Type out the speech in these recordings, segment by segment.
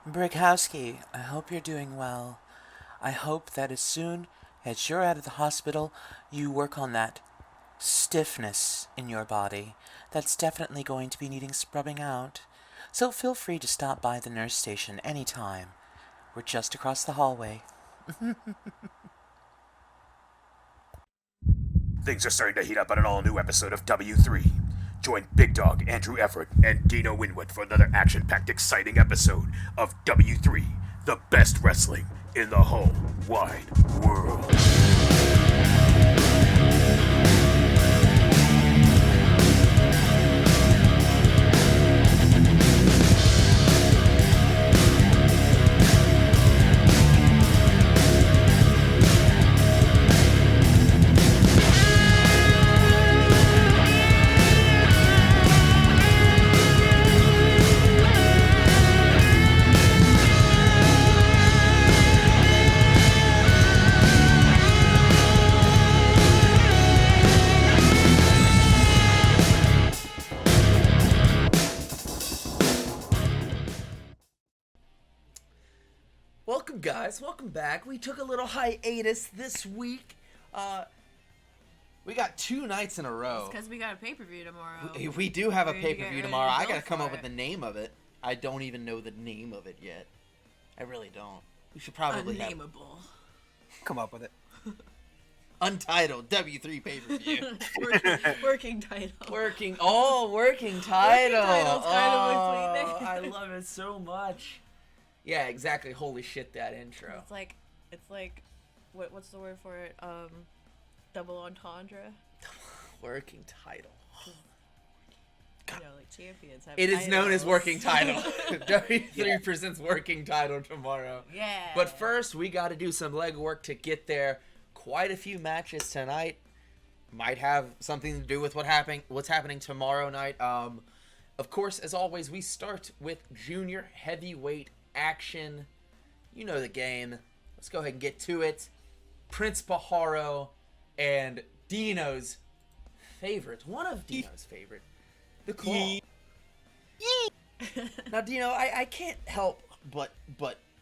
Brigowski, I hope you're doing well. I hope that as soon as you're out of the hospital, you work on that stiffness in your body. That's definitely going to be needing scrubbing out. So feel free to stop by the nurse station anytime. We're just across the hallway. Things are starting to heat up on an all-new episode of W3. Join Big Dog Andrew Everett and Dino Winwood for another action-packed, exciting episode of W3, the best wrestling in the whole wide world. Welcome, guys. Welcome back. We took a little hiatus this week. We got 2 nights in a row. Because we got a pay-per-view tomorrow. We do have a We're gonna get pay-per-view ready tomorrow. to I go gotta come for up with it. the name of it. I don't even know the name of it yet. I really don't. We should probably have Unnameable. Come up with it. Untitled W3 pay-per-view. Working title. working title. Working title's kind of a sweet name. I love it so much. Yeah, exactly. Holy shit, that intro. It's like, what's the word for it? Double entendre. Working title. You know, like champions have It is known as titles. working title. W3 presents working title tomorrow. Yeah. But first, we got to do some legwork to get there. Quite a few matches tonight. Might have something to do with what's happening tomorrow night. Of course, as always, we start with junior heavyweight action. You know the game. Let's go ahead and get to it. Prince Pajaro and Dino's favorite, one of Dino's favorite, the Claw. Now, Dino, I can't help but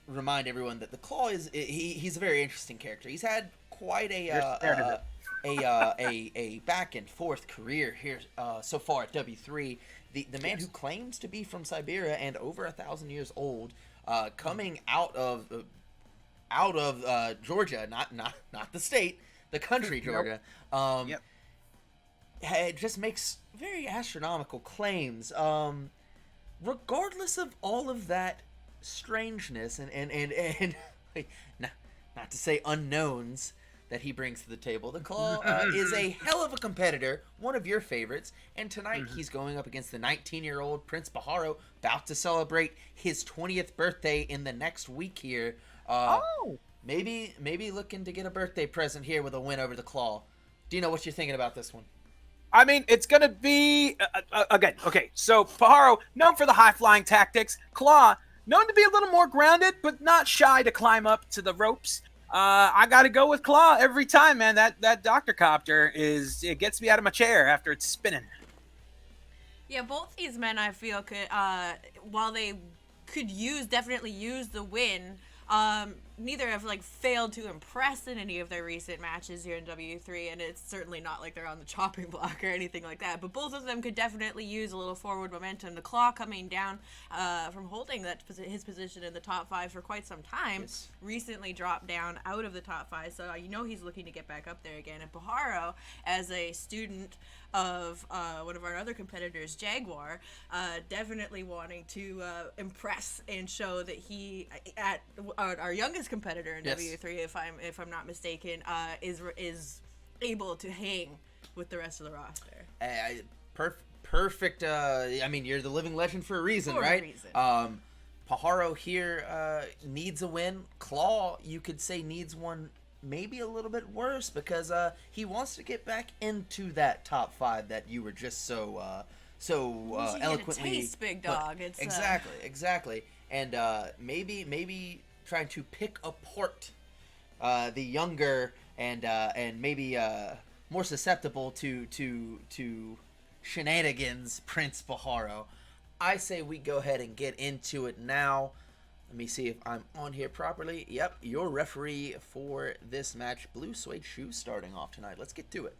remind everyone that the Claw he's a very interesting character. He's had quite a back and forth career here so far at W3. The man who claims to be from Siberia and over 1,000 years old, coming out of Georgia, not the state, the country Georgia. It just makes very astronomical claims. Regardless of all of that strangeness and not to say unknowns that he brings to the table, the Claw is a hell of a competitor, one of your favorites, and tonight he's going up against the 19-year-old Prince Pajaro, about to celebrate his 20th birthday in the next week here. Maybe looking to get a birthday present here with a win over the Claw. Dino, what you thinking about this one? I mean, it's going to be, again, okay, so Pajaro, known for the high-flying tactics. Claw, known to be a little more grounded, but not shy to climb up to the ropes. I got to go with Claw every time, man. That Dr. Copter it gets me out of my chair after it's spinning. Yeah, both these men I feel could, while they could definitely use the win, neither have failed to impress in any of their recent matches here in W3, and it's certainly not like they're on the chopping block or anything like that. But both of them could definitely use a little forward momentum. The Claw coming down from holding his position in the top 5 for quite some time, recently dropped down out of the top 5, so he's looking to get back up there again. And Pajaro, as a student of one of our other competitors, Jaguar, definitely wanting to impress and show that he, at our youngest competitor in W3, if I'm not mistaken, is able to hang with the rest of the roster. Perfect. I mean, you're the living legend for a reason, right? Pajaro here needs a win. Claw, you could say, needs one maybe a little bit worse because he wants to get back into that top 5 that you were just so eloquently. Taste, big dog. It's exactly. And maybe trying to pick apart the younger and maybe more susceptible to shenanigans Prince Pajaro. I say we go ahead and get into it now. Let me see if I'm on here properly. Yep, your referee for this match. Blue suede shoes starting off tonight. Let's get to it.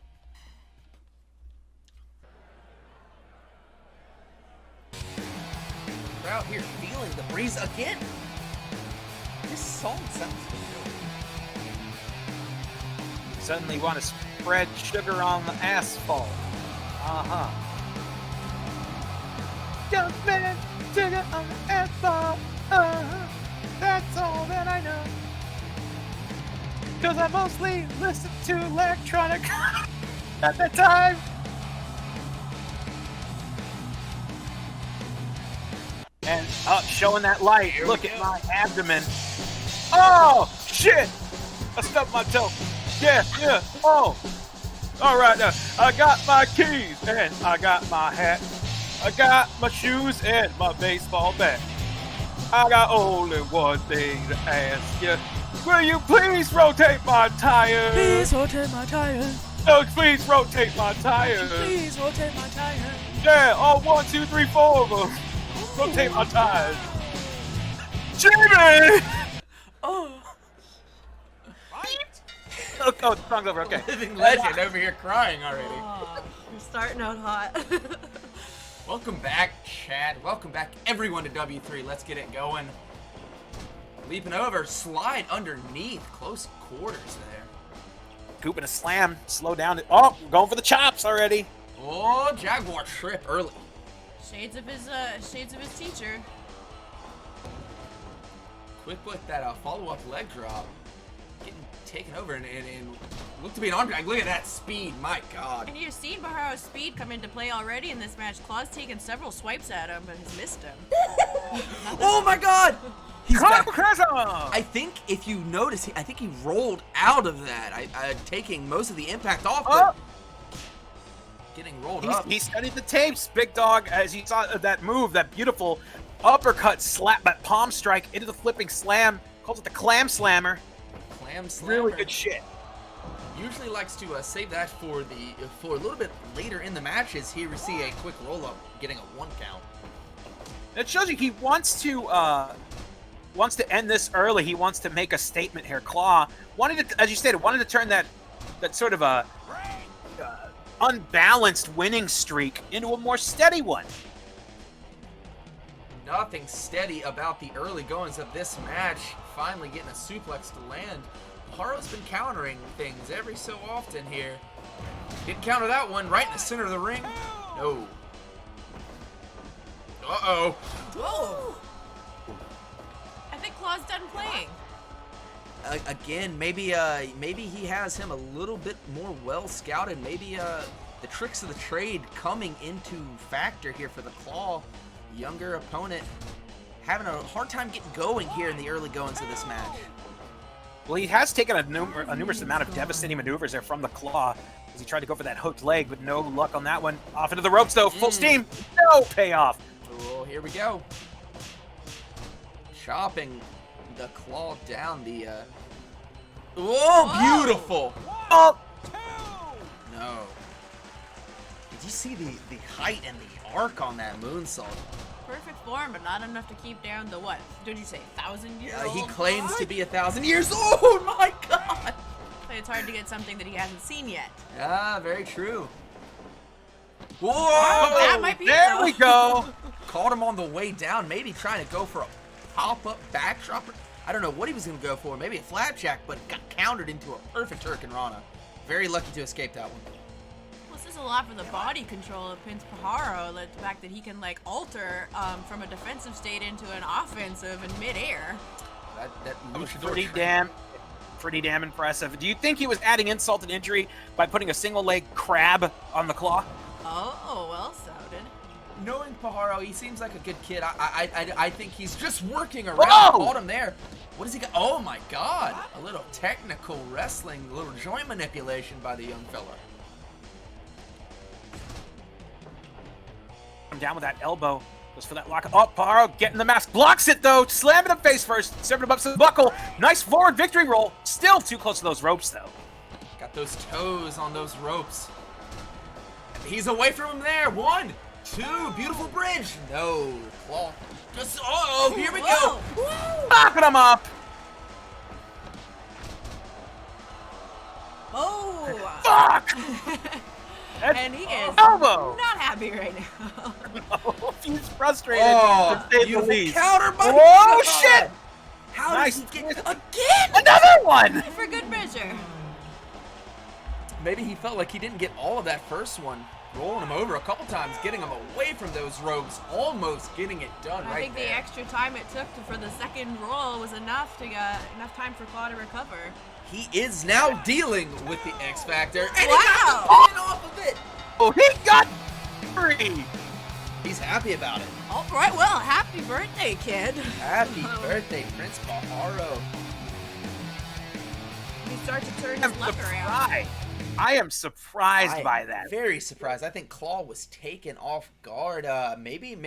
We're out here feeling the breeze again. This song sounds familiar. Suddenly want to spread sugar on the asphalt. Just spread sugar on the asphalt. That's all that I know. Cause I mostly listen to electronic at that time. And showing that light, look at my abdomen. Oh, shit! I stubbed my toe. Yeah, oh. All right, now, I got my keys, and I got my hat. I got my shoes and my baseball bat. I got only one thing to ask you. Will you please rotate my tires? Please rotate my tires. Oh, please rotate my tires. Please rotate my tires. Yeah, all 1, 2, 3, 4 of them. Rotate my tires. Jimmy! Oh. Oh, the song's over, okay. Living legend over here crying already. Oh, you're starting out hot. Welcome back, Chad. Welcome back, everyone, to W3. Let's get it going. Leaping over, slide underneath, close quarters there. Scooping a slam, slow down. Oh, going for the chops already. Oh, Jaguar trip early. Shades of his teacher. Quick with that follow-up leg drop. Getting taken over and looked to be an arm drag. Look at that speed, my God. And you've seen Pajaro's speed come into play already in this match. Claw's taken several swipes at him, but has missed him. Oh my God! He's back. I I think if you notice, I think he rolled out of that. Taking most of the impact off, but getting rolled up. He studied the tapes, Big Dog, as he saw that move, that beautiful uppercut slap, that palm strike into the flipping slam. Calls it the clam slammer. Clam slammer. Really good shit. Usually likes to save that for a little bit later in the matches. Here we see a quick roll up, getting a 1 count. It shows you he wants to end this early. He wants to make a statement here. Claw wanted to, as you stated, wanted to turn that sort of a unbalanced winning streak into a more steady one. Nothing steady about the early goings of this match. Finally getting a suplex to land. Pajaro's been countering things every so often here. Didn't counter that one right in the center of the ring. No. Uh-oh. Whoa. I think Claw's done playing. Again, maybe he has him a little bit more well scouted. Maybe the tricks of the trade coming into factor here for the Claw. Younger opponent having a hard time getting going here in the early goings of this match. Well, he has taken a numerous amount of devastating maneuvers there from the Claw as he tried to go for that hooked leg, but no luck on that one. Off into the ropes, though. Full steam. No payoff. Oh, here we go. Chopping the Claw down the... Oh, beautiful. Oh. No. Did you see the height and the arc on that moonsault? Perfect form, but not enough to keep down the what? Did you say 1,000 years old? He claims to be 1,000 years old. Oh my God! It's hard to get something that he hasn't seen yet. Ah, very true. Whoa! That might be there it, we go. Caught him on the way down. Maybe trying to go for a pop-up backdrop. I don't know what he was going to go for. Maybe a flapjack, but got countered into a perfect Hurricane Rana. Very lucky to escape that one. This is a lot for the body control of Prince Pajaro. The fact that he can alter from a defensive state into an offensive in midair. That Pretty damn impressive. Do you think he was adding insult and injury by putting a single leg crab on the Claw? Oh, well sounded. Knowing Pajaro, he seems like a good kid. I think he's just working around. Whoa! Caught him there. What does he got? Oh my God! A little technical wrestling, a little joint manipulation by the young fella. Down with that elbow. Goes for that lock. Oh, Pajaro getting the mask. Blocks it, though. Slamming him face first. Serving him up to the buckle. Nice forward victory roll. Still too close to those ropes, though. Got those toes on those ropes. He's away from him there. 1, 2. Beautiful bridge. No. Claw. Just, here we go. Whoa. knocking him up. Oh! Fuck! And he is elbow. not happy right now. He's frustrated. Oh, to say the beautiful least. counter by Whoa, God. shit! How Nice. did he get again? Another one! For good measure. Maybe he felt like he didn't get all of that first one. Rolling him over a couple times, getting him away from those ropes, almost getting it done I right think there. the extra time it took for the second roll was enough to get enough time for Claw to recover. He is now dealing with the X Factor, and Wow. he got the pin off of it. Oh, he got free! He's happy about it. All right, well, happy birthday, kid. Happy birthday, Prince Pajaro. He starts to turn I'm his luck around. surprised. I am surprised by that. Very surprised. I think Claw was taken off guard. Maybe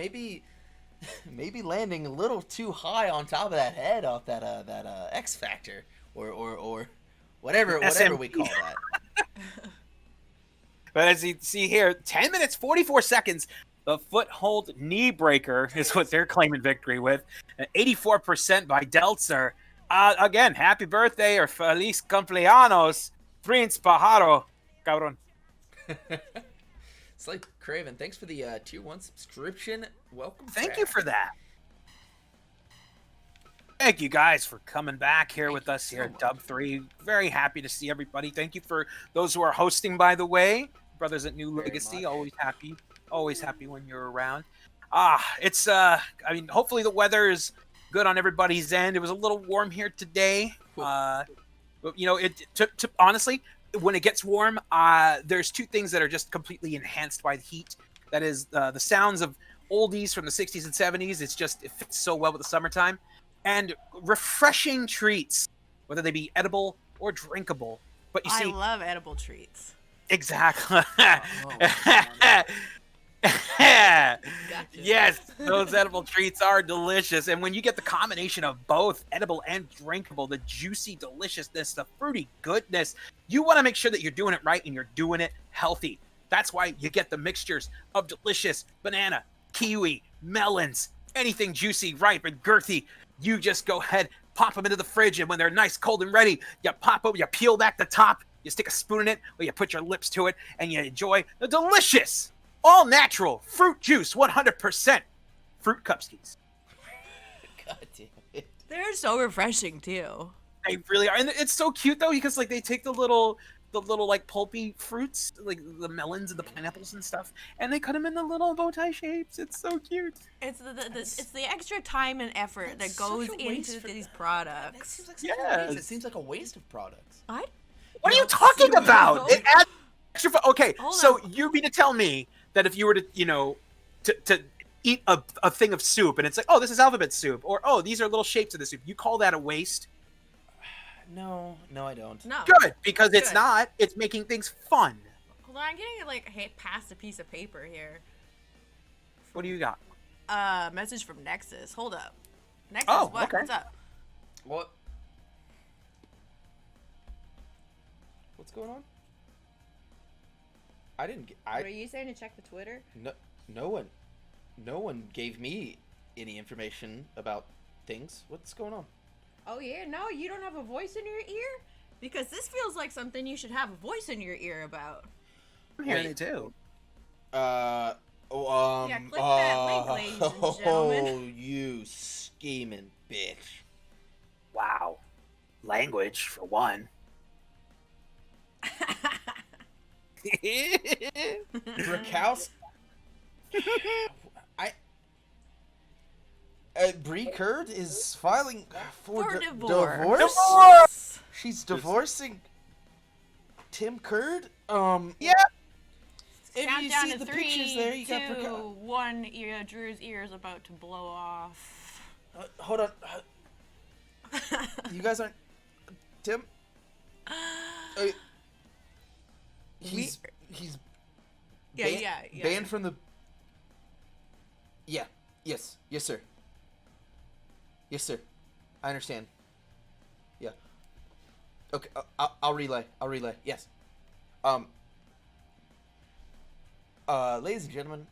landing a little too high on top of that head off that X Factor or whatever we call that. But as you see here, 10 minutes, 44 seconds. The foothold knee breaker is what they're claiming victory with. 84% by Deltzer. Again, happy birthday or feliz cumpleaños, Prince Pajaro. Cabrón. Slate Craven, thanks for the tier 1 subscription. Welcome. Thank you for that. Thank you guys for coming back here with us here at Dub 3. Very happy to see everybody. Thank you for those who are hosting, by the way. Brothers at New Legacy, always happy when you're around. It's I mean, hopefully the weather is good on everybody's end. It was a little warm here today. But you know, honestly, when it gets warm, there's two things that are just completely enhanced by the heat. That is the sounds of oldies from the 60s and 70s. It fits so well with the summertime. And refreshing treats, whether they be edible or drinkable. But you see, I love edible treats. Exactly. Gotcha. Yes, those edible treats are delicious. And when you get the combination of both edible and drinkable, the juicy deliciousness, the fruity goodness, you want to make sure that you're doing it right and you're doing it healthy. That's why you get the mixtures of delicious banana, kiwi, melons, anything juicy, ripe, and girthy. You just go ahead, pop them into the fridge, and when they're nice, cold, and ready, you pop them, you peel back the top, you stick a spoon in it, or you put your lips to it, and you enjoy the delicious, all-natural fruit juice, 100% fruit cupskis. God damn it. They're so refreshing too. They really are, and it's so cute though because like they take the little like pulpy fruits, like the melons and the pineapples and stuff, and they cut them in the little bow tie shapes. It's so cute. It's the extra time and effort that goes into these products. That seems like Yes. it seems like a waste of products. What? What are you talking about? It adds extra. Okay, Hold so on. you mean to tell me that if you were to, you know, to eat a thing of soup and it's like, oh, this is alphabet soup, or oh, these are little shapes of the soup, you call that a waste? No, I don't. No. Good, because it's Good. not. It's making things fun. Hold on, I'm getting like past a piece of paper here. What do you got? Message from Nexus. Hold up. Nexus, Oh, what? okay. What's up? What? What's going on? I didn't get. Were you saying to check the Twitter? No one gave me any information about things. What's going on? Oh yeah, no, you don't have a voice in your ear? Because this feels like something you should have a voice in your ear about. I'm hearing it too. Yeah, click that link, ladies and gentlemen. Oh, you scheming bitch. Wow, language for one. Brickhouse. Bree Kurd is filing for divorce. divorce. She's divorcing Tim Kurd. Yeah. If Count you down see to the 3, pictures there, you 2, got Brickhouse. 1. Drew's ear is about to blow off. Hold on. You guys aren't Tim. He's Yeah. banned from the. Yeah. Yes, sir. Yes, sir. I understand. Yeah. Okay. I'll relay. Yes. Ladies and gentlemen,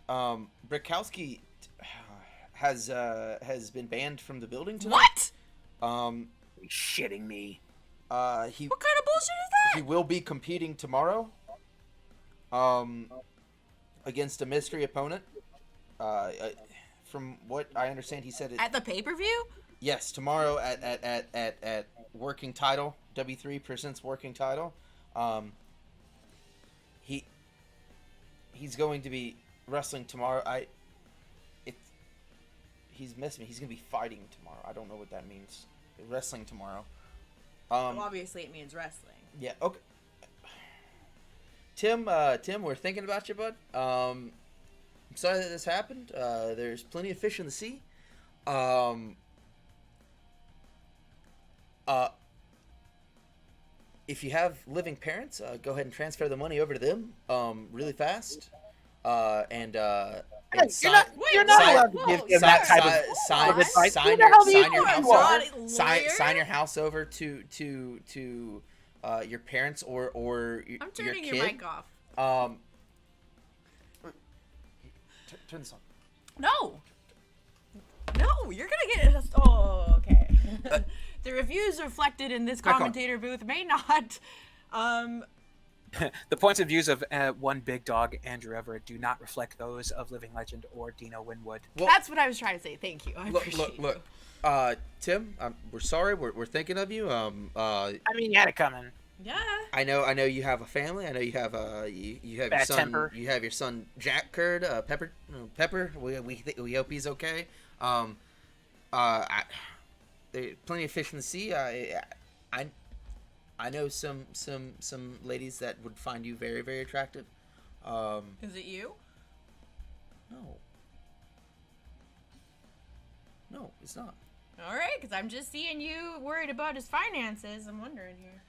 Brickowski has been banned from the building tonight. You're shitting me. He What kind of bullshit is he that? will be competing tomorrow. Against a mystery opponent. From what I understand, he said it. At the pay-per-view? Yes, tomorrow at Working Title, W3 presents Working Title. He's going to be wrestling tomorrow. He's missing me. He's going to be fighting tomorrow. I don't know what that means. Wrestling tomorrow. Well, obviously, it means wrestling. Yeah. Okay. Tim, we're thinking about you, bud. I'm sorry that this happened. There's plenty of fish in the sea. If you have living parents, go ahead and transfer the money over to them really fast. And You're sign, not, you're not sign- allowed to give them that type of sign advice. sign Who the hell do you your think house you are? over. Sign your house over to your parents or your I'm turning kid. your mic off. Turn this on. No, you're gonna get it. Oh, okay. The reviews reflected in this Back on. commentator booth may not. The points of views of one big dog, Andrew Everett, do not reflect those of Living Legend or Dino Winwood. Well, That's what I was trying to say. Thank you. I appreciate look. Tim, we're sorry. We're thinking of you. I mean, you had it coming. Yeah. I know you have a family. I know you have you have your Bad son. temper. You have your son Jack Curd, Pepper. We hope he's okay. There's plenty of fish in the sea. I know some ladies that would find you very, very attractive. Is it you? No, it's not. All right, because I'm just seeing you worried about his finances. I'm wondering here.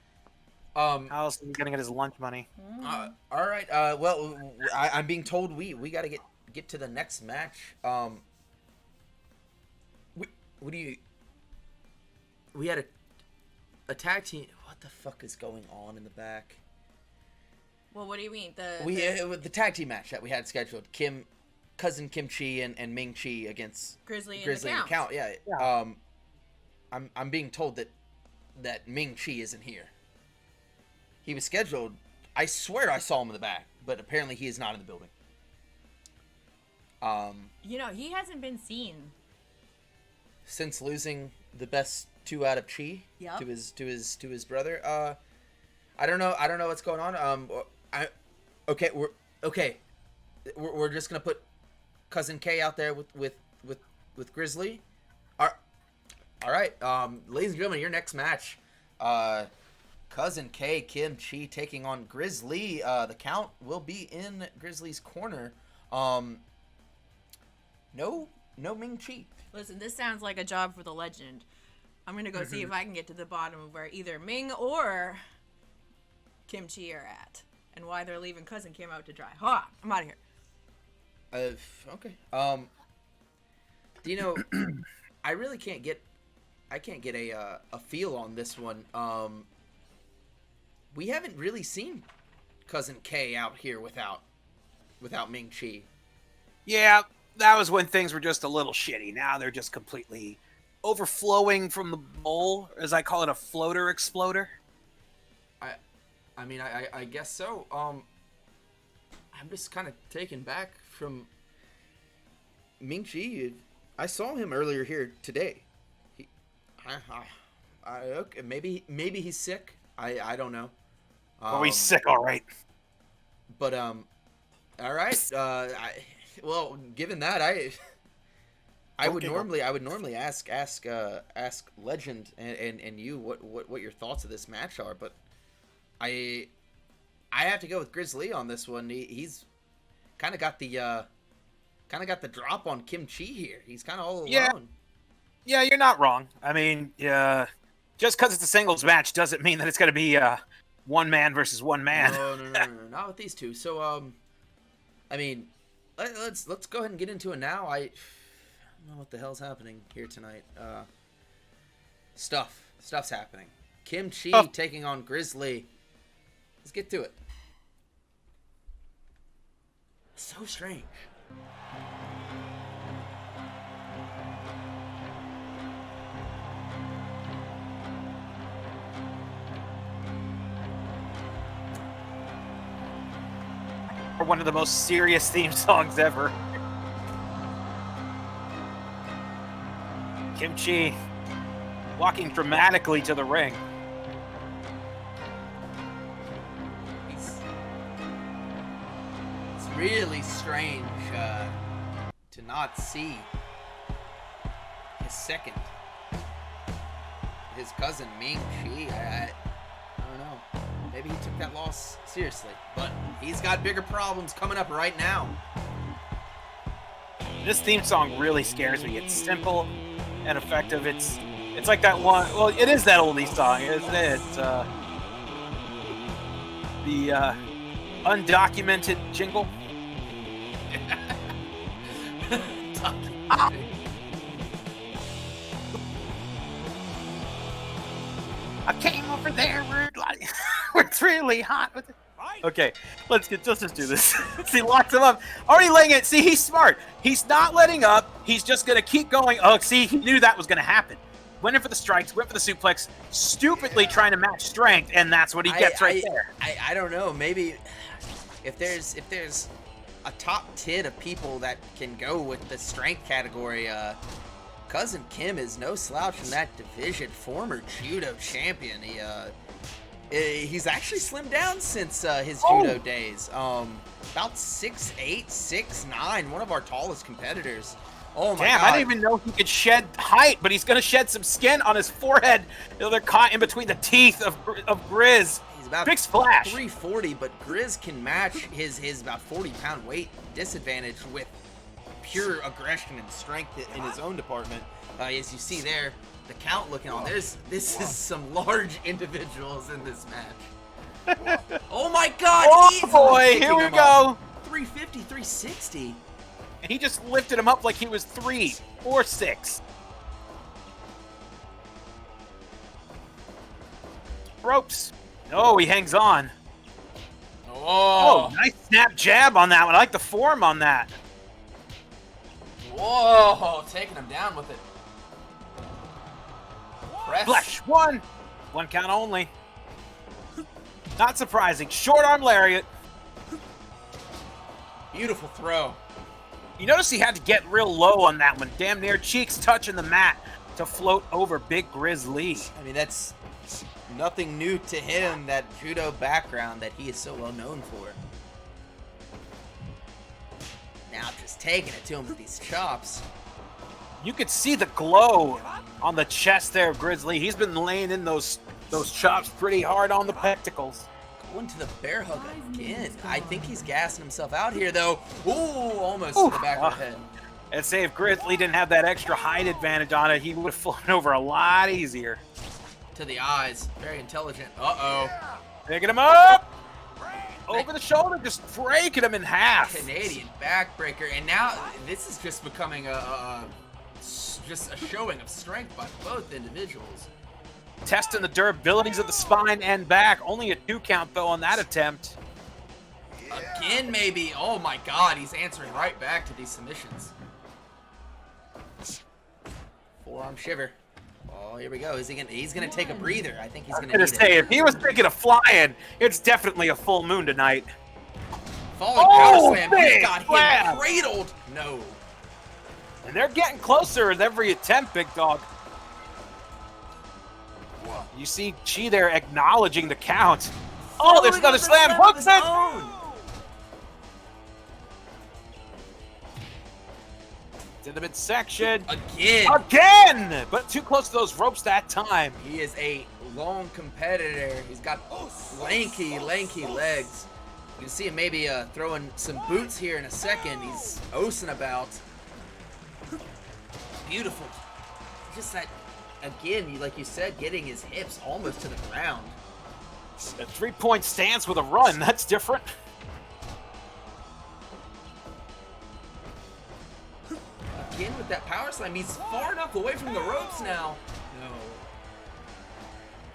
How else is he gonna get his lunch money? All right. Well, I'm being told we got to get to the next match. What do you? We had a tag team. What the fuck is going on in the back? Well, what do you mean? The tag team match that we had scheduled. Cousin Kim Chee and Ming Chi against Grizzly and Grizzly the and Count. the Count. Yeah. I'm being told that Ming Chi isn't here. He was scheduled. I swear I saw him in the back, but apparently he is not in the building. He hasn't been seen. Since losing the best 2 out of Chi Yep. to his brother. I don't know what's going on. We're just gonna put Cousin K out there with Grizzly. All right, ladies and gentlemen, your next match, Cousin K, Kim Chee taking on Grizzly. The Count will be in Grizzly's corner. No Ming Chi. Listen, this sounds like a job for the legend. I'm going to go see if I can get to the bottom of where either Ming or Kim Chee are at and why they're leaving Cousin Kim out to dry. Hold on. I'm out of here. Okay. Dino, I really can't get a feel on this one. We haven't really seen Cousin K out here without Ming Chi. Yeah, that was when things were just a little shitty. Now they're just completely overflowing from the bowl, as I call it, a floater exploder. I guess so. I'm just kind of taken back from Ming Chi. I saw him earlier here today. Okay, maybe he's sick. I don't know. He's sick, all right. But all right. Well, given that, I would normally ask Legend and you what your thoughts of this match are, but I have to go with Grizzly on this one. He's kind of got the drop on Kim Chee here. He's kind of all alone. Yeah, you're not wrong. I mean, just because it's a singles match doesn't mean that it's going to be one man versus one man. No, not with these two. So I mean, let's go ahead and get into it now. I don't know what the hell's happening here tonight. Stuff's happening. Kim Chee taking on Grizzly. Let's get to it. So strange. one of the most serious theme songs ever. Kim Chee walking dramatically to the ring. It's really strange to not see his cousin Ming Chi. I don't know. Maybe he took that loss seriously, but he's got bigger problems coming up right now. This theme song really scares me. It's simple and effective. It's like that one. Well, it is that oldie song, isn't it? The undocumented jingle. I came over there. It's really hot with it. Okay, let's just do this. See, locks him up. Already laying it. See, he's smart. He's not letting up. He's just gonna keep going. Oh, see, he knew that was gonna happen. Went in for the strikes. Went for the suplex. Stupidly trying to match strength, and that's what he gets right there. I don't know. Maybe if there's a top 10 of people that can go with the strength category, Cousin Kim is no slouch in that division. Former judo champion. He's actually slimmed down since his judo days. About 6'8", 6'9", one of our tallest competitors. Oh my God. I didn't even know he could shed height, but he's going to shed some skin on his forehead. They're caught in between the teeth of Grizz. He's about big splash. 340, but Grizz can match his about 40-pound weight disadvantage with pure aggression and strength in his own department. As you see there, the count looking on. This is some large individuals in this match. Oh my God! Oh boy, here we go. 350, 360. And he just lifted him up like he was 3 or 6. Ropes. No, he hangs on. Oh, nice snap jab on that one. I like the form on that. Whoa, taking him down with it. Press. Flash. One count only. Not surprising. Short arm lariat. Beautiful throw. You notice he had to get real low on that one. Damn near cheeks touching the mat to float over Big Grizz Lee. I mean, that's nothing new to him, that judo background that he is so well known for. Now just taking it to him with these chops. You could see the glow on the chest there of Grizz Lee. He's been laying in those chops pretty hard on the pectacles. Going to the bear hug again. I think he's gassing himself out here, though. Ooh, almost to the back of the head. And say if Grizz Lee didn't have that extra height advantage on it, he would have flown over a lot easier. To the eyes. Very intelligent. Uh-oh. Picking him up. Over the shoulder, just breaking him in half. Canadian backbreaker. And now this is just becoming just a showing of strength by both individuals. Testing the durabilities of the spine and back. Only a 2 count, though, on that attempt. Again, maybe. Oh, my God. He's answering right back to these submissions. Forearm shiver. Oh, here we go. He's gonna take a breather. I think he's gonna need it. If he was thinking of flying, it's definitely a full moon tonight. Falling power slam. He's got him cradled. No. And they're getting closer with every attempt, big dog. You see Chi there acknowledging the count. Oh, there's another slam. Hooks it. To the midsection. Again! But too close to those ropes that time. He is a long competitor. He's got lanky legs. You can see him maybe throwing some boots here in a second. He's osing about. Beautiful. Just that, again, like you said, getting his hips almost to the ground. A 3-point stance with a run. That's different. Again with that power slam. He's far enough away from the ropes now. No.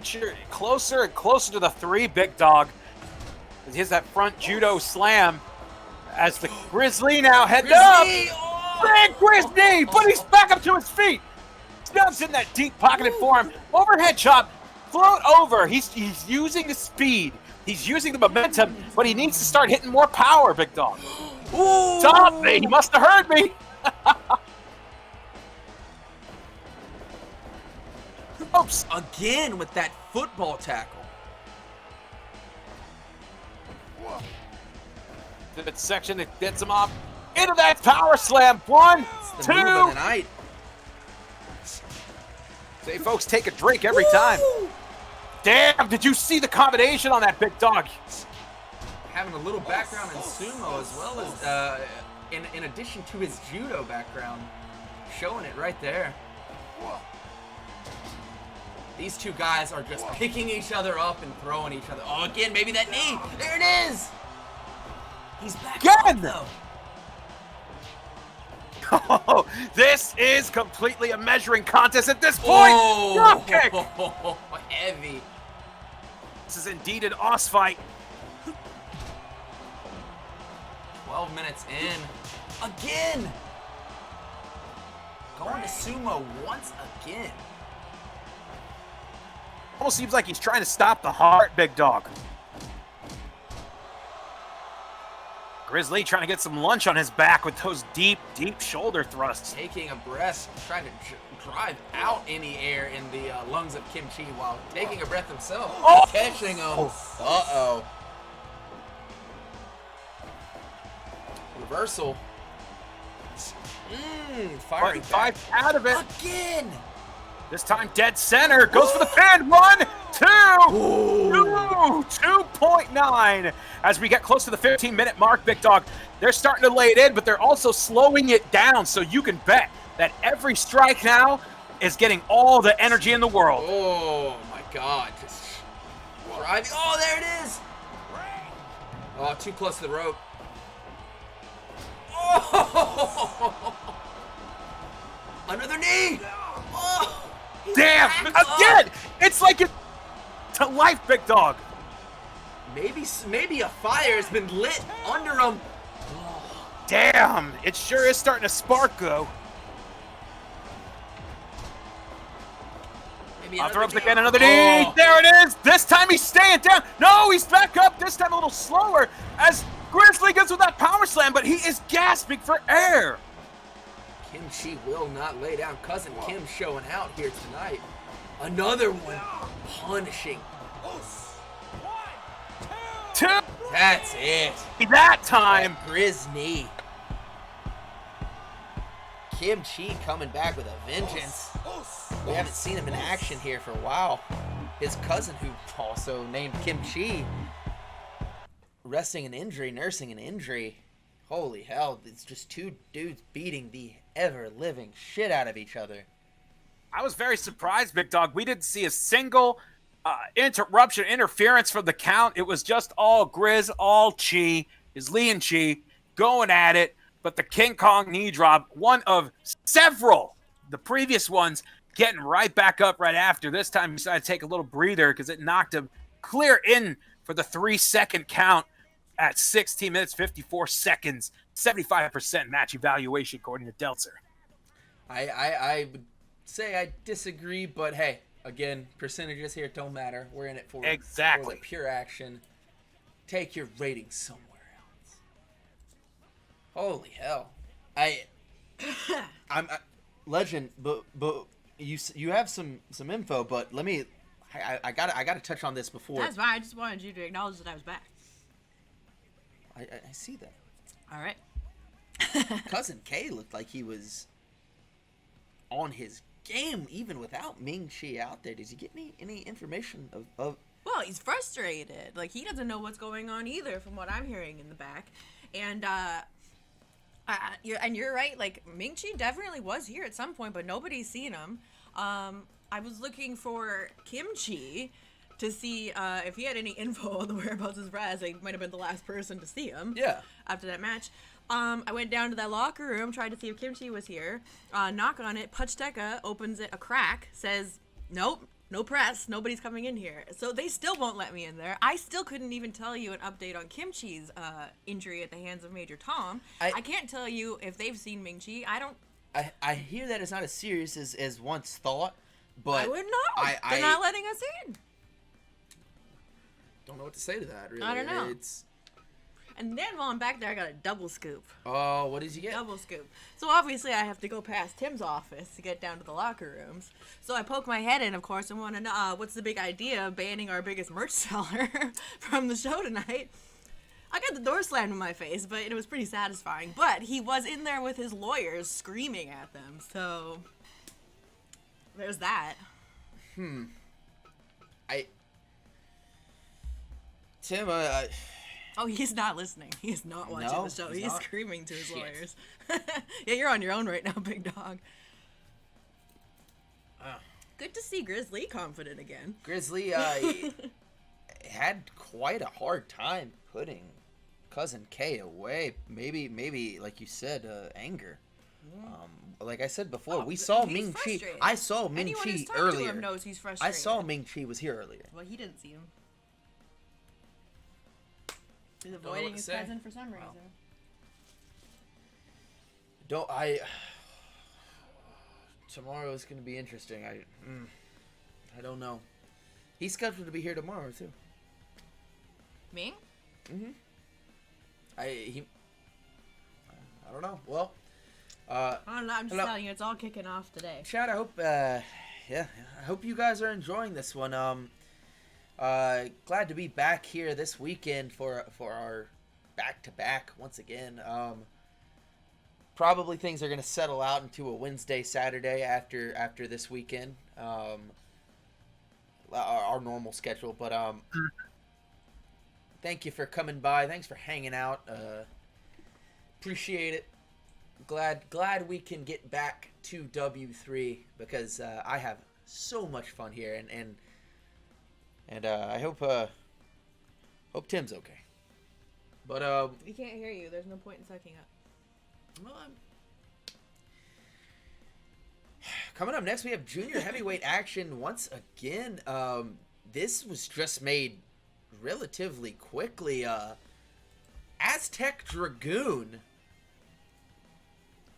Sure, closer and closer to the 3, big dog. Here's that front judo slam as the Grizz Lee now heads up. Big Grizz Lee, but he's back up to his feet. Snubs in that deep pocketed form. Overhead chop, float over. He's using the speed He's using the momentum, but he needs to start hitting more power, big dog. Ooh! Stop me! He must have heard me! Oops! Again with that football tackle. The section that gets him off into that power slam. 1, It's the 2. move of the night. Say, folks, take a drink every time. Damn, did you see the combination on that big dog? Having a little background in sumo as well as, in addition to his judo background. Showing it right there. These two guys are just picking each other up and throwing each other. Oh, again, maybe that knee. There it is. He's back Again! up, though. Oh, this is completely a measuring contest at this point. Drop kick. Heavy. This is indeed an os fight. 12 minutes in. Again. Going to sumo once again. Almost seems like he's trying to stop the heart, big dog. Grizzly trying to get some lunch on his back with those deep, deep shoulder thrusts. Taking a breath, trying to drive out any air in the lungs of Kim Chee while taking a breath himself. Oh! Catching him. Uh-oh. Reversal. Firing back. Five out of it. Again. This time dead center. Goes for the pin. 1, 2. Ooh, 2.9. As we get close to the 15-minute mark, big dog, they're starting to lay it in, but they're also slowing it down. So you can bet that every strike now is getting all the energy in the world. Oh, my God. Just driving. Oh, there it is. Oh, too close to the rope. Oh! Another knee. Oh! Damn! Again! It's like it's to life, big dog. Maybe a fire has been lit under him. Damn! It sure is starting to spark, though. Off the ropes again, another knee. Oh. There it is. This time he's staying down. No, he's back up. This time a little slower as Grizzly gets with that power slam, but he is gasping for air. Kim Chee will not lay down. Cousin Kim showing out here tonight. Another one punishing. 2. That's it. That time. Grizz knee. Kim Chee coming back with a vengeance. We haven't seen him in action here for a while. His cousin, who also named Kim Chee, nursing an injury. Holy hell, it's just two dudes beating the ever-living shit out of each other. I was very surprised, big dog. We didn't see a single interference from the count. It was just all Grizz, all Chee, is Lee and Chee going at it. But the King Kong knee drop, one of several, the previous ones, getting right back up right after. This time he decided to take a little breather because it knocked him clear in for the 3-second count at 16 minutes, 54 seconds, 75% match evaluation according to Deltzer. I would say I disagree, but hey, again, percentages here don't matter. We're in it for Exactly. for the pure action. Take your rating somewhere else. Holy hell! I'm legend, but you have some info, but let me. I gotta touch on this before. That's fine. I just wanted you to acknowledge that I was back. I see that. All right. Cousin K looked like he was on his game even without Ming Chi out there. Did you get any information of? Well, he's frustrated. Like, he doesn't know what's going on either, from what I'm hearing in the back. And you're right. Like, Ming Chi definitely was here at some point, but nobody's seen him. I was looking for Kim Chee to see if he had any info on the whereabouts of Raz. He might have been the last person to see him. Yeah. After that match. I went down to that locker room, tried to see if Kim Chee was here. Knock on it. Puchteca opens it a crack, says, nope, no press. Nobody's coming in here. So they still won't let me in there. I still couldn't even tell you an update on Kim Chee's injury at the hands of Major Tom. I can't tell you if they've seen Ming Chi. I hear that it's not as serious as once thought, but I wouldn't know. They're not letting us in. don't know what to say to that, really. I don't know. It's... And then while I'm back there, I got a double scoop. Oh, what did you get? Double scoop. So obviously I have to go past Tim's office to get down to the locker rooms. So I poke my head in, of course, and want to know what's the big idea of banning our biggest merch seller from the show tonight. I got the door slammed in my face, but it was pretty satisfying. But he was in there with his lawyers screaming at them, so there's that. Tim, Oh, he's not listening. He's not watching No, the show. he's He's not? screaming to his Shit. lawyers. Yeah, you're on your own right now, big dog. Good to see Grizzly confident again. Grizzly had quite a hard time putting Cousin K away. Maybe like you said, anger. Like I said before, we saw he's Ming Chi. frustrated. I saw Ming Anyone Chi who's talked earlier. to him knows he's frustrated. I saw Ming Chi was here earlier. Well, he didn't see him. He's know what avoiding to his say. cousin for some reason. Tomorrow is going to be interesting. I don't know. He's scheduled to be here tomorrow too. Ming? I don't know. Well, I don't know. I'm just hello. telling you, it's all kicking off today. Chad, I hope I hope you guys are enjoying this one. Glad to be back here this weekend for our back-to-back once again. Probably things are going to settle out into a Wednesday, Saturday after this weekend. Our normal schedule, but thank you for coming by. Thanks for hanging out. Appreciate it. Glad we can get back to W3 because I have so much fun here, and I hope Tim's okay. But We can't hear you. There's no point in sucking up. well, coming up next, we have junior heavyweight action once again. This was just made relatively quickly. Aztec Dragoon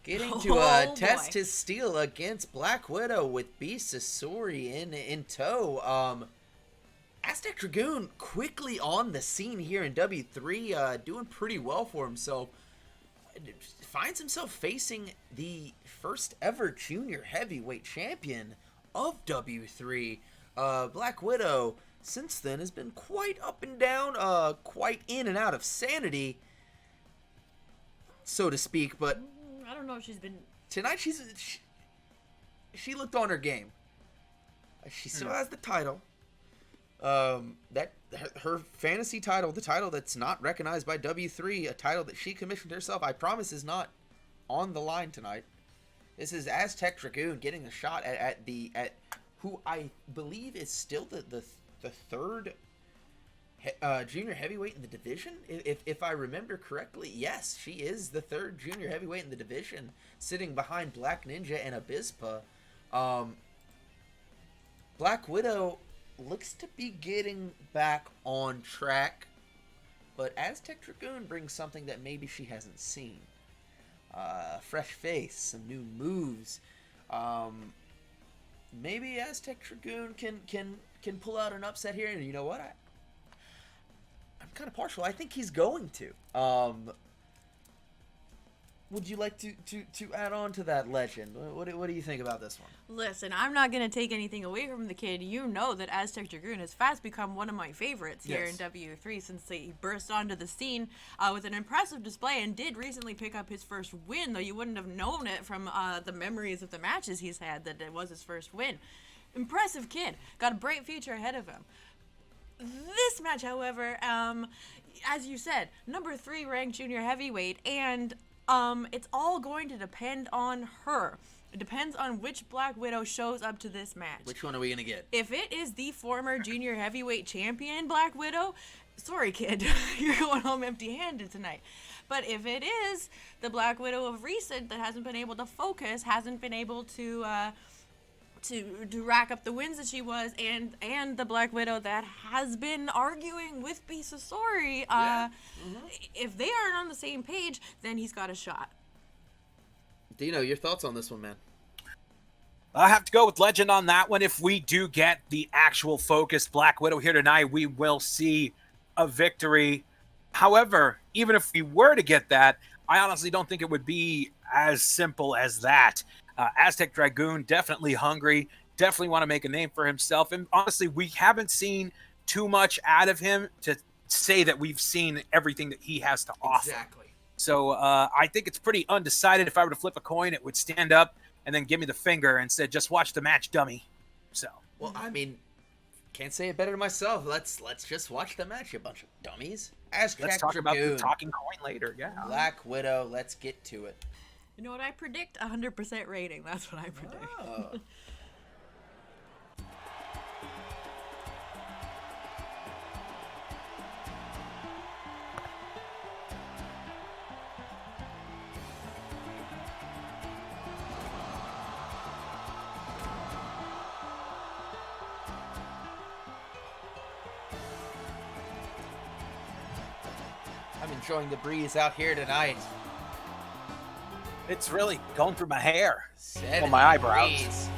getting to test boy. his steel against Black Widow with B. Sasori in tow. Aztec Dragoon quickly on the scene here in W3, doing pretty well for himself. Finds himself facing the first ever junior heavyweight champion of W3. Black Widow, since then, has been quite up and down, quite in and out of sanity, so to speak. But I don't know if she's been... tonight, she looked on her game. She still has the title. That her fantasy title, the title that's not recognized by W3, a title that she commissioned herself, I promise is not on the line tonight. This is Aztec Dragoon getting a shot at who I believe is still the third junior heavyweight in the division. If I remember correctly, yes, she is the third junior heavyweight in the division, sitting behind Black Ninja and Abysspa. Black Widow looks to be getting back on track, but Aztec Dragoon brings something that maybe she hasn't seen. Fresh face, some new moves. Maybe Aztec Dragoon can pull out an upset here, and you know what? I'm kind of partial. I think he's going to. Would you like to add on to that legend? What do you think about this one? Listen, I'm not going to take anything away from the kid. You know that Aztec Dragoon has fast become one of my favorites here in W3 since he burst onto the scene with an impressive display and did recently pick up his first win, though you wouldn't have known it from the memories of the matches he's had that it was his first win. Impressive kid. Got a bright future ahead of him. This match, however, as you said, number 3 ranked junior heavyweight, and it's all going to depend on her. It depends on which Black Widow shows up to this match. Which one are we going to get? If it is the former junior heavyweight champion Black Widow, sorry kid, you're going home empty-handed tonight. But if it is the Black Widow of recent that hasn't been able to focus, hasn't been able to rack up the wins that she was, and the Black Widow that has been arguing with B. Sasori, if they aren't on the same page, then he's got a shot. Dino, your thoughts on this one, man? I have to go with legend on that one. If we do get the actual focused Black Widow here tonight, we will see a victory. However, even if we were to get that, I honestly don't think it would be as simple as that. Aztec Dragoon, definitely hungry, definitely want to make a name for himself. And honestly, we haven't seen too much out of him to say that we've seen everything that he has to offer. Exactly. So I think it's pretty undecided. If I were to flip a coin, it would stand up and then give me the finger and said, just watch the match, dummy. So. Well, I mean, can't say it better myself. Let's just watch the match, you bunch of dummies. Aztec Let's talk Dragoon, about the talking coin later, yeah. Black Widow, let's get to it. You know what I predict? 100% rating. That's what I predict. Oh. I'm enjoying the breeze out here tonight. It's really going through my hair. 70 my eyebrows. degrees.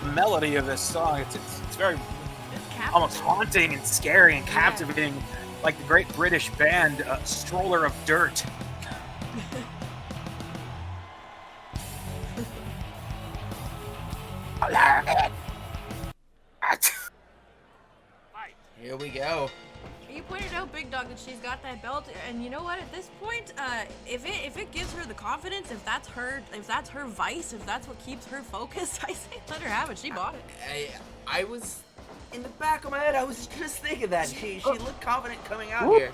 The melody of this song, it's very It's almost captivating. haunting and scary and captivating, like the great British band Stroller of Dirt. Here we go. You pointed out, Big Dog, that she's got that belt, and you know what? At this point, if it gives her the confidence, if that's her vice, if that's what keeps her focused, I say let her have it. She bought it. I was in the back of my head. I was just thinking that she looked confident coming out here.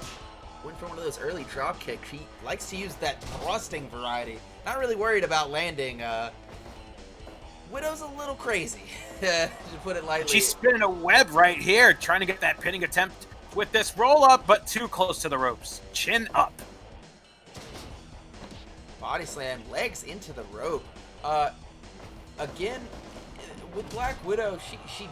Went for one of those early drop kicks. She likes to use that thrusting variety. Not really worried about landing. Widow's a little crazy, to put it lightly. She's spinning a web right here, trying to get that pinning attempt with this roll up, but too close to the ropes. Chin up. Body slam, legs into the rope. Again, with Black Widow, she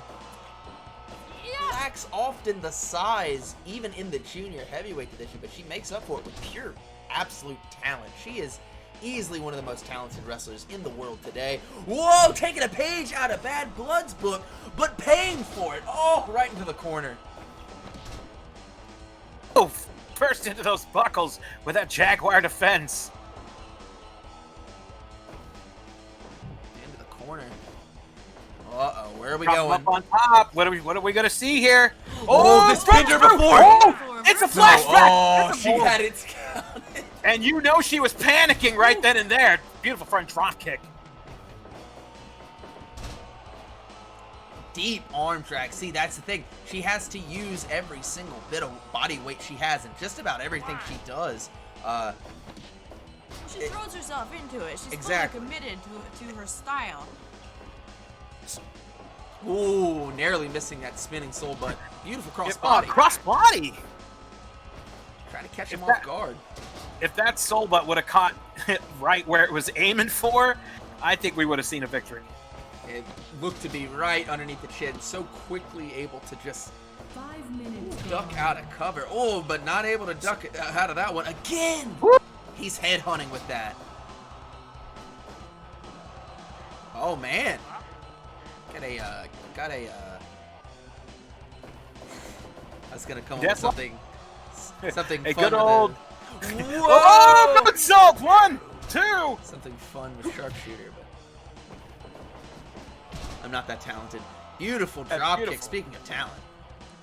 lacks often the size, even in the junior heavyweight division, but she makes up for it with pure, absolute talent. She is easily one of the most talented wrestlers in the world today. Whoa, taking a page out of Bad Blood's book, but paying for it. Oh, right into the corner. Oh, first into those buckles with that Jaguar defense. Into the corner. Uh-oh, where are we Drop 'em going? up on top. What are we gonna see here? Oh, this pinned her before. Oh, it's a flashback. Oh, It's a she move. had it counted. And you know she was panicking right then and there. Beautiful front drop kick. Deep arm drag. See, that's the thing. She has to use every single bit of body weight she has in just about everything she does. She throws herself into it. She's Exactly. fully committed to her style. Ooh, narrowly missing that spinning soul, but beautiful cross body. Cross body. Trying to catch him If off that- guard. If that soul butt would have caught it right where it was aiming for, I think we would have seen a victory. It looked to be right underneath the chin. So quickly able to just 5 minutes. duck out of cover. Oh, but not able to duck out of that one again. He's headhunting with that. Oh man. Got a I was gonna come up with Yes, something A fun good with old. Whoa! Oh, moonsault! 1, 2. Something fun with sharpshooter, but I'm not that talented. Beautiful That's drop kick. beautiful. Speaking of talent.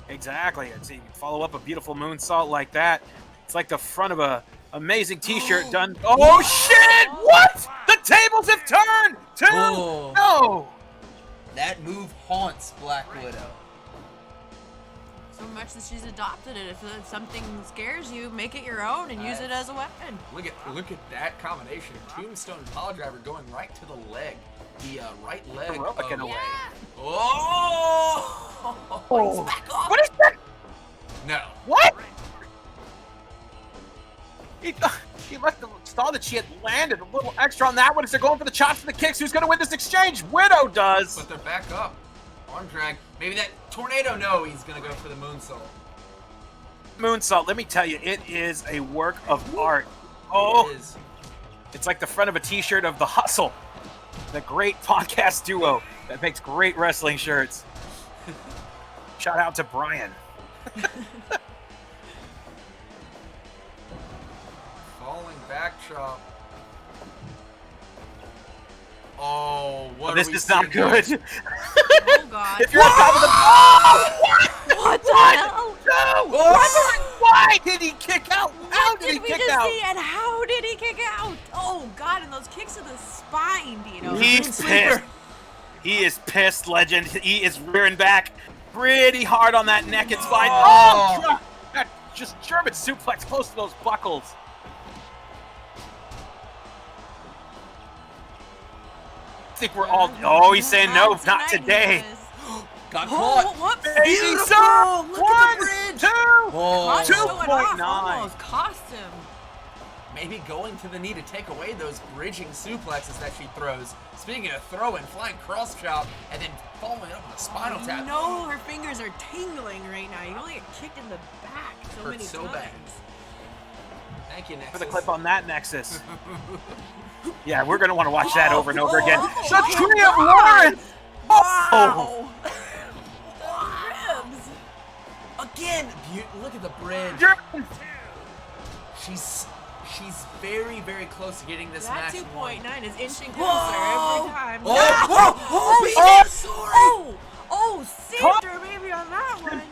Exactly. And so you can follow up a beautiful moonsault like that. It's like the front of a amazing T-shirt done. Oh shit! What? The tables have turned. Oh. No. That move haunts Black Widow. So much that she's adopted it. If something scares you, make it your own and use it as a weapon. Look at that combination. Tombstone and Power Driver going right to the leg. The right leg. Heroic in a way. Oh! He's back off. What is that? No. What? He saw that she had landed a little extra on that one. Is they're going for the chops and the kicks? Who's going to win this exchange? Widow does. But they're back up. Arm drag. Maybe that tornado. No, he's going to go for the moonsault. Moonsault, let me tell you, it is a work of art. Oh, It is. it's like the front of a t-shirt of The Hustle, the great podcast duo that makes great wrestling shirts. Shout out to Brian. Falling back chop. Oh, what This are we is not seeing good. here? Oh god. If you're on top of the... Oh, What the hell? no! What? Why did he kick out? How What did he we kick just out? see and how did he kick out? Oh god, and those kicks to the spine, Dino. He's pissed. He is pissed, legend. He is rearing back pretty hard on that neck and spine. Oh. Oh, that just German suplex close to those buckles. I think we're all... Oh, he's saying no, not today. Got Oh, caught. whoops. Amazing Beautiful! stuff. Look at the bridge. 2. Oh. Caught showing off, 2.9. almost cost him. Maybe going to the knee to take away those bridging suplexes that she throws. Speaking of throwing, flying cross chop, and then following up with a spinal tap. No, her fingers are tingling right now. You only get kicked in the back so Hurts many so times. bad. Thank you, Nexus. For the clip on that Nexus. Yeah, we're going to want to watch that over and over again. The Tree of Lawrence! Oh! Ribs. Again, look at the bridge. German. She's very, very close to getting this That match won. 2.9 is inching closer Whoa. every time. Oh, Yeah. oh, sorry. Oh, saved her maybe on that one.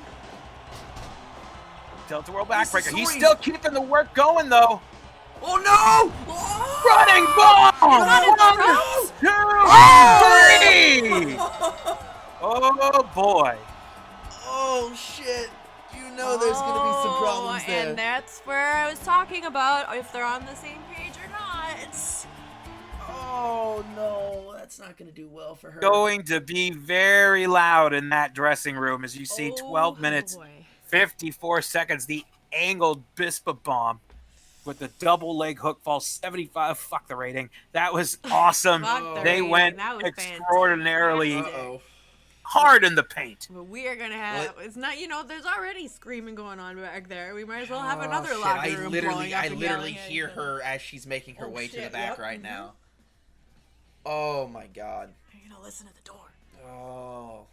Delta World Backbreaker. He's Sasori. still keeping the work going, though. Oh no! Oh. Running bomb! Running 1, 2, 3! Oh, boy. Oh shit! You know there's gonna be some problems there. And that's where I was talking about if they're on the same page or not. Oh no, that's not gonna do well for her. Going to be very loud in that dressing room as you see 12 minutes, boy. 54 seconds. The angled Bispa bomb with the double leg hook fall 75. Fuck the rating. That was awesome. Fuck the They rating. went That was extraordinarily Uh-oh. hard in the paint. But we are gonna have. It's not. There's already screaming going on back there. We might as well have Oh, another shit. locker room blowing up I and literally yelling at hear each her as she's making her Oh, way to shit, the back yep, right mhm. now. Oh my god. other. You're gonna listen at the door. Oh.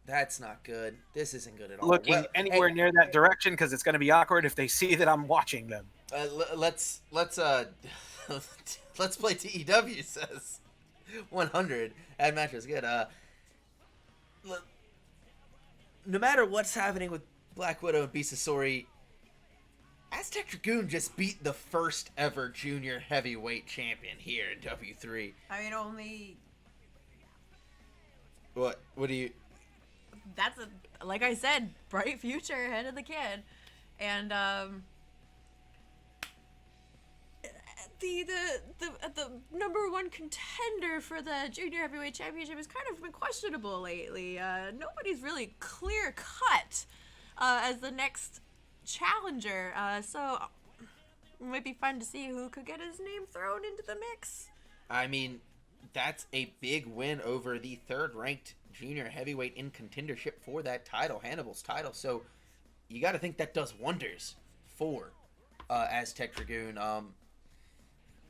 That's not good. This isn't good at all. Looking Well, anywhere hey, near that direction because it's going to be awkward if they see that I'm watching them. let's let's play TEW says 100 ad match was good. No matter what's happening with Black Widow and Sasori, Aztec Dragoon just beat the first ever junior heavyweight champion here in W3. I mean, only. What do you? That's like I said, bright future ahead of the kid, and the number one contender for the junior heavyweight championship has kind of been questionable lately. Nobody's really clear cut as the next challenger, so it might be fun to see who could get his name thrown into the mix. I mean, that's a big win over the third-ranked junior heavyweight in contendership for that title, Hannibal's title. So you got to think that does wonders for Aztec Dragoon.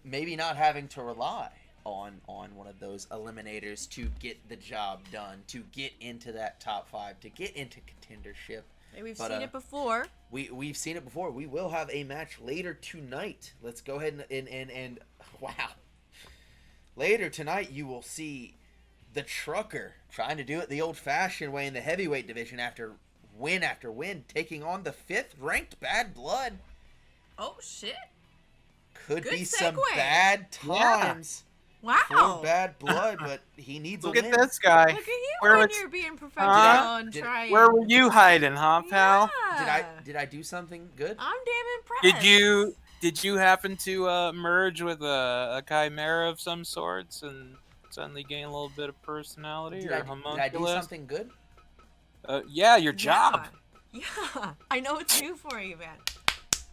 Maybe not having to rely on one of those eliminators to get the job done, to get into that top 5, to get into contendership. Hey, we've seen it before. We've seen it before. We will have a match later tonight. Let's go ahead and wow. Later tonight, you will see the Trucker trying to do it the old-fashioned way in the heavyweight division after win, taking on the 5th-ranked Bad Blood. Oh, shit. Could Good be some segue. bad times Wow. for Bad Blood, but he needs Look a at win. this guy. Look at you Where when was- you're being professional and Did- trying. Where were you hiding, huh, pal? Yeah. Did I do something good? I'm damn impressed. Did you happen to merge with a chimera of some sorts and suddenly gain a little bit of personality Did or I do homunculus? something good? Yeah, your job. Yeah. I know it's new for you, man.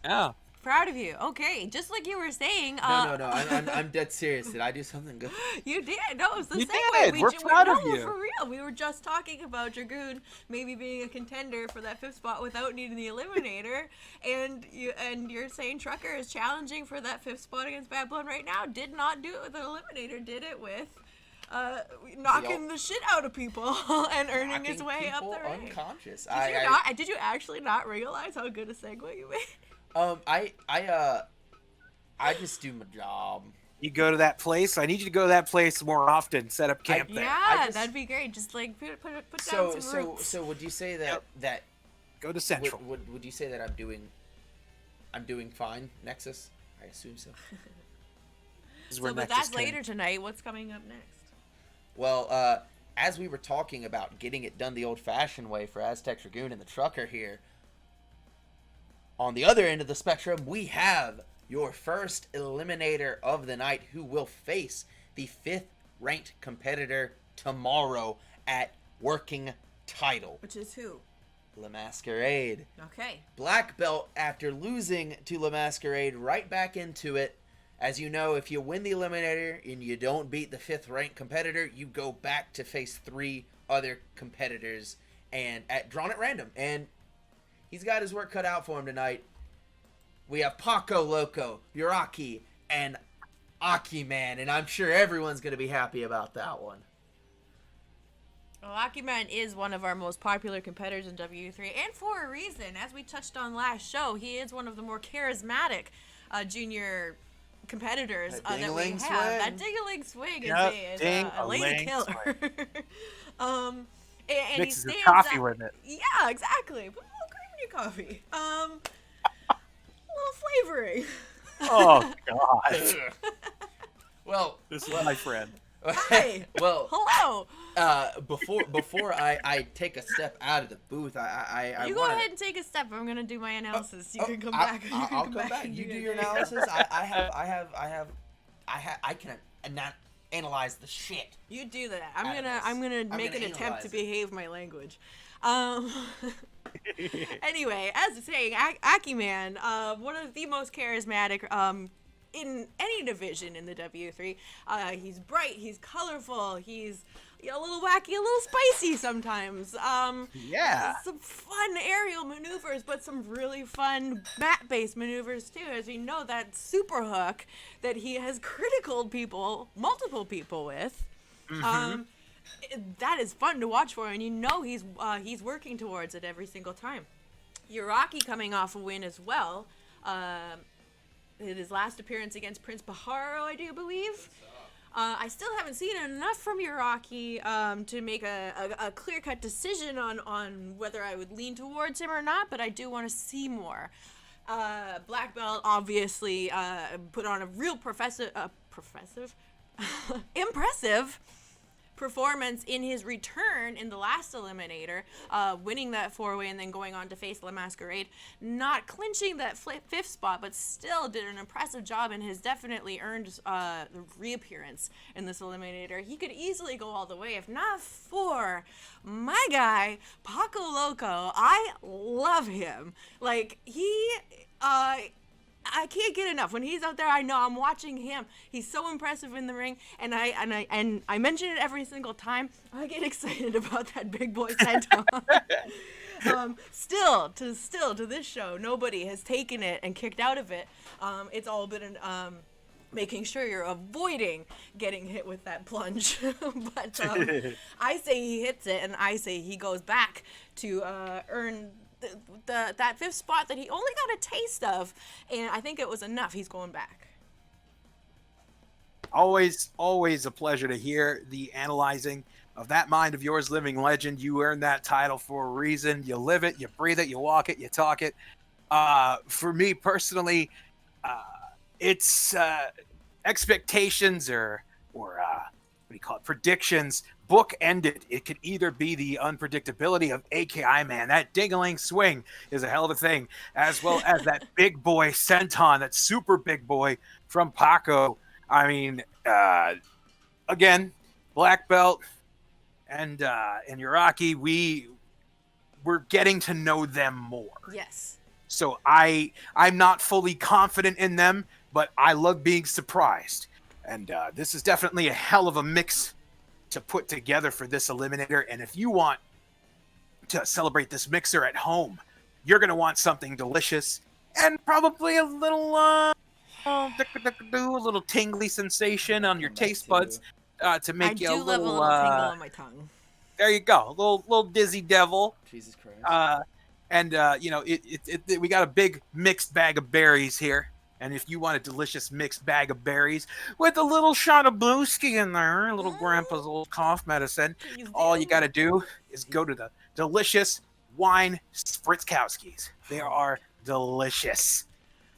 Yeah. proud of you. Okay, just like you were saying. No. I'm dead serious. Did I do something good? You did. No, it was the You same did. way. We're proud of you. For real. We were just talking about Dragoon maybe being a contender for that 5th spot without needing the eliminator, and you're saying Trucker is challenging for that 5th spot against Bad Blood right now. Did not do it with the eliminator. Did it with knocking the shit out of people and earning his way up the rank. Unconscious. Did you actually not realize how good a segue you made? I just do my job. You go to that place. I need you to go to that place more often. Set up camp there. Yeah, that'd be great. Just like put down some roots. So would you say that Go to Central. would you say that I'm doing fine, Nexus? I assume so. But that's later tonight. What's coming up next? Well, as we were talking about getting it done the old-fashioned way for Aztec, Dragoon, and the Trucker here, on the other end of the spectrum, we have your first eliminator of the night who will face the 5th-ranked competitor tomorrow at Working Title. Which is who? La Masquerade. Okay. Black belt after losing to La Masquerade, right back into it. As you know, if you win the eliminator and you don't beat the 5th-ranked competitor, you go back to face 3 other competitors and drawn at random. And he's got his work cut out for him tonight. We have Paco Loco, Yuraki, and Aki Man, and I'm sure everyone's going to be happy about that one. Well, Aki Man is one of our most popular competitors in W3, and for a reason. As we touched on last show, he is one of the more charismatic junior competitors that we have. That ding-a-ling swing is a lady killer. And mixes he his stands coffee out. with it. Yeah, exactly. Put a little cream in your coffee. A little flavoring. Oh God. Well, This is my friend. Hi. Well, Hello. Before I take a step out of the booth, I You go ahead and take a step. I'm gonna do my analysis. You can come back. I'll come back. You do your analysis. I can analyze the shit. You do that. I'm gonna make an attempt to behave my language. Anyway, as saying, Aki Man, one of the most charismatic in any division in the W3. He's bright, he's colorful, he's a little wacky, a little spicy sometimes. Yeah. Some fun aerial maneuvers, but some really fun mat-based maneuvers too. As we know, that super hook that he has criticaled multiple people with. Mm-hmm. That is fun to watch for, and you know he's working towards it every single time. Yuraki coming off a win as well. In his last appearance against Prince Pajaro, I do believe. I still haven't seen enough from Yuraki to make a clear-cut decision on whether I would lean towards him or not, but I do want to see more. Black Belt obviously put on a real impressive performance in his return in the last eliminator, winning that 4-way and then going on to face La Masquerade, not clinching that 5th spot, but still did an impressive job and has definitely earned the reappearance in this eliminator. He could easily go all the way if not for my guy Paco Loco. I love him. Like, I can't get enough. When he's out there, I know I'm watching him. He's so impressive in the ring, and I mention it every single time. I get excited about that big boy senton. Still to this show, nobody has taken it and kicked out of it. It's all been making sure you're avoiding getting hit with that plunge. But I say he hits it, and I say he goes back to earn that 5th spot that he only got a taste of, and I think it was enough. He's going back. Always a pleasure to hear the analyzing of that mind of yours, living legend. You earned that title for a reason. You live it, you breathe it, you walk it, you talk it. For me personally, it's expectations or what do you call it? Predictions. Book ended. It could either be the unpredictability of AKI Man. That ding-a-ling swing is a hell of a thing, as well as that big boy senton, that super big boy from Paco. I mean, again, black belt and Yuraki, we're getting to know them more. Yes. So I'm not fully confident in them, but I love being surprised. And this is definitely a hell of a mix to put together for this eliminator. And if you want to celebrate this mixer at home, you're going to want something delicious and probably a little a little tingly sensation on your taste buds to make you a little. I do love a little tingle on my tongue. There you go, a little dizzy devil. Jesus Christ. And we got a big mixed bag of berries here. And if you want a delicious mixed bag of berries with a little shot of Blueski in there, a little grandpa's old cough medicine, all you got to do is go to the delicious wine Spritzkowskis. They are delicious.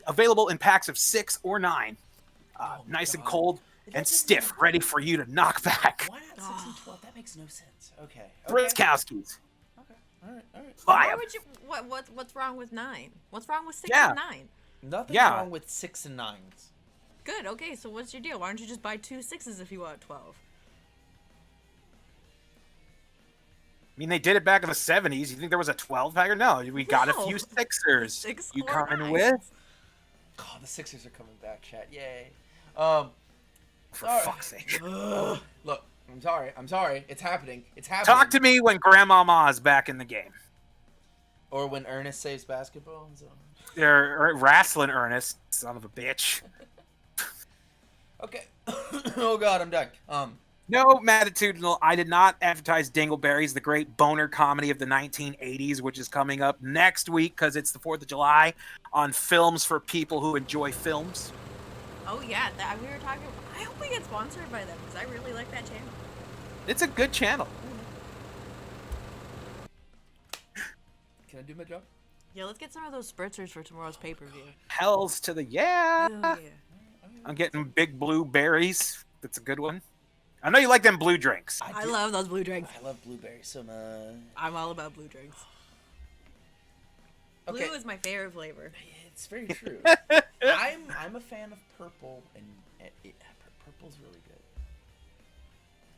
Available in packs of 6 or 9. Nice and cold and stiff, ready for you to knock back. Why not 6 and 12? That makes no sense. Okay. Spritzkowskis. Okay. All right. Why would you? What's wrong with 9? What's wrong with 6 and 9? Nothing's wrong with 6 and 9s. Good. Okay. So what's your deal? Why don't you just buy 2 6s if you want 12? I mean, they did it back in the 70s. You think there was a 12-bagger? No, we got a few Sixers. 6 You or coming 9s. with? Oh, the Sixers are coming back, chat. Yay. For fuck's sake. Look, I'm sorry. It's happening. Talk to me when Grandma Ma's back in the game. Or when Ernest saves basketball. They're wrestling Ernest, son of a bitch. Okay. Oh God, I'm done. No, Mattitudinal, I did not advertise Dingleberries, the great boner comedy of the 1980s, which is coming up next week because it's the 4th of July on Films for People Who Enjoy Films. Oh yeah, we were talking. I hope we get sponsored by them because I really like that channel. It's a good channel. Can I do my job? Yeah, let's get some of those spritzers for tomorrow's pay-per-view. Hells to the yeah. Oh, yeah. I'm getting big blue berries. That's a good one. I know you like them blue drinks. I love those blue drinks. I love blueberries so much. I'm all about blue drinks. Okay. Blue is my favorite flavor. It's very true. I'm a fan of purple, and purple's really good.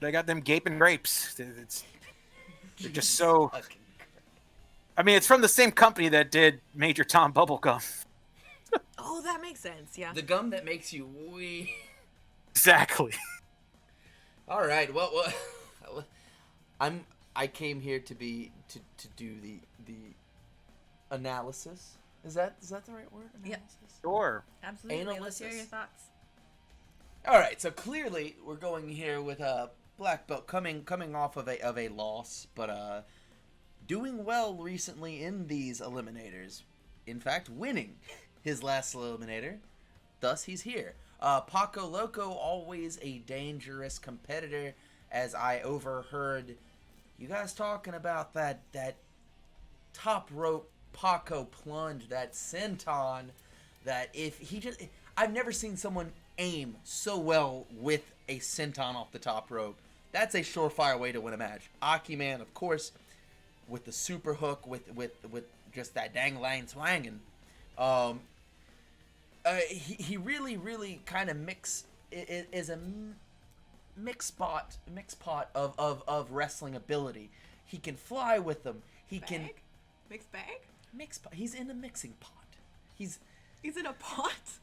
They got them gaping grapes. They're just so. I mean, it's from the same company that did Major Tom Bubblegum. Oh, that makes sense. Yeah. The gum that makes you wee. Exactly. All right. Well, I came here to do the analysis. Is that the right word? Analysis? Sure. Absolutely. Let's hear your thoughts. All right. So clearly, we're going here with a black belt coming off of a loss, but doing well recently in these eliminators. In fact, winning his last eliminator. Thus, he's here. Paco Loco, always a dangerous competitor, as I overheard you guys talking about that top rope Paco plunge, that senton, that if he just... I've never seen someone aim so well with a senton off the top rope. That's a surefire way to win a match. Aki Man, of course, with the super hook, with just that dang-lang swangin'. He really kind of is a mix pot of wrestling ability. He can fly with them. Mixed bag. Mixed pot. He's in a mixing pot. He's in a pot.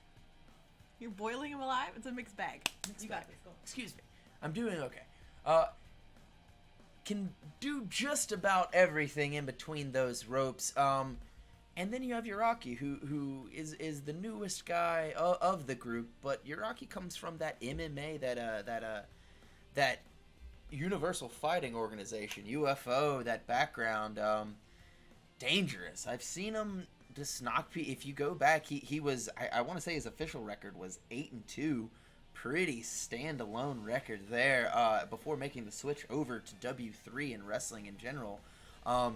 You're boiling him alive. It's a mixed bag. You got it. Excuse me. I'm doing okay. Can do just about everything in between those ropes. And then you have Uraki, who is the newest guy of the group, but Uraki comes from that MMA, that Universal Fighting Organization, UFO, that background. Dangerous. I've seen him just knock people. If you go back, he was, I want to say his official record was 8-2. Pretty standalone record there before making the switch over to W3 and wrestling in general. I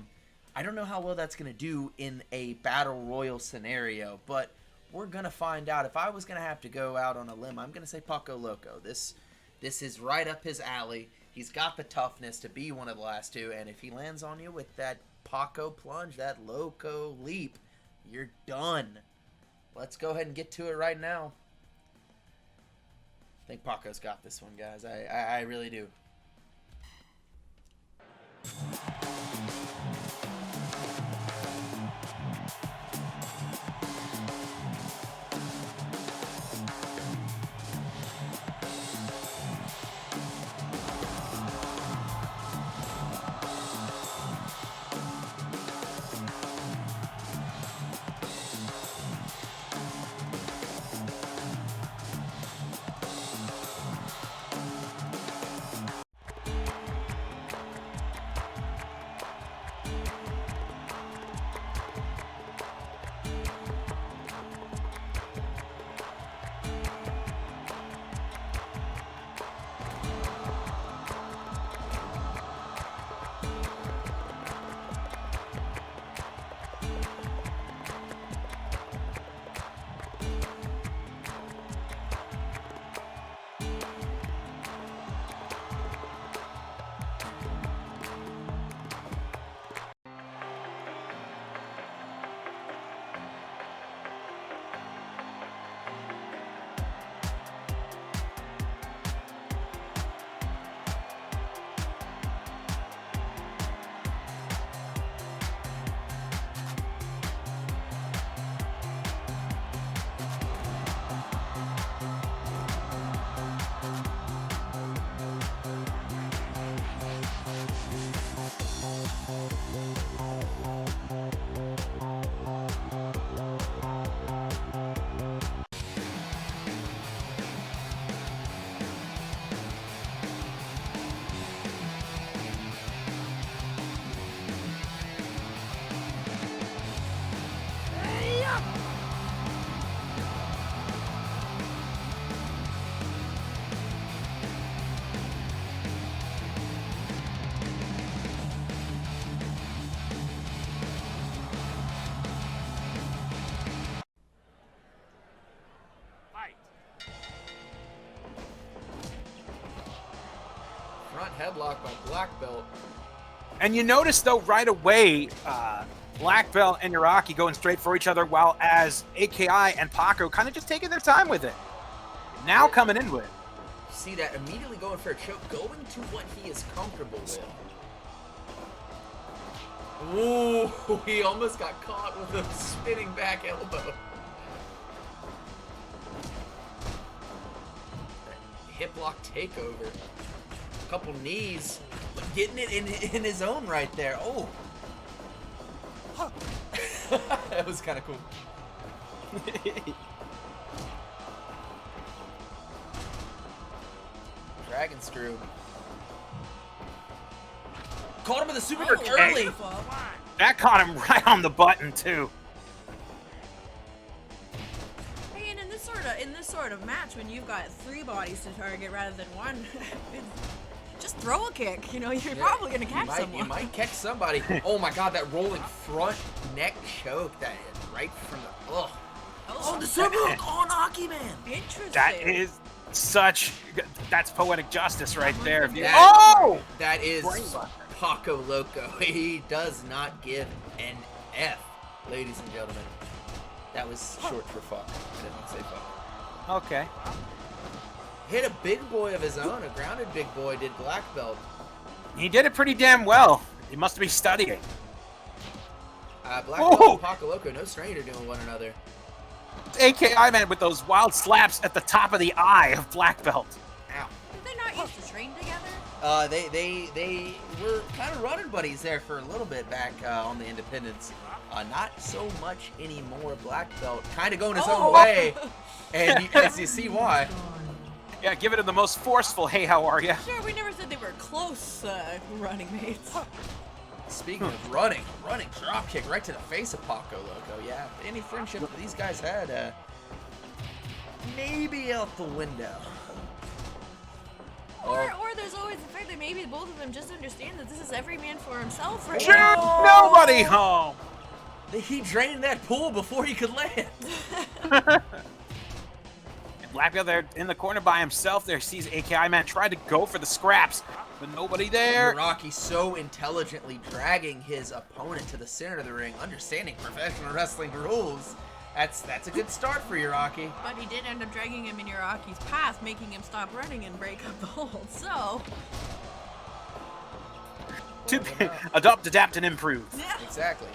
don't know how well that's going to do in a battle royal scenario, but we're going to find out. If I was going to have to go out on a limb, I'm going to say Paco Loco. This is right up his alley. He's got the toughness to be one of the last two, and if he lands on you with that Paco plunge, that Loco leap, you're done. Let's go ahead and get to it right now. I think Paco's got this one, guys. I really do. front headlock by Black Belt. And you notice, though, right away, Black Belt and Iraqi going straight for each other, while as AKI and Paco kind of just taking their time with it. Now coming in with it. See that immediately going for a choke, going to what he is comfortable with. Ooh, he almost got caught with a spinning back elbow. Hip lock takeover. A couple knees, but getting it in his own right there. Oh. That was kind of cool. Dragon screw. Caught him with a super kick early. That caught him right on the button, too. Hey, and in this sort of match, when you've got 3 bodies to target rather than 1, just throw a kick. You know, you're probably gonna catch someone. You might catch somebody. Oh my God, that rolling front neck choke, that is right from the. Ugh. Oh, the super hook on Aki Man. Interesting. That is that's poetic justice right there. That is Paco Loco. He does not give an F, ladies and gentlemen. That was short for fuck. I didn't say fuck. Okay. Hit a big boy of his own, a grounded big boy, did Black Belt. He did it pretty damn well. He must be studying. Black Belt and Paco Loco, no stranger doing one another. AKI Man with those wild slaps at the top of the eye of Black Belt. Ow. Did they not used to train together? They were kind of running buddies there for a little bit back on the Independence. Not so much anymore. Black Belt kind of going his own way, and as you see why. Yeah, give it the most forceful, hey, how are you? Sure, we never said they were close running mates. Speaking of running drop kick right to the face of Paco Loco. Yeah, any friendship that these guys had, maybe out the window. Or there's always the fact that maybe both of them just understand that this is every man for himself right Sure, now. nobody home. He drained that pool before he could land. Black Belt there in the corner by himself there sees AKI Man try to go for the scraps, but nobody there. Rocky so intelligently dragging his opponent to the center of the ring, understanding professional wrestling rules. That's a good start for Uraki. But he did end up dragging him in Uraki's path, making him stop running and break up the hold. So To adopt, adapt, and improve. yeah, Exactly.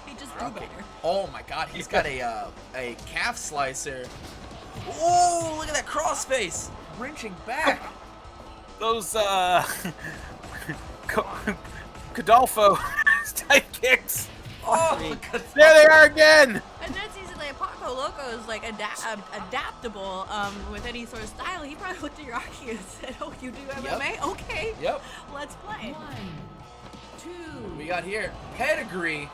he just do better. Oh my God, he's got a calf slicer. Oh, look at that crossface, wrenching back. Those Cadolfo type kicks. Oh, There they are again. And that's easily Paco Loco is like adaptable with any sort of style. He probably looked at Uraki and said, "Oh, you do MMA? Okay, Yep. let's play." 1, 2. We got here pedigree.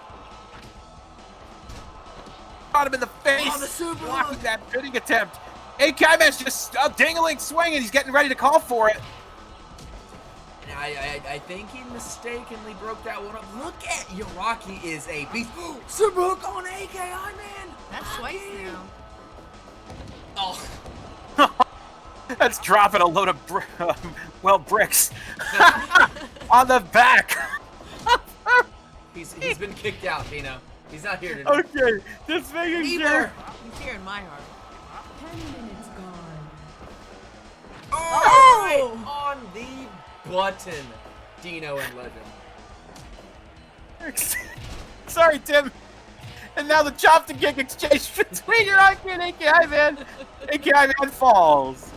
Got him in the face. Oh, the super blocking hook. that bidding attempt. AKI Man's just dingling, swinging. He's getting ready to call for it. And I think he mistakenly broke that one up. Look at Uraki is a beast. Super hook on AKI Man. That's twice now. Oh. That's dropping a load of bricks on the back. He's been kicked out, Dino. He's not here today. Okay, just making sure. He's here in my heart. 10 minutes gone. Oh! Right on the button, Dino and Legend. Sorry, Tim. And now the chop to kick exchange between Uraki and AKI Man. AKI Man falls.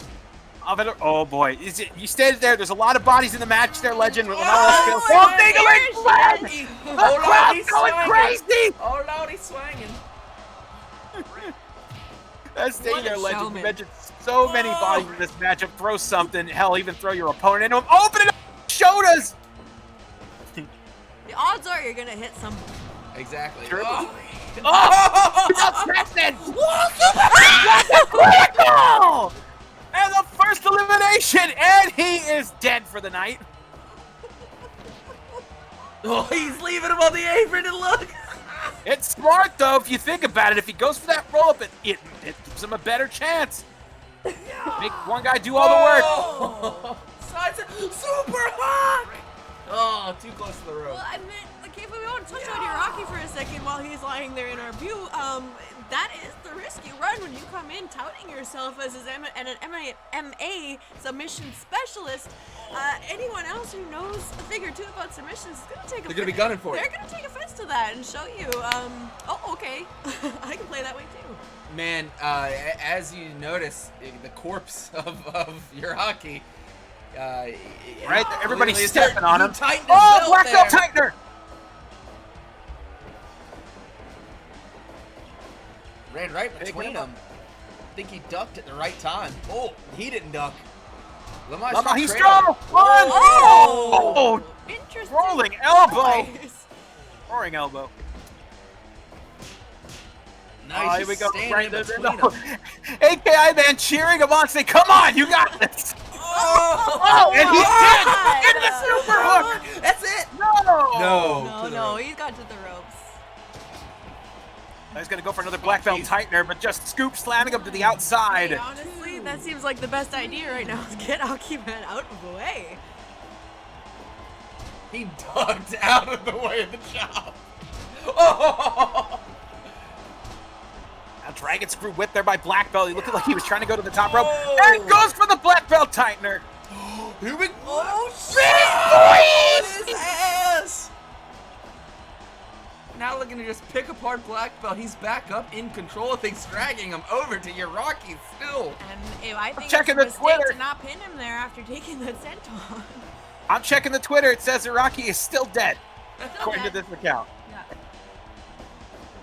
Oh boy, is it? You stayed there. There's a lot of bodies in the match. There, Legend. With Oh, oh, there dingling flag! Oh, The Lord, crowd's he's going swinging. crazy. Oh, Lord, he's swinging. That's staying What a there, Legend. You showman. mentioned so many bodies in this matchup. Throw something. Hell, even throw your opponent into him. Open it up. Shoulders. The odds are you're gonna hit someone. Exactly. Sure. Oh. Oh, Preston! What a critical! And the first elimination, and he is dead for the night. Oh, he's leaving him on the apron and look. It's smart though, if you think about it. If he goes for that roll up, it gives him a better chance. Make one guy do all the work. Oh. Side super hot! Oh, too close to the rope. Well, I meant, okay, if we want to touch on Hiraki for a second while he's lying there in our view, that is the risk you run when you come in touting yourself as an MA submission specialist. Anyone else who knows a thing or two about submissions is going to take They're gonna be gunning for you. They're going to take offense to that and show you, oh, okay, I can play that way too. Man, as you notice, the corpse of Hiraki. Right, everybody's really stepping on him. Tightened his Oh, belt black belt there. tightener! Ran right between them. I think he ducked at the right time. Oh, he didn't duck. Lama, he's strong! One! Oh! Interesting. Rolling elbow! choice. Roaring elbow. Nice. Here we go. Standing Right in there. between No. them. AKI man cheering him on, saying, "Come on, you got this!" Oh, and he God. did! Into the super hook! That's it. No! No, he got to the ropes. He's gonna go for another black belt tightener, but just scoop slamming him to the outside. Hey, honestly, that seems like the best idea right now is get Akiman out of the way. He ducked out of the way of the chop. Oh! Now Dragon Screw whipped there by black belt. He looked like he was trying to go to the top rope. Oh. And goes for the black belt tightener. Here we go. Oh, Big shit! His ass! Now looking to just pick apart black belt. He's back up in control of things, dragging him over to Hiraki still. And I think checking it's a the mistake Twitter. to not pin him there after taking the senton. I'm checking the Twitter. It says Iraqi is still dead, according to this account. Yeah.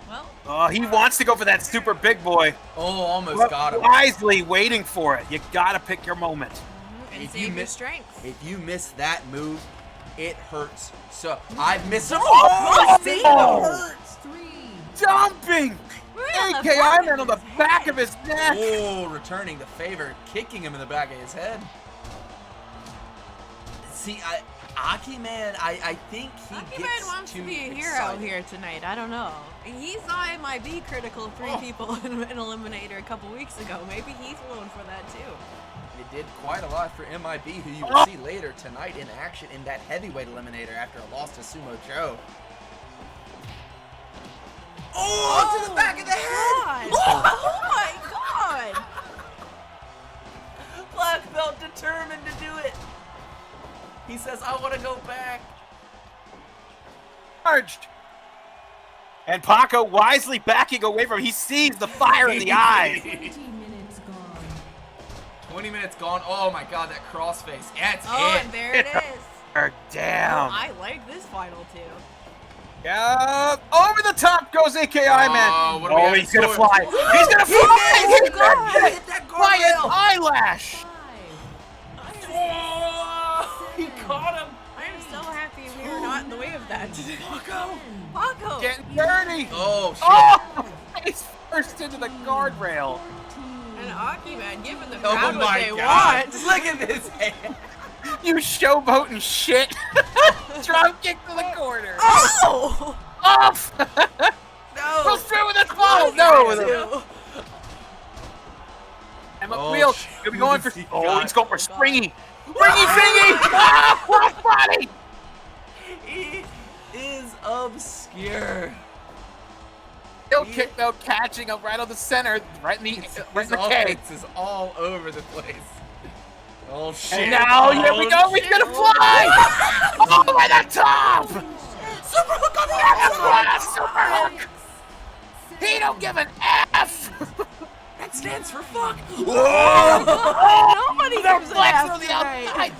Well, Oh, he wants to go for that super big boy. Oh, almost But got him. wisely waiting for it. You gotta pick your moment. and If you save your miss- strength. If you miss that move, it hurts. So I've missed him. Oh, see, it oh. hurts. 3, Dumping! Right on the AKI back man of on the his back head. of his neck. Oh, returning the favor, kicking him in the back of his head. See, Aki-Man, I think he Akiman gets wants to too be a hero excited. here tonight. I don't know. He saw MIB critical 3 Oh. people in an eliminator a couple weeks ago. Maybe he's willing for that too. It did quite a lot for MIB, who you will Oh. see later tonight in action in that heavyweight eliminator after a loss to Sumo Joe. Oh, to the back of the head! God. Oh my god! Black belt determined to do it. He says, I want to go back. Charged. And Paco wisely backing away from him. He sees the fire in the eyes. 20 minutes gone. 20 minutes gone. Oh my god, that crossface. Yeah, it's Oh, hit. and there it is. Damn. I like this final too. Yeah. Over the top goes AKI man. what do we have he's in gonna store? fly. He's gonna fly. He He God, missed it. hit that By an guardrail. eyelash. 5, Oh, he caught him. I am so happy we were not in the way of that today. 10, Paco! Getting dirty. Oh, shit. Oh, he's first into the guardrail. 14, And Akiman giving the Oh crowd what my they god. want. Look at this hand. You showboating shit. Drop kick to the corner. Oh! Off. No. Goes through with a ball. No. And Oh, McWheel, shit. he'll be going for. He Oh, got he's going for it. springy. Springy thingy. Ah, crossbody. He is obscure. Heel kick though, catching him right on the center, right in the His K. offense is all over the place. Oh shit. And now here we go. He's gonna fly. Over the top. Super hook on the What outside. a super hook. He don't give an F. That stands for fuck. Nobody They're gives a flexing F on the tonight. outside.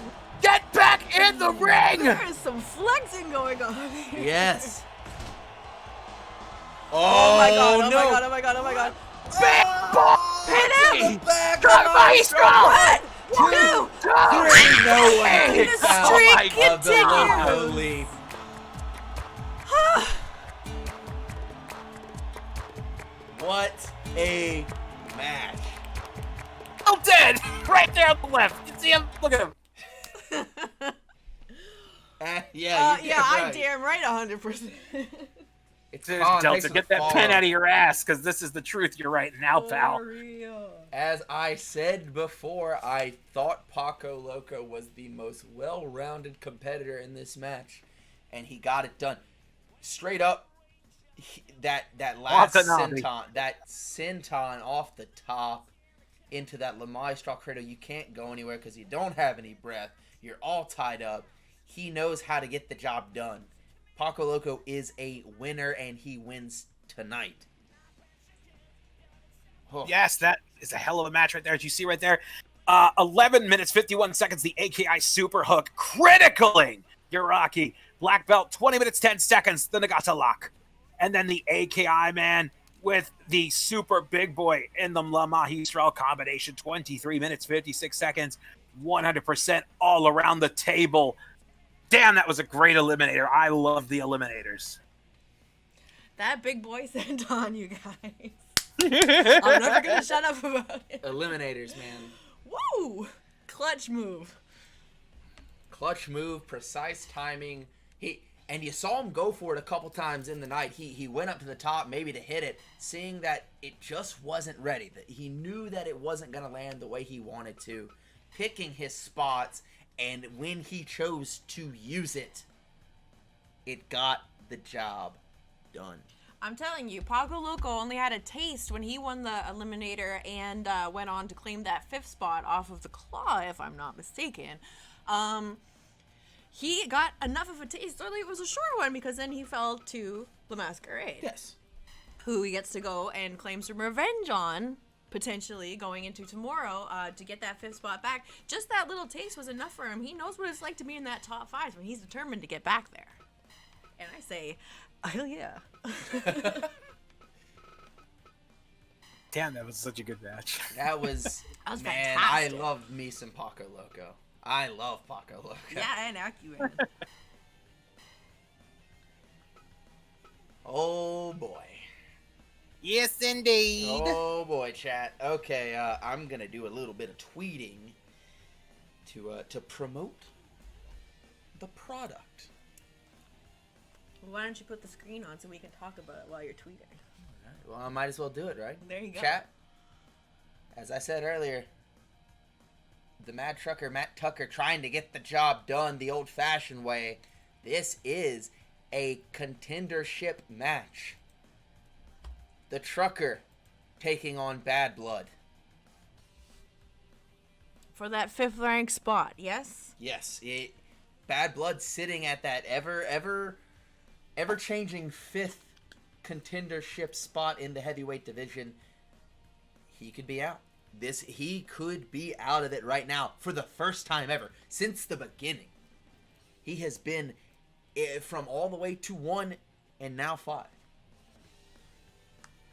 Get back in the ring. There is some flexing going on here. Yes. Oh my god, oh no. my god, oh my god, oh my god. Big ball. Hit him! Back Come on, Two! There ain't no way he The kicks out streak of the loco continues. leap. What a match. Oh, dead. Right there on the left. You see him? Look at him. Yeah, you Yeah, I right. damn right 100%. It's Dude, Khan, Delta, thanks for get the that follow. pen out of your ass, because this is the truth you're writing now, pal. For real. As I said before, I thought Paco Loco was the most well-rounded competitor in this match, and he got it done. Straight up, that last senton off the top into that Lamai straw cradle, you can't go anywhere because you don't have any breath. You're all tied up. He knows how to get the job done. Paco Loco is a winner, and he wins tonight. Oh. Yes, that is a hell of a match right there. As you see right there, 11 minutes, 51 seconds, the AKI super hook, critically Yuraki. Black belt, 20 minutes, 10 seconds, the Nagata lock. And then the AKI, man, with the super big boy in the Lamahi straw combination, 23 minutes, 56 seconds, 100% all around the table. Damn, that was a great eliminator. I love the eliminators. That big boy sent on, you guys. I'm never going to shut up about it. Eliminators, man. Woo! Clutch move. Clutch move, precise timing. And you saw him go for it a couple times in the night. He went up to the top maybe to hit it, seeing that it just wasn't ready. That he knew that it wasn't going to land the way he wanted to. Picking his spots, and when he chose to use it, it got the job done. I'm telling you, Paco Loco only had a taste when he won the Eliminator and went on to claim that 5th spot off of the Claw, if I'm not mistaken. He got enough of a taste. Early it was a short one because then he fell to the Masquerade. Yes. Who he gets to go and claim some revenge on, potentially going into tomorrow to get that 5th spot back. Just that little taste was enough for him. He knows what it's like to be in that top 5 when he's determined to get back there. And I say, hell yeah. Damn, that was such a good match. That was man, fantastic. I love me some Paco Loco. I love Paco Loco. Yeah, and Acuin. Oh boy. Yes, indeed. Oh boy, chat. Okay, I'm gonna do a little bit of tweeting to promote the product. Why don't you put the screen on so we can talk about it while you're tweeting? Well, I might as well do it, right? There you go. Chat. As I said earlier, the Mad Trucker, Matt Tucker, trying to get the job done the old-fashioned way. This is a contendership match. The Trucker taking on Bad Blood. For that 5th ranked spot, yes? Yes. Bad Blood sitting at that ever-changing 5th contendership spot in the heavyweight division. He could be out. He could be out of it right now for the first time ever since the beginning. He has been from all the way to 1 and now 5.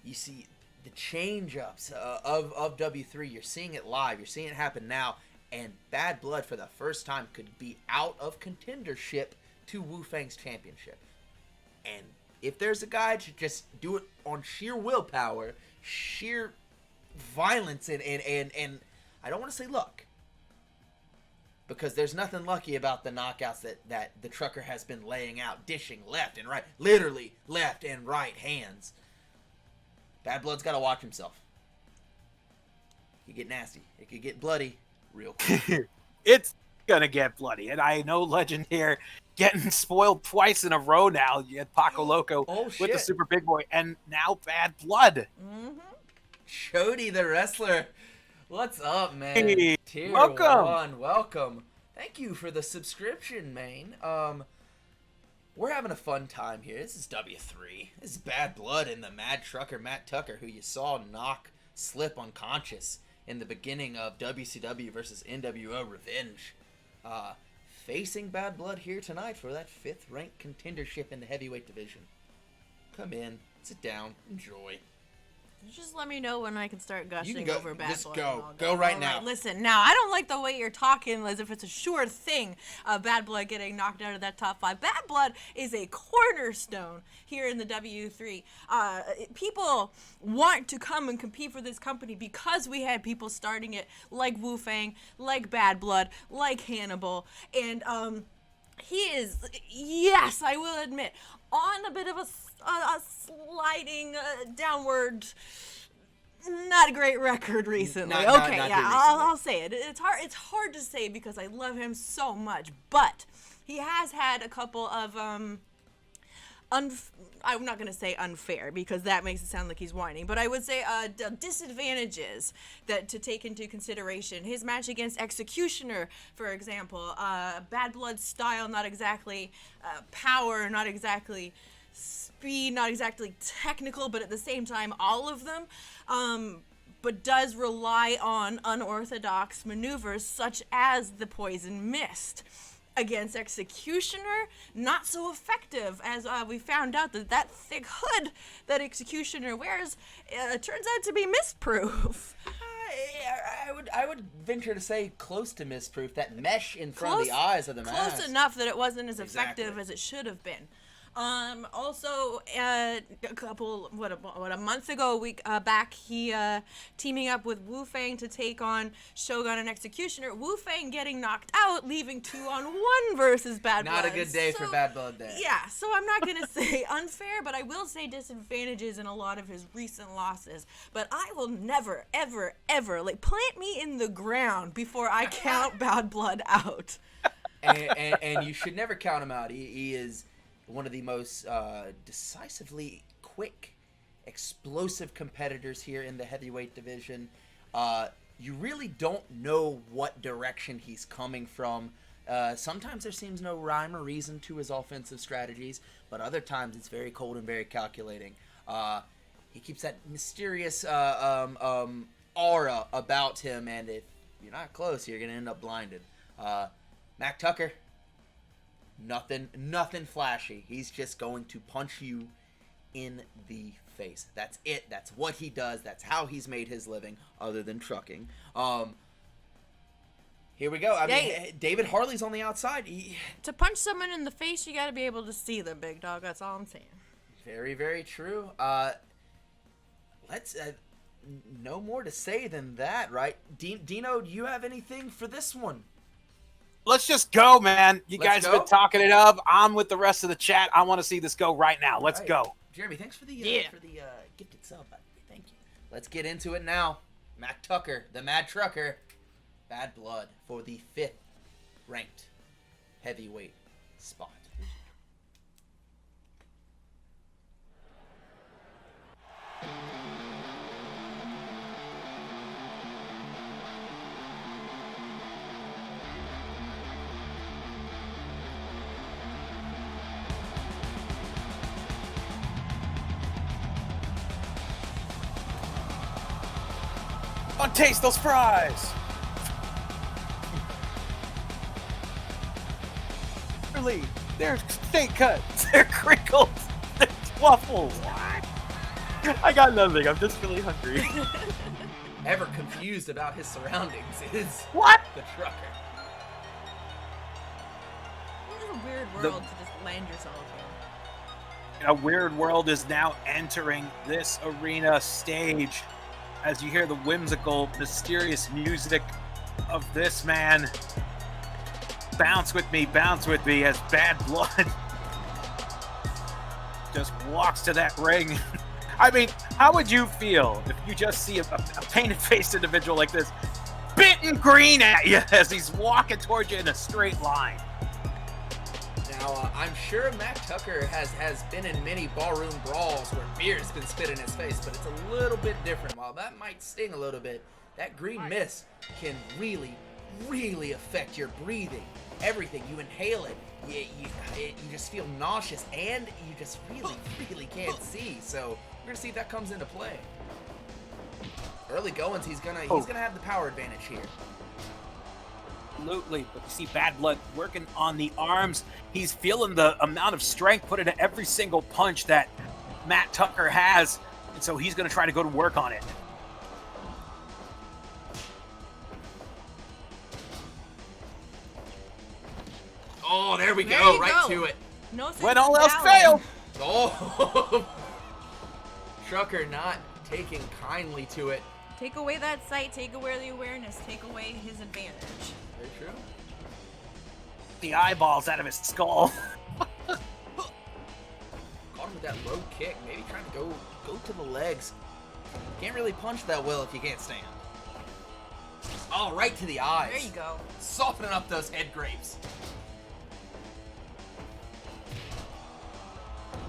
You see the change-ups of W3. You're seeing it live. You're seeing it happen now. And Bad Blood for the first time could be out of contendership to Wu Fang's championship. And if there's a guy to just do it on sheer willpower, sheer violence, and I don't want to say luck, because there's nothing lucky about the knockouts that the Trucker has been laying out, dishing left and right, literally left and right hands. Bad Blood's got to watch himself. It could get nasty. It could get bloody real quick. It's gonna get bloody, and I know Legend here getting spoiled twice in a row now. You had Paco Loco with the Super Big Boy, and now Bad Blood. Mm-hmm. Chody the wrestler. What's up, man? Hey, Tier welcome. 1, welcome. Thank you for the subscription, man. We're having a fun time here. This is W3. This is Bad Blood and the Mad Trucker, Matt Tucker, who you saw slip unconscious in the beginning of WCW versus NWO Revenge. Facing Bad Blood here tonight for that 5th ranked contendership in the heavyweight division. Come in, sit down, enjoy. You just let me know when I can start gushing You can go, over Bad just Blood. go. And Go right now. Listen, now, I don't like the way you're talking as if it's a sure thing, Bad Blood getting knocked out of that top 5. Bad Blood is a cornerstone here in the W3. People want to come and compete for this company because we had people starting it like Wu Fang, like Bad Blood, like Hannibal, and he is, yes, I will admit, on a bit of a sliding downward not a great record recently. Not Okay, good yeah, recently. I'll say it. It's hard to say because I love him so much, but he has had a couple of I'm not gonna say unfair because that makes it sound like he's whining, but I would say disadvantages that to take into consideration. His match against Executioner, for example, Bad Blood style, not exactly power, not exactly speed, not exactly technical, but at the same time, all of them. But does rely on unorthodox maneuvers such as the Poison Mist. Against Executioner, not so effective, as we found out that thick hood that Executioner wears turns out to be mistproof. I would venture to say close to misproof. That mesh in front of the eyes of the mask. Close enough that it wasn't as effective Exactly. as it should have been. Also, a month ago, back, he teaming up with Wu Fang to take on Shogun and Executioner. Wu Fang getting knocked out, leaving 2-on-1 versus Bad Blood. Not a good day for Bad Blood there. Yeah, so I'm not gonna say unfair, but I will say disadvantages in a lot of his recent losses. But I will never, ever, ever plant me in the ground before I count Bad Blood out. And you should never count him out. He is one of the most decisively quick, explosive competitors here in the heavyweight division. You really don't know what direction he's coming from. Sometimes there seems no rhyme or reason to his offensive strategies, but other times it's very cold and very calculating. He keeps that mysterious aura about him, and if you're not close, you're going to end up blinded. Mac Tucker, nothing flashy. He's just going to punch you in the face. That's it. That's what he does. That's how he's made his living, other than trucking. Here we go. I mean, David Harley's on the outside. To punch someone in the face, you gotta be able to see them, big dog. That's all I'm saying. Very, very true. Let's no more to say than that, right? Dino, do you have anything for this one? Let's just go, man. You Let's guys have go? been talking it up. I'm with the rest of the chat. I want to see this go right now. Let's Right. go. Jeremy, thanks for the gifted sub. Thank you. Let's get into it now. Mac Tucker, the Mad Trucker, Bad Blood for the 5th ranked heavyweight spot. Taste those fries. Really, they're steak cuts. They're crinkles. They're waffles. I got nothing. I'm just really hungry. Ever confused about his surroundings is What? the trucker. It's a weird world to just land yourself in. A weird world is now entering this arena stage as you hear the whimsical, mysterious music of this man. Bounce with me as Bad Blood just walks to that ring. I mean, how would you feel if you just see a painted-faced individual like this spitting green at you as he's walking towards you in a straight line? Now, I'm sure Mac Tucker has been in many ballroom brawls where beer's been spit in his face, but it's a little bit different. While that might sting a little bit, that green mist can really, really affect your breathing. Everything. You inhale it, you just feel nauseous, and you just really, really can't see. So we're gonna see if that comes into play. Early goings, he's gonna have the power advantage here. Absolutely, but you see Bad Blood working on the arms. He's feeling the amount of strength put into every single punch that Matt Tucker has, and so he's going to try to go to work on it. Oh, there we There go, you right go. to it. No sense When in all else bowing. failed. Oh, Trucker not taking kindly to it. Take away that sight, take away the awareness, take away his advantage. Very true. The eyeballs out of his skull. Caught him with that low kick, maybe trying to go to the legs. Can't really punch that well if you can't stand. Oh, right to the eyes. There you go. Softening up those head grapes.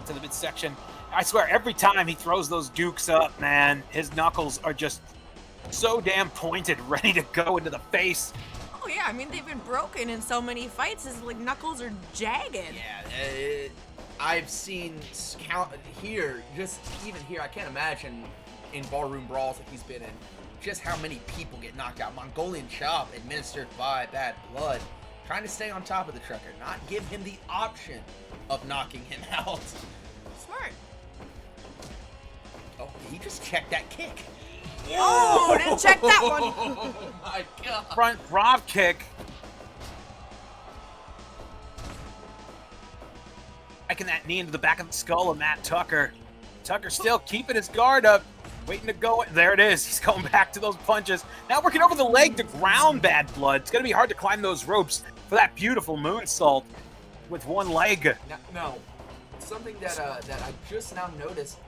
To the midsection. I swear, every time he throws those dukes up, man, his knuckles are just so damn pointed, ready to go into the face. Oh yeah, I mean they've been broken in so many fights. His like knuckles are jagged. Yeah, I've seen here, just even here, I can't imagine in barroom brawls that he's been in, just how many people get knocked out. Mongolian chop administered by Bad Blood, trying to stay on top of the trucker, not give him the option of knocking him out. Smart. Oh, he just checked that kick. Oh, didn't check that one. Oh my god. Front drop kick. Striking that knee into the back of the skull of Matt Tucker. Tucker still keeping his guard up, waiting to go. There it is. He's going back to those punches. Now working over the leg to ground Bad Blood. It's going to be hard to climb those ropes for that beautiful moonsault with one leg. No, something that I just now noticed,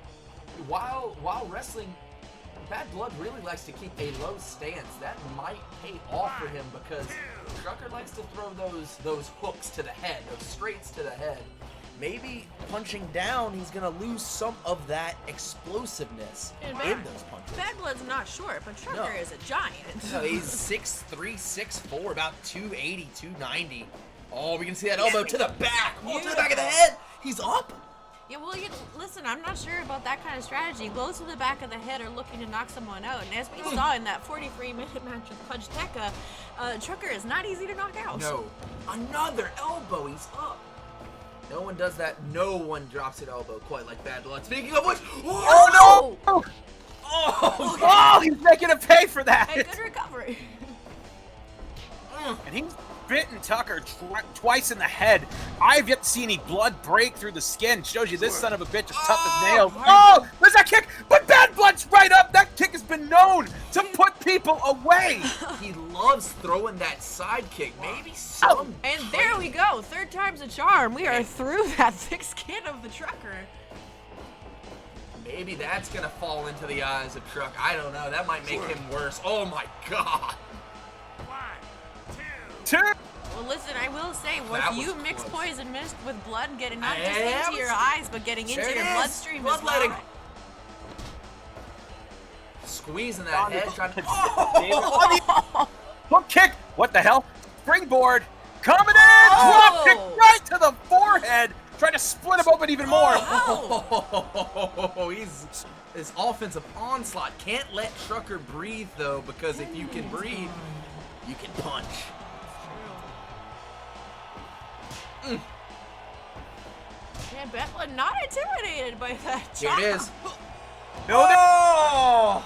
while wrestling, Bad Blood really likes to keep a low stance. That might pay off for him because Trucker likes to throw those hooks to the head, those straights to the head. Maybe punching down, he's gonna lose some of that explosiveness And in those punches. Bad Blood's not short, but Trucker No. is a giant. No, he's 6'3", 6'4", about 280, 290. Oh, we can see that elbow to the back. Oh, to the back of the head. He's up. Yeah, well, listen, I'm not sure about that kind of strategy. Blows to the back of the head are looking to knock someone out. And as we saw in that 43-minute match with Puchteca, Trucker is not easy to knock out. No. Another elbow. He's up. No one does that. No one drops an elbow quite like Bad Blood. Speaking of which, Oh, no! Oh, Oh, he's making a pay for that. Hey, good recovery. And he's bitten Tucker twice in the head. I've yet to see any blood break through the skin. Shows you this son of a bitch is tough as nails. Oh, there's that kick, but Bad Blood's right up. That kick has been known to put people away. he loves throwing that side kick. Maybe some. And there we go. Third time's a charm. We are through that thick skin of the Trucker. Maybe that's gonna fall into the eyes of Truck. I don't know. That might make him worse. Oh my god. Two. Well, listen, I will say, That if was you mix close. poison mist with blood getting not just Yeah, into your eyes, but getting into There it your is. bloodstream as Bloodletting. well. Squeezing that head, trying to. Hook kick. What the hell? Springboard. Coming in. Oh. Drop kick right to the forehead. Trying to split him open even more. Oh, his offensive onslaught. Can't let Trucker breathe though, because if you can breathe, you can punch. Yeah, Bethla not intimidated by that Here chop. it is. No, Oh!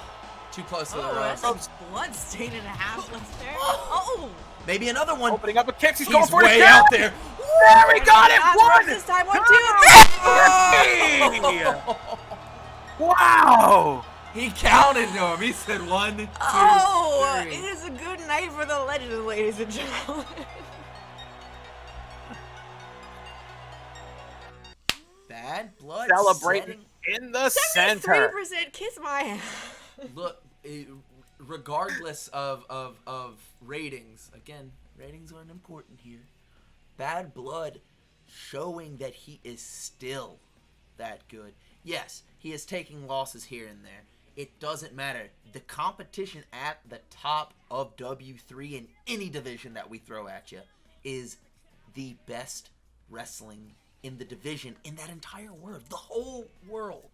Too close to the Oh, ropes. that's a blood stain and a half left there. Oh! Maybe another one. opening up a kick. He's going He's for it way again. out there. There we got it. Last One. this time, 1, 2. Wow. He counted to him. He said 1, 2, Oh, 3. it is a good night for the legend, ladies and gentlemen. Bad Blood Celebrating in the center. 73% kiss my ass. Look, regardless of ratings, again, ratings aren't important here. Bad Blood showing that he is still that good. Yes, he is taking losses here and there. It doesn't matter. The competition at the top of W3 in any division that we throw at you is the best wrestling in the division in that entire world, the whole world.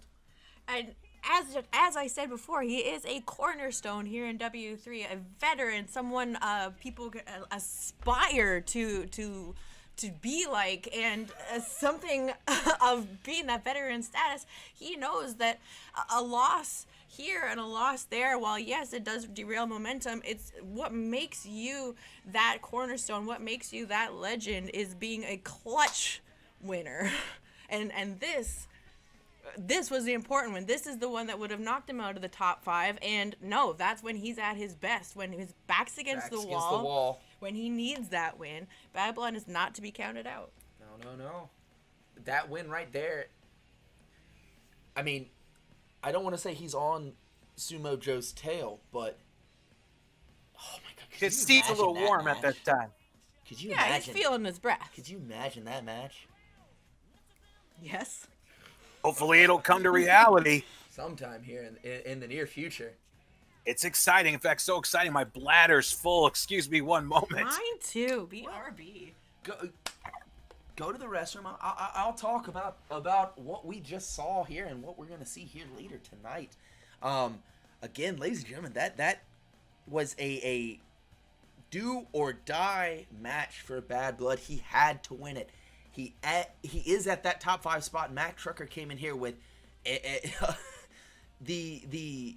And as I said before, he is a cornerstone here in W3, a veteran, someone people aspire to be like, and something of being that veteran status. He knows that a loss here and a loss there, while yes, it does derail momentum, it's what makes you that cornerstone, what makes you that legend is being a clutch winner. And this was the important one. This is the one that would have knocked him out of the top 5. And no, that's when he's at his best, when his back's against the wall, when he needs that win. Bad Blood is not to be counted out. No. That win right there. I mean, I don't want to say he's on Sumo Joe's tail, but oh my god, His steed's a little warm at that time. Could you Yeah, imagine? he's feeling his breath. Could you imagine that match? Yes. Hopefully it'll come to reality. Sometime here in the near future. It's exciting. In fact, so exciting. My bladder's full. Excuse me one moment. Mine too. BRB. Go to the restroom. I'll talk about what we just saw here and what we're gonna see here later tonight. Again, ladies and gentlemen, that was a do or die match for Bad Blood. He had to win it. He is at that top 5 spot. Matt Trucker came in here with the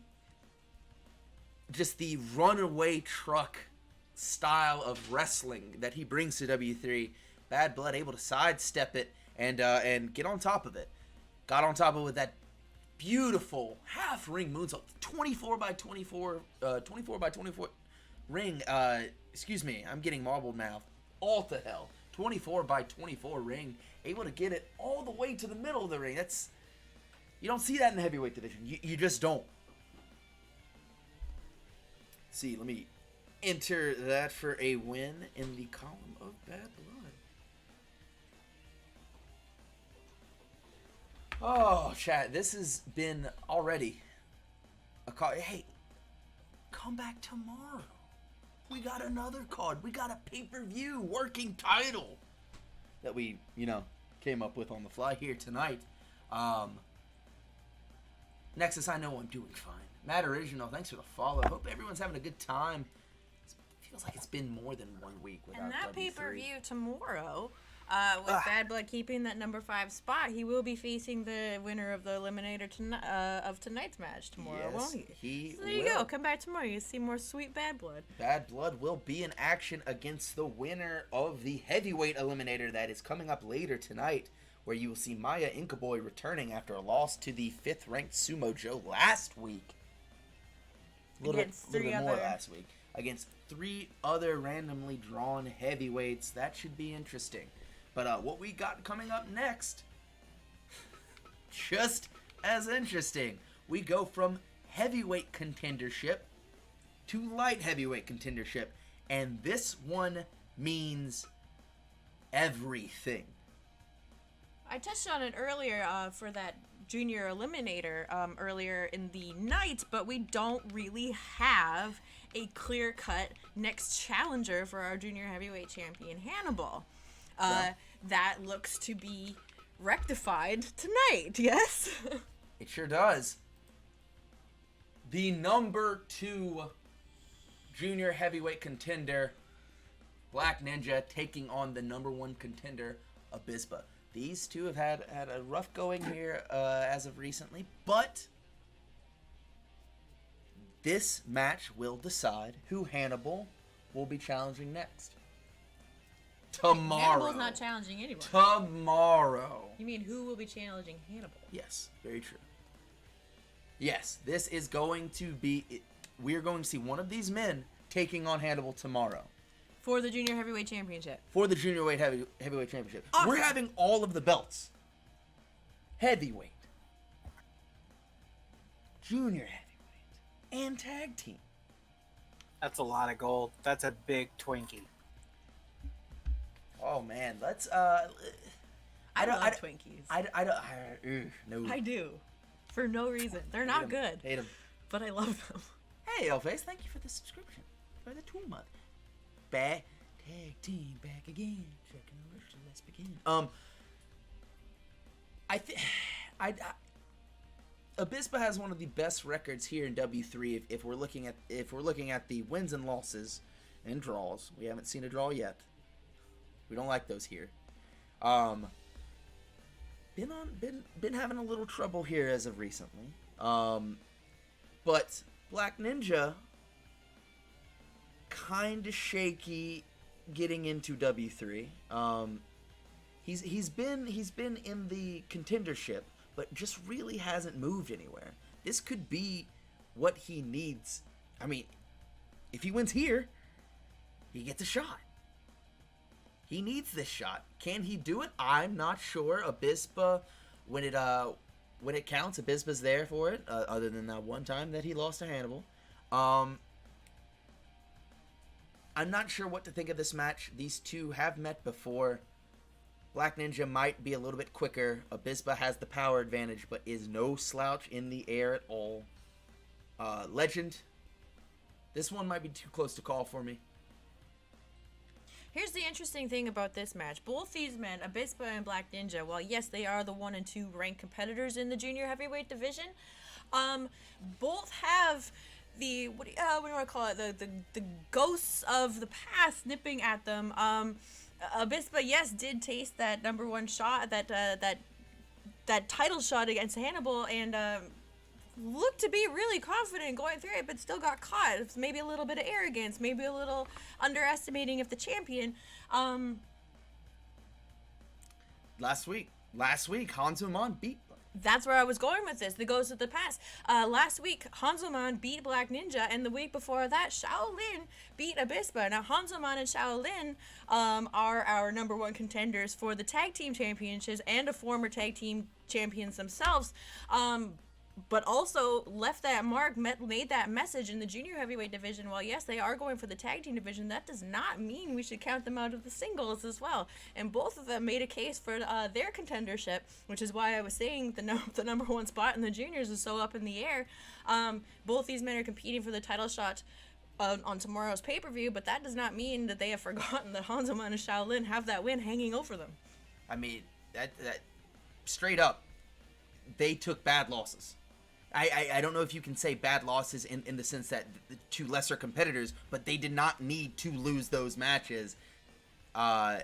runaway truck style of wrestling that he brings to W3. Bad Blood able to sidestep it and get on top of it. Got on top of it with that beautiful half ring moonsault, 24 by 24 ring. Excuse me, I'm getting marbled mouth. All to hell. 24 by 24 ring, able to get it all the way to the middle of the ring. You don't see that in the heavyweight division. You just don't. See, let me enter that for a win in the column of Bad Blood. Oh, chat, this has been already a call. Hey, come back tomorrow. We got another card. We got a pay-per-view working title that we, came up with on the fly here tonight. Nexus, I know I'm doing fine. Matt Original, thanks for the follow. Hope everyone's having a good time. It feels like it's been more than 1 week without And that W3. pay-per-view tomorrow, with Bad Blood keeping that number 5 spot, he will be facing the winner of the eliminator of tonight's match tomorrow, won't he? So there you go. Come back tomorrow. You see more sweet Bad Blood. Bad Blood will be in action against the winner of the heavyweight eliminator that is coming up later tonight, where you will see Maya Inkaboy returning after a loss to the 5th-ranked Sumo Joe last week. A little bit more last week. Against 3 other randomly drawn heavyweights. That should be interesting. But what we got coming up next, just as interesting. We go from heavyweight contendership to light heavyweight contendership. And this one means everything. I touched on it earlier for that junior eliminator earlier in the night, but we don't really have a clear-cut next challenger for our junior heavyweight champion, Hannibal. That looks to be rectified tonight, yes? It sure does. The number 2 junior heavyweight contender, Black Ninja, taking on the number 1 contender, Abispa. These two have had a rough going here as of recently, but this match will decide who Hannibal will be challenging next. Tomorrow. Hannibal's not challenging anyone. Tomorrow. You mean who will be challenging Hannibal? Yes, very true. Yes, this is going to be... We're going to see one of these men taking on Hannibal tomorrow. For the junior heavyweight championship. For the junior heavyweight championship. Awesome. We're having all of the belts. Heavyweight. Junior heavyweight. And tag team. That's a lot of gold. That's a big Twinkie. Oh man, let's I love Twinkies. No. I do. For no reason. They're not good. Hate them. But I love them. Hey, Elface, thank you for the subscription. For the 2 month. Back. Tag team back again. Checking the list. Let's begin. Abispa has one of the best records here in W3 if we're looking at the wins and losses and draws. We haven't seen a draw yet. We don't like those here. Been having a little trouble here as of recently. But Black Ninja kind of shaky getting into W3. He's been in the contendership, but just really hasn't moved anywhere. This could be what he needs. I mean, if he wins here, he gets a shot. He needs this shot. Can he do it? I'm not sure. Abispa, when when it counts, Abispa's there for it, other than that one time that he lost to Hannibal. I'm not sure what to think of this match. These two have met before. Black Ninja might be a little bit quicker. Abispa has the power advantage, but is no slouch in the air at all. Legend, this one might be too close to call for me. Here's the interesting thing about this match. Both these men, Abispa and Black Ninja, while yes, they are the 1 and 2 ranked competitors in the junior heavyweight division, both have the what do you want to call it, the ghosts of the past nipping at them. Abispa, yes, did taste that number 1 shot, that title shot against Hannibal, and looked to be really confident going through it, but still got caught. It's maybe a little bit of arrogance, maybe a little underestimating of the champion. Last week, Hanzoman beat. That's where I was going with this. The ghosts of the past. Last week, Hanzoman beat Black Ninja, and the week before that, Shaolin beat Abispa. Now, Hanzoman and Shaolin are our number 1 contenders for the tag team championships and a former tag team champions themselves. But also left that mark, made that message in the junior heavyweight division. While yes, they are going for the tag team division, that does not mean we should count them out of the singles as well. And both of them made a case for their contendership, which is why I was saying the number 1 spot in the juniors is so up in the air. Both these men are competing for the title shot on tomorrow's pay-per-view, but that does not mean that they have forgotten that Hanzoman and Shaolin have that win hanging over them. I mean, that straight up, they took bad losses. I don't know if you can say bad losses in the sense that the 2 lesser competitors, but they did not need to lose those matches. That's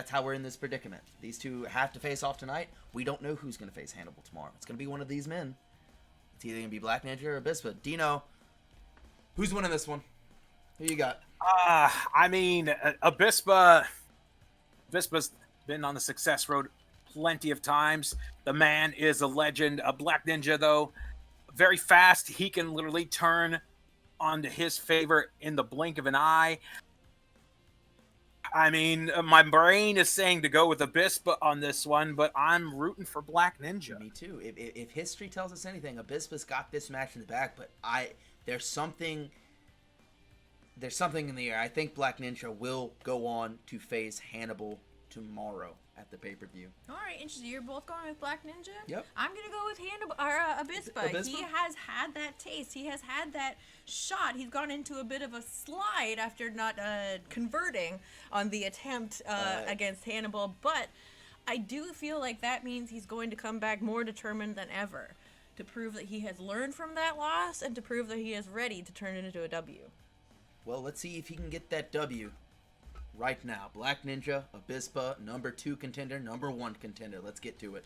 how we're in this predicament. These 2 have to face off tonight. We don't know who's going to face Hannibal tomorrow. It's going to be one of these men. It's either going to be Black Ninja or Abispa. Dino, who's winning this one? Who you got? I mean, Abispa's been on the success road plenty of times. The man is a legend. A Black Ninja, though, very fast. He can literally turn onto his favor in the blink of an eye. I mean, my brain is saying to go with Abispa on this one, but I'm rooting for Black Ninja. Me too. If history tells us anything, Abispa's got this match in the bag, but there's something in the air. I think Black Ninja will go on to face Hannibal tomorrow at the pay-per-view. All right, interesting. You're both going with Black Ninja? Yep. I'm going to go with Abispa. He has had that taste. He has had that shot. He's gone into a bit of a slide after not converting on the attempt against Hannibal, but I do feel like that means he's going to come back more determined than ever to prove that he has learned from that loss and to prove that he is ready to turn it into a W. Well, let's see if he can get that W. Right now, Black Ninja, Abispa, number 2 contender, number 1 contender. Let's get to it.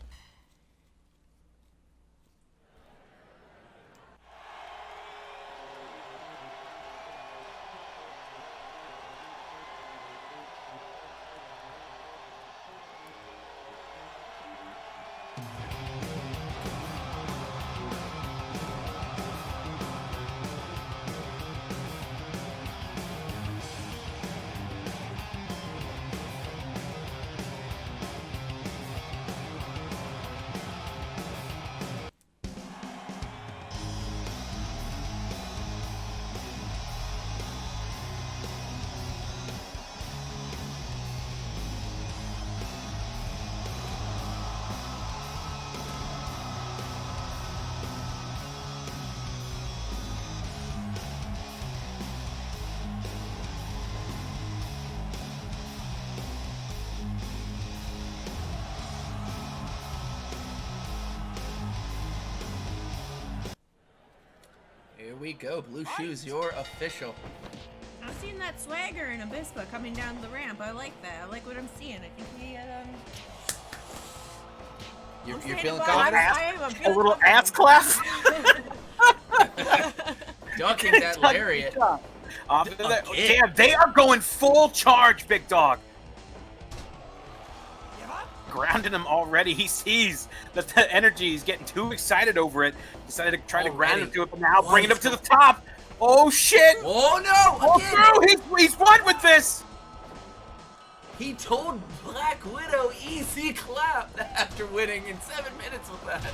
Here we go. Blue Shoes, you're official. I've seen that swagger in Abispa coming down the ramp. I like that. I like what I'm seeing. I think he You're I'm feeling saying, confident? I am. I'm A feeling little confident. ass clap. Ducking that lariat. Damn, they are going full charge, big dog. Grounding him already. He sees that the energy is getting too excited over it. Decided to try to ground him to it, but now bring it up to the top. Oh shit! Oh no! Oh no! He's won with this. He told Black Widow easy clap after winning in 7 minutes with that.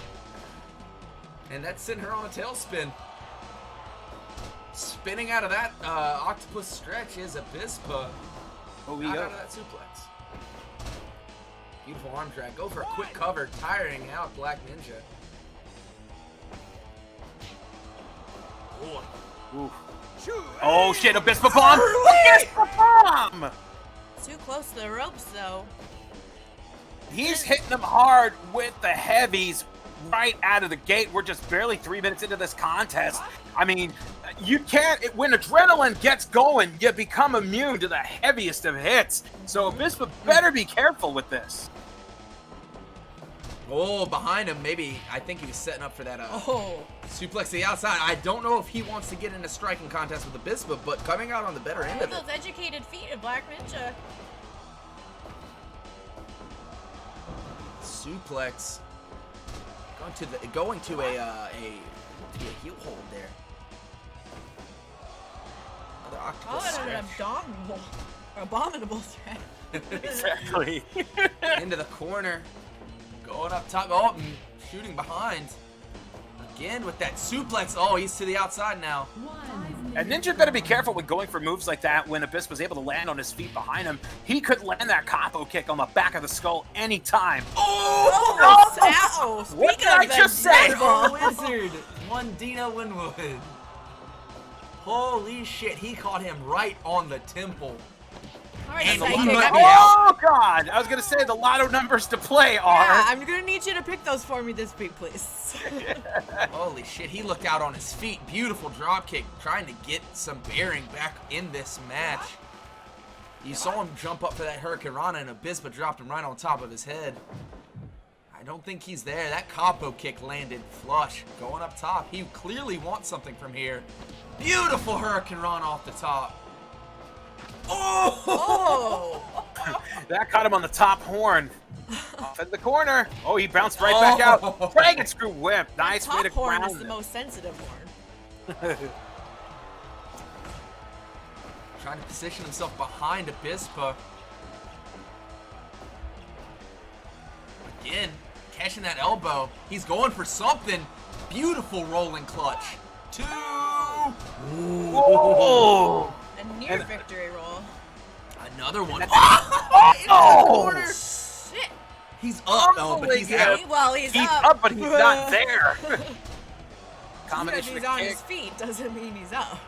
And that sent her on a tailspin. Spinning out of that octopus stretch is Abispa. Oh, we Not go. out of that suplex. Beautiful arm drag. Go for a quick cover, tiring out Black Ninja. Oof. Oh shit, Abispa bomb! Abispa bomb! Too close to the ropes, though. He's hitting them hard with the heavies right out of the gate. We're just barely 3 minutes into this contest. I mean, you can't, when adrenaline gets going, you become immune to the heaviest of hits. So Abispa better be careful with this. Oh, behind him, maybe. I think he was setting up for that Oh. suplex to the outside. I don't know if he wants to get in a striking contest with Abispa, but coming out on the better end of it. Those educated feet of Black Ninja. Suplex. Going to a heel hold there. Another octopus Oh, and an stretch. abominable threat. Exactly. Into the corner. Going up top. Oh, shooting behind. Again with that suplex. Oh, he's to the outside now. And Ninja better be careful with going for moves like that when Abyss was able to land on his feet behind him. He could land that capo kick on the back of the skull anytime. Oh! What Speaking did I of the just say? devil. Wizard. One Dino Winwood. Holy shit, he caught him right on the temple. All right, And the Psychic, lotto- I'm Oh god! I was gonna say the lotto numbers to play are. Yeah, I'm gonna need you to pick those for me this week, please. Holy shit, he looked out on his feet. Beautiful drop kick, trying to get some bearing back in this match. You saw him jump up for that Hurricane Rana, and Abispa dropped him right on top of his head. I don't think he's there. That capo kick landed flush. Going up top, he clearly wants something from here. Beautiful Hurricane Rana off the top. Oh! That caught him on the top horn. Off in the corner. Oh, he bounced right back out. Dragon screw whip. Nice way to Top horn ground is the him. most sensitive horn. Trying to position himself behind Abispa. Again, catching that elbow. He's going for something. Beautiful rolling clutch. 2. Oh! A near victory roll. Another one. Oh! Corner. Shit. He's up though, but he's out. He's He's up. up, but he's not there. Because Combination he's of on kick. his feet doesn't mean he's up.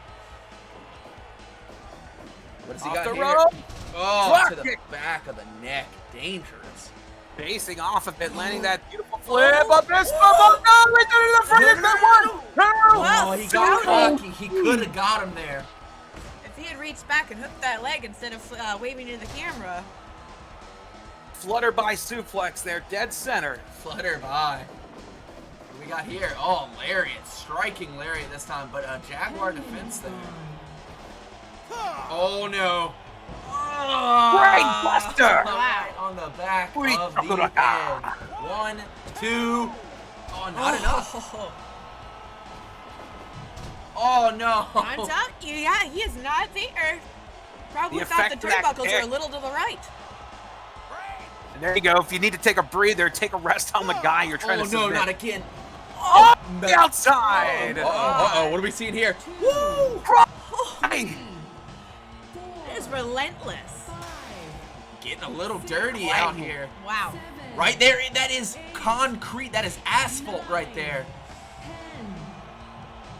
What does he Off got the here? rope. Oh, Drop to the kick. back of the neck. Dangerous. Basing off of it, landing that beautiful flip. Abyss. Oh no! Right there to the front. It's that one. Two. Well, Oh, he got Sasori. cocky. He could have got him there. If he had reached back and hooked that leg instead of waving to the camera. Flutter by suplex there, dead center. Flutter by. What we got here? Oh, lariat. Striking lariat this time, but a Jaguar defense there. Oh no. Brain buster. Wow. On the back Ui, of the Puchteca. head. 1, 2. Oh, not enough. Oh no. I'm telling you, yeah, he is not there. Probably The thought the effect of that turnbuckles are a kick. little to the right. And there you go. If you need to take a breather, take a rest on the guy you're trying Oh to no, submit. not again. Oh, the outside. Uh-oh, what are we seeing here? Woo! Hey. It is relentless. Getting a little dirty out here. Wow. Right there, that is concrete. That is asphalt right there.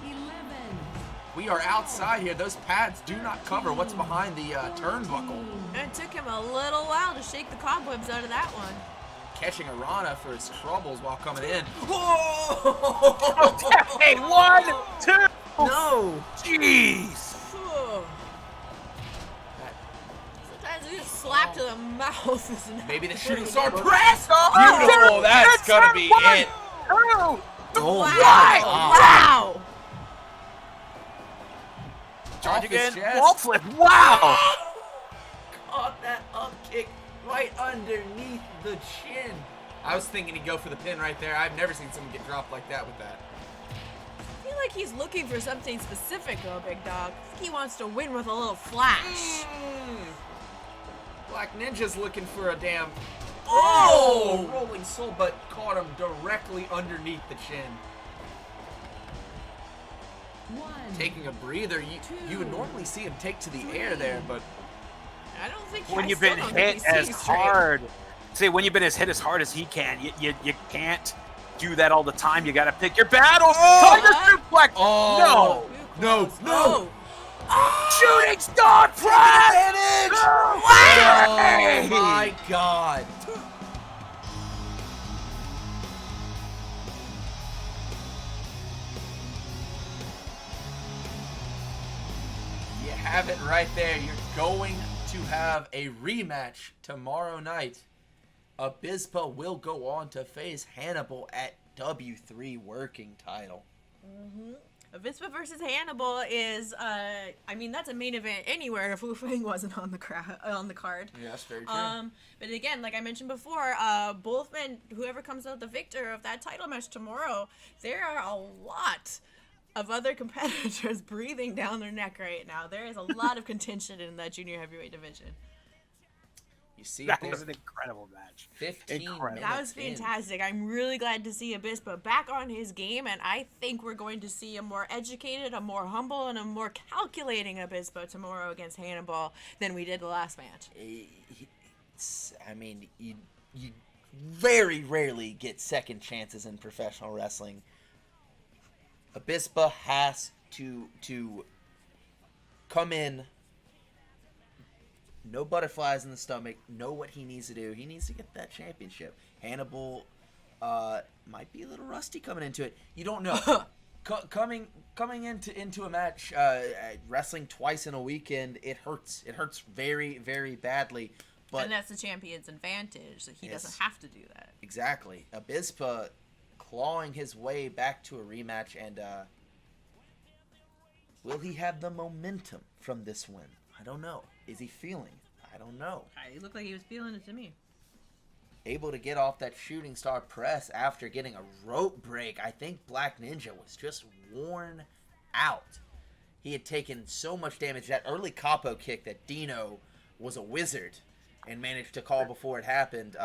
10, 11, We are outside here. Those pads do not cover what's behind the turnbuckle. And it took him a little while to shake the cobwebs out of that one. Catching a Rana for his troubles while coming in. Hey, 1, 2. No! Jeez. Whew. Sometimes you just slap to the mouth. Isn't Maybe the pretty shooting star good. press! Oh, Beautiful, that's gonna be it. 2. Oh Wow. Wow. Charge Off his again. chest. Wall flip. Wow. Caught that up kick right underneath the chin. I was thinking he'd go for the pin right there. I've never seen someone get dropped like that with that. I feel like he's looking for something specific, though, Big Dog. I think he wants to win with a little flash. Black Ninja's looking for a damn... Oh! Rolling soul, but caught him directly underneath the chin. One. Taking a breather. You would normally see him take to the air there, but... I don't think When I you've still been don't think hit he's as seeing straight. hard, see, when you've been hit as hard as he can, you can't do that all the time. You got to pick your battles. Tiger suplex. Oh! No! No! Shooting star press. Advantage! Way! Oh my god! You have it right there. You're going to have a rematch tomorrow night. Abispa will go on to face Hannibal at W3 working title. Avispa versus Hannibal is, I mean, that's a main event anywhere if Wu Feng wasn't on the card. Yeah, that's very true. But again, like I mentioned before, both men, whoever comes out the victor of that title match tomorrow, there are a lot of other competitors breathing down their neck right now. There is a lot of contention in that junior heavyweight division. You see, That there's was an incredible match. 15 Incredible. That was minutes in. fantastic. I'm really glad to see Abispa back on his game, and I think we're going to see a more educated, a more humble, and a more calculating Abispa tomorrow against Hannibal than we did the last match. I mean, you very rarely get second chances in professional wrestling. Abispa has to come in, no butterflies in the stomach, know what he needs to do. He needs to get that championship. Hannibal might be a little rusty coming into it. You don't know. Coming into a match, wrestling twice in a weekend, it hurts. It hurts very, very badly. But And that's the champion's advantage, that he doesn't have to do that. exactly, Abispa clawing his way back to a rematch, and will he have the momentum from this win? I don't know. Is he feeling? I don't know. He looked like he was feeling it to me. Able to get off that shooting star press after getting a rope break. I think Black Ninja was just worn out. He had taken so much damage. That early capo kick that Dino was a wizard and managed to call before it happened.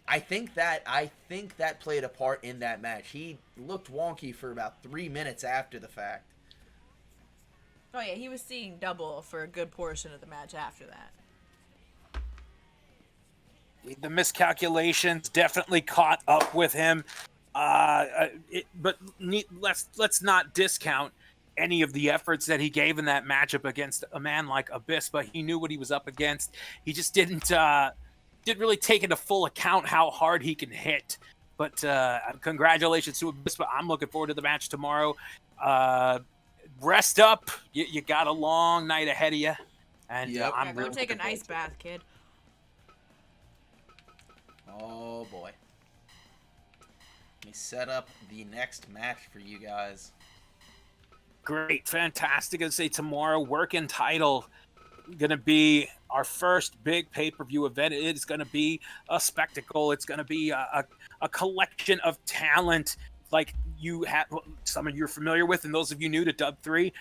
I think that played a part in that match. He looked wonky for about 3 minutes after the fact. Oh yeah, he was seeing double for a good portion of the match after that. The miscalculations definitely caught up with him. But let's not discount any of the efforts that he gave in that matchup against a man like Abispa. He knew what he was up against. He just didn't really take into full account how hard he can hit. But congratulations to Abispa. I'm looking forward to the match tomorrow. Rest up. You got a long night ahead of you. And Yep. I'm Go really take an looking ice forward to it. bath, kid. Oh boy. Let me set up the next match for you guys. Great, fantastic. I'd say tomorrow, working title, going to be our first big pay-per-view event. It's going to be a spectacle. It's going to be a collection of talent like you have, some of you are familiar with, and those of you new to Dub 3,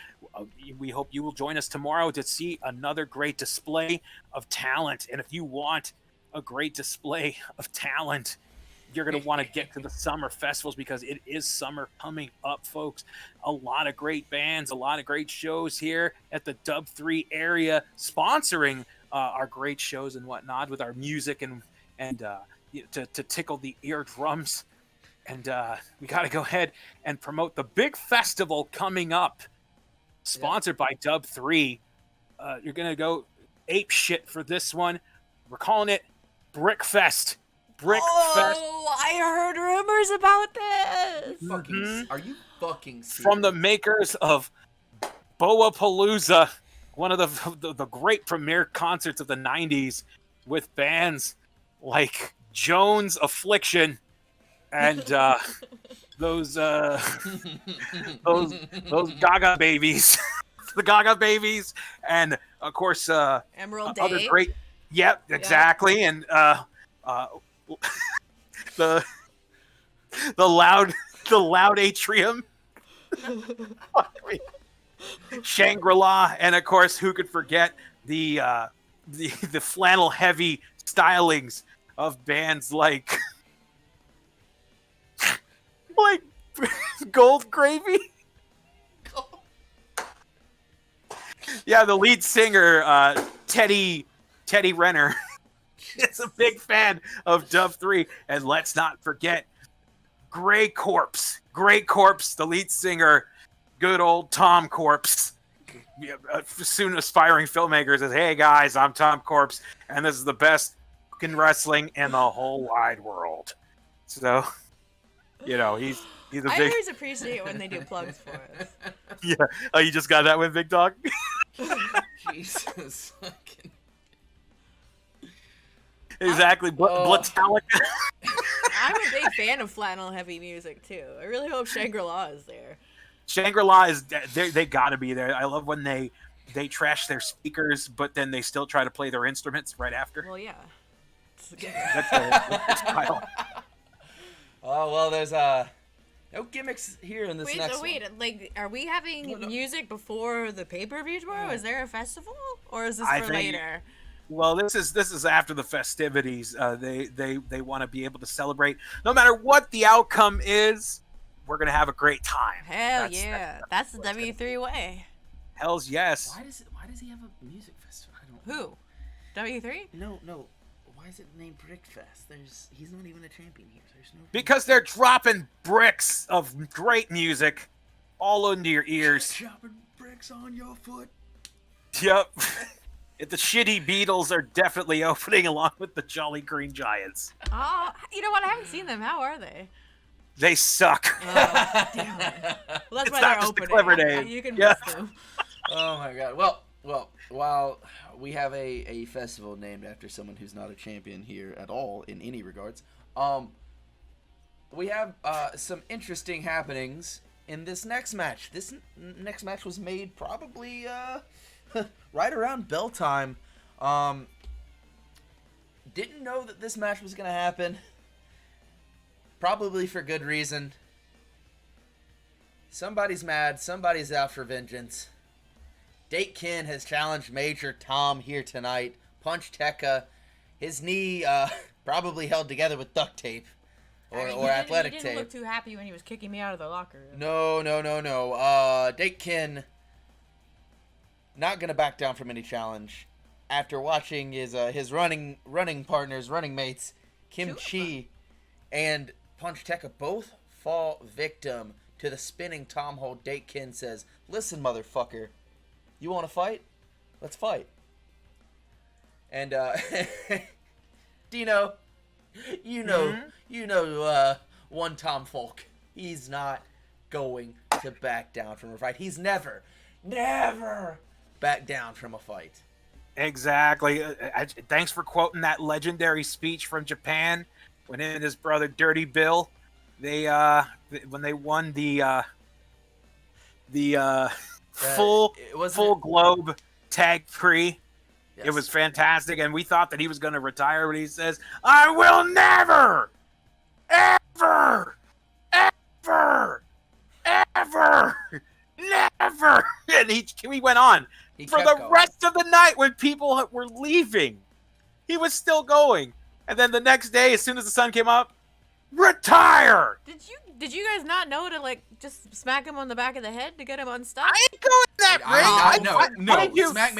we hope you will join us tomorrow to see another great display of talent. And if you want a great display of talent, you're going to want to get to the summer festivals, because it is summer coming up, folks. A lot of great bands, a lot of great shows here at the Dub 3 area, sponsoring our great shows and whatnot with our music and to tickle the eardrums. And we got to go ahead and promote the big festival coming up, sponsored by Dub 3. You're going to go ape shit for this one. We're calling it Brickfest. Brickfest. Oh, I heard rumors about this. Are you fucking serious? From the makers of Boa Palooza, one of the great premiere concerts of the 90s, with bands like Jones Affliction and those Gaga babies, the Gaga babies, and of course Emerald other Day. great. Yep, exactly, and the loud atrium, Shangri-La, and of course, who could forget the the flannel heavy stylings of bands like Gold Gravy. Yeah, the lead singer Teddy Renner is a big fan of Dub 3, and let's not forget Grey Corpse, the lead singer, good old Tom Corpse. Soon aspiring filmmaker says, "Hey guys, I'm Tom Corpse, and this is the best fucking wrestling in the whole wide world." So, he's a I big. always appreciate when they do plugs for us. Yeah. Oh, you just got that with Big Dog? Jesus. Exactly. Blitalica. I'm a big fan of flannel heavy music too. I really hope Shangri-La is there. Shangri-La is they gotta be there. I love when they trash their speakers, but then they still try to play their instruments right after. Well, yeah. That's their style. Oh, well, there's no gimmicks here in this next one. Like, are we having music before the pay-per-view tomorrow? Is there a festival, or is this for later? Well, this is after the festivities. They want to be able to celebrate, no matter what the outcome is. We're gonna have a great time. Hell yeah, that's the W3 way. Hell's yes. Why does he have a music festival? I don't Who? W3? No. Why is it named Brickfest? He's not even a champion here. There's no. Because they're dropping bricks of great music all into your ears. Chopping bricks on your foot. Yep. The shitty Beatles are definitely opening along with the Jolly Green Giants. Oh, you know what? I haven't seen them. How are they? They suck. Oh, damn it. Well, that's It's why not they're just a opening. clever name. You can Yeah. miss them. Oh my god. Well, while we have a festival named after someone who's not a champion here at all in any regards, we have some interesting happenings in this next match. This next match was made probably right around bell time. Didn't know that this match was gonna happen. Probably for good reason. Somebody's mad. Somebody's out for vengeance. Dake Ken has challenged Major Tom here tonight. Puchteca. His knee probably held together with duct tape or athletic he tape. didn't look too happy when he was kicking me out of the locker room. No. Dake Ken not gonna back down from any challenge after watching his running mates Kim Chee and Puchteca both fall victim to the spinning tom hold. Dake Ken says, "Listen, motherfucker, you want to fight? Let's fight." And Dino, you know one Tom Folk. He's not going to back down from a fight. He's never back down from a fight. Exactly. Thanks for quoting that legendary speech from Japan when him and his brother Dirty Bill, when they won the full globe tag pre. Yes. It was fantastic, and we thought that he was going to retire, but he says, "I will never, ever, ever, ever, never." And he went on for the rest of the night when people were leaving. He was still going. And then the next day, as soon as the sun came up, retire! Did you guys not know to just smack him on the back of the head to get him unstuck? I ain't going that way. No.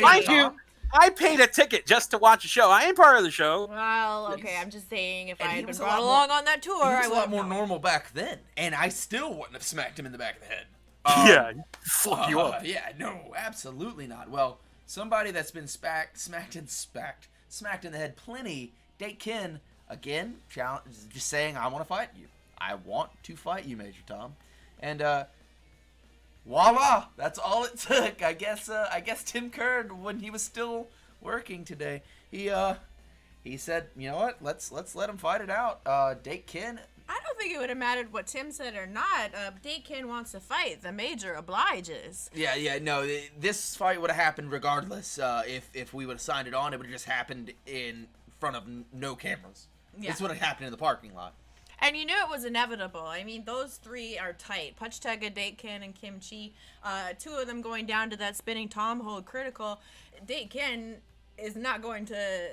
Mind you, I paid a ticket just to watch a show. I ain't part of the show. Well, okay, I'm just saying if I had been a brought lot along on that tour, He I was a would lot more normal back then, and I still wouldn't have smacked him in the back of the head. Yeah, fuck you up. Yeah, no, absolutely not. Well, somebody that's been smacked in the head plenty. Dake Ken, again, just saying, "I want to fight you. I want to fight you, Major Tom." And voila, that's all it took. I guess Tim Kern, when he was still working today, he said, "You know what? Let's let him fight it out." Dake Ken. I don't think it would have mattered what Tim said or not. Dake Ken wants to fight. The Major obliges. Yeah, no, this fight would have happened regardless. If we would have signed it on, it would have just happened in front of no cameras. Yeah. This would have happened in the parking lot. And you knew it was inevitable. I mean, those three are tight. Puchteca, Dake Ken, and Kim Chee. Two of them going down to that spinning tom hold critical. Dake Ken is not going to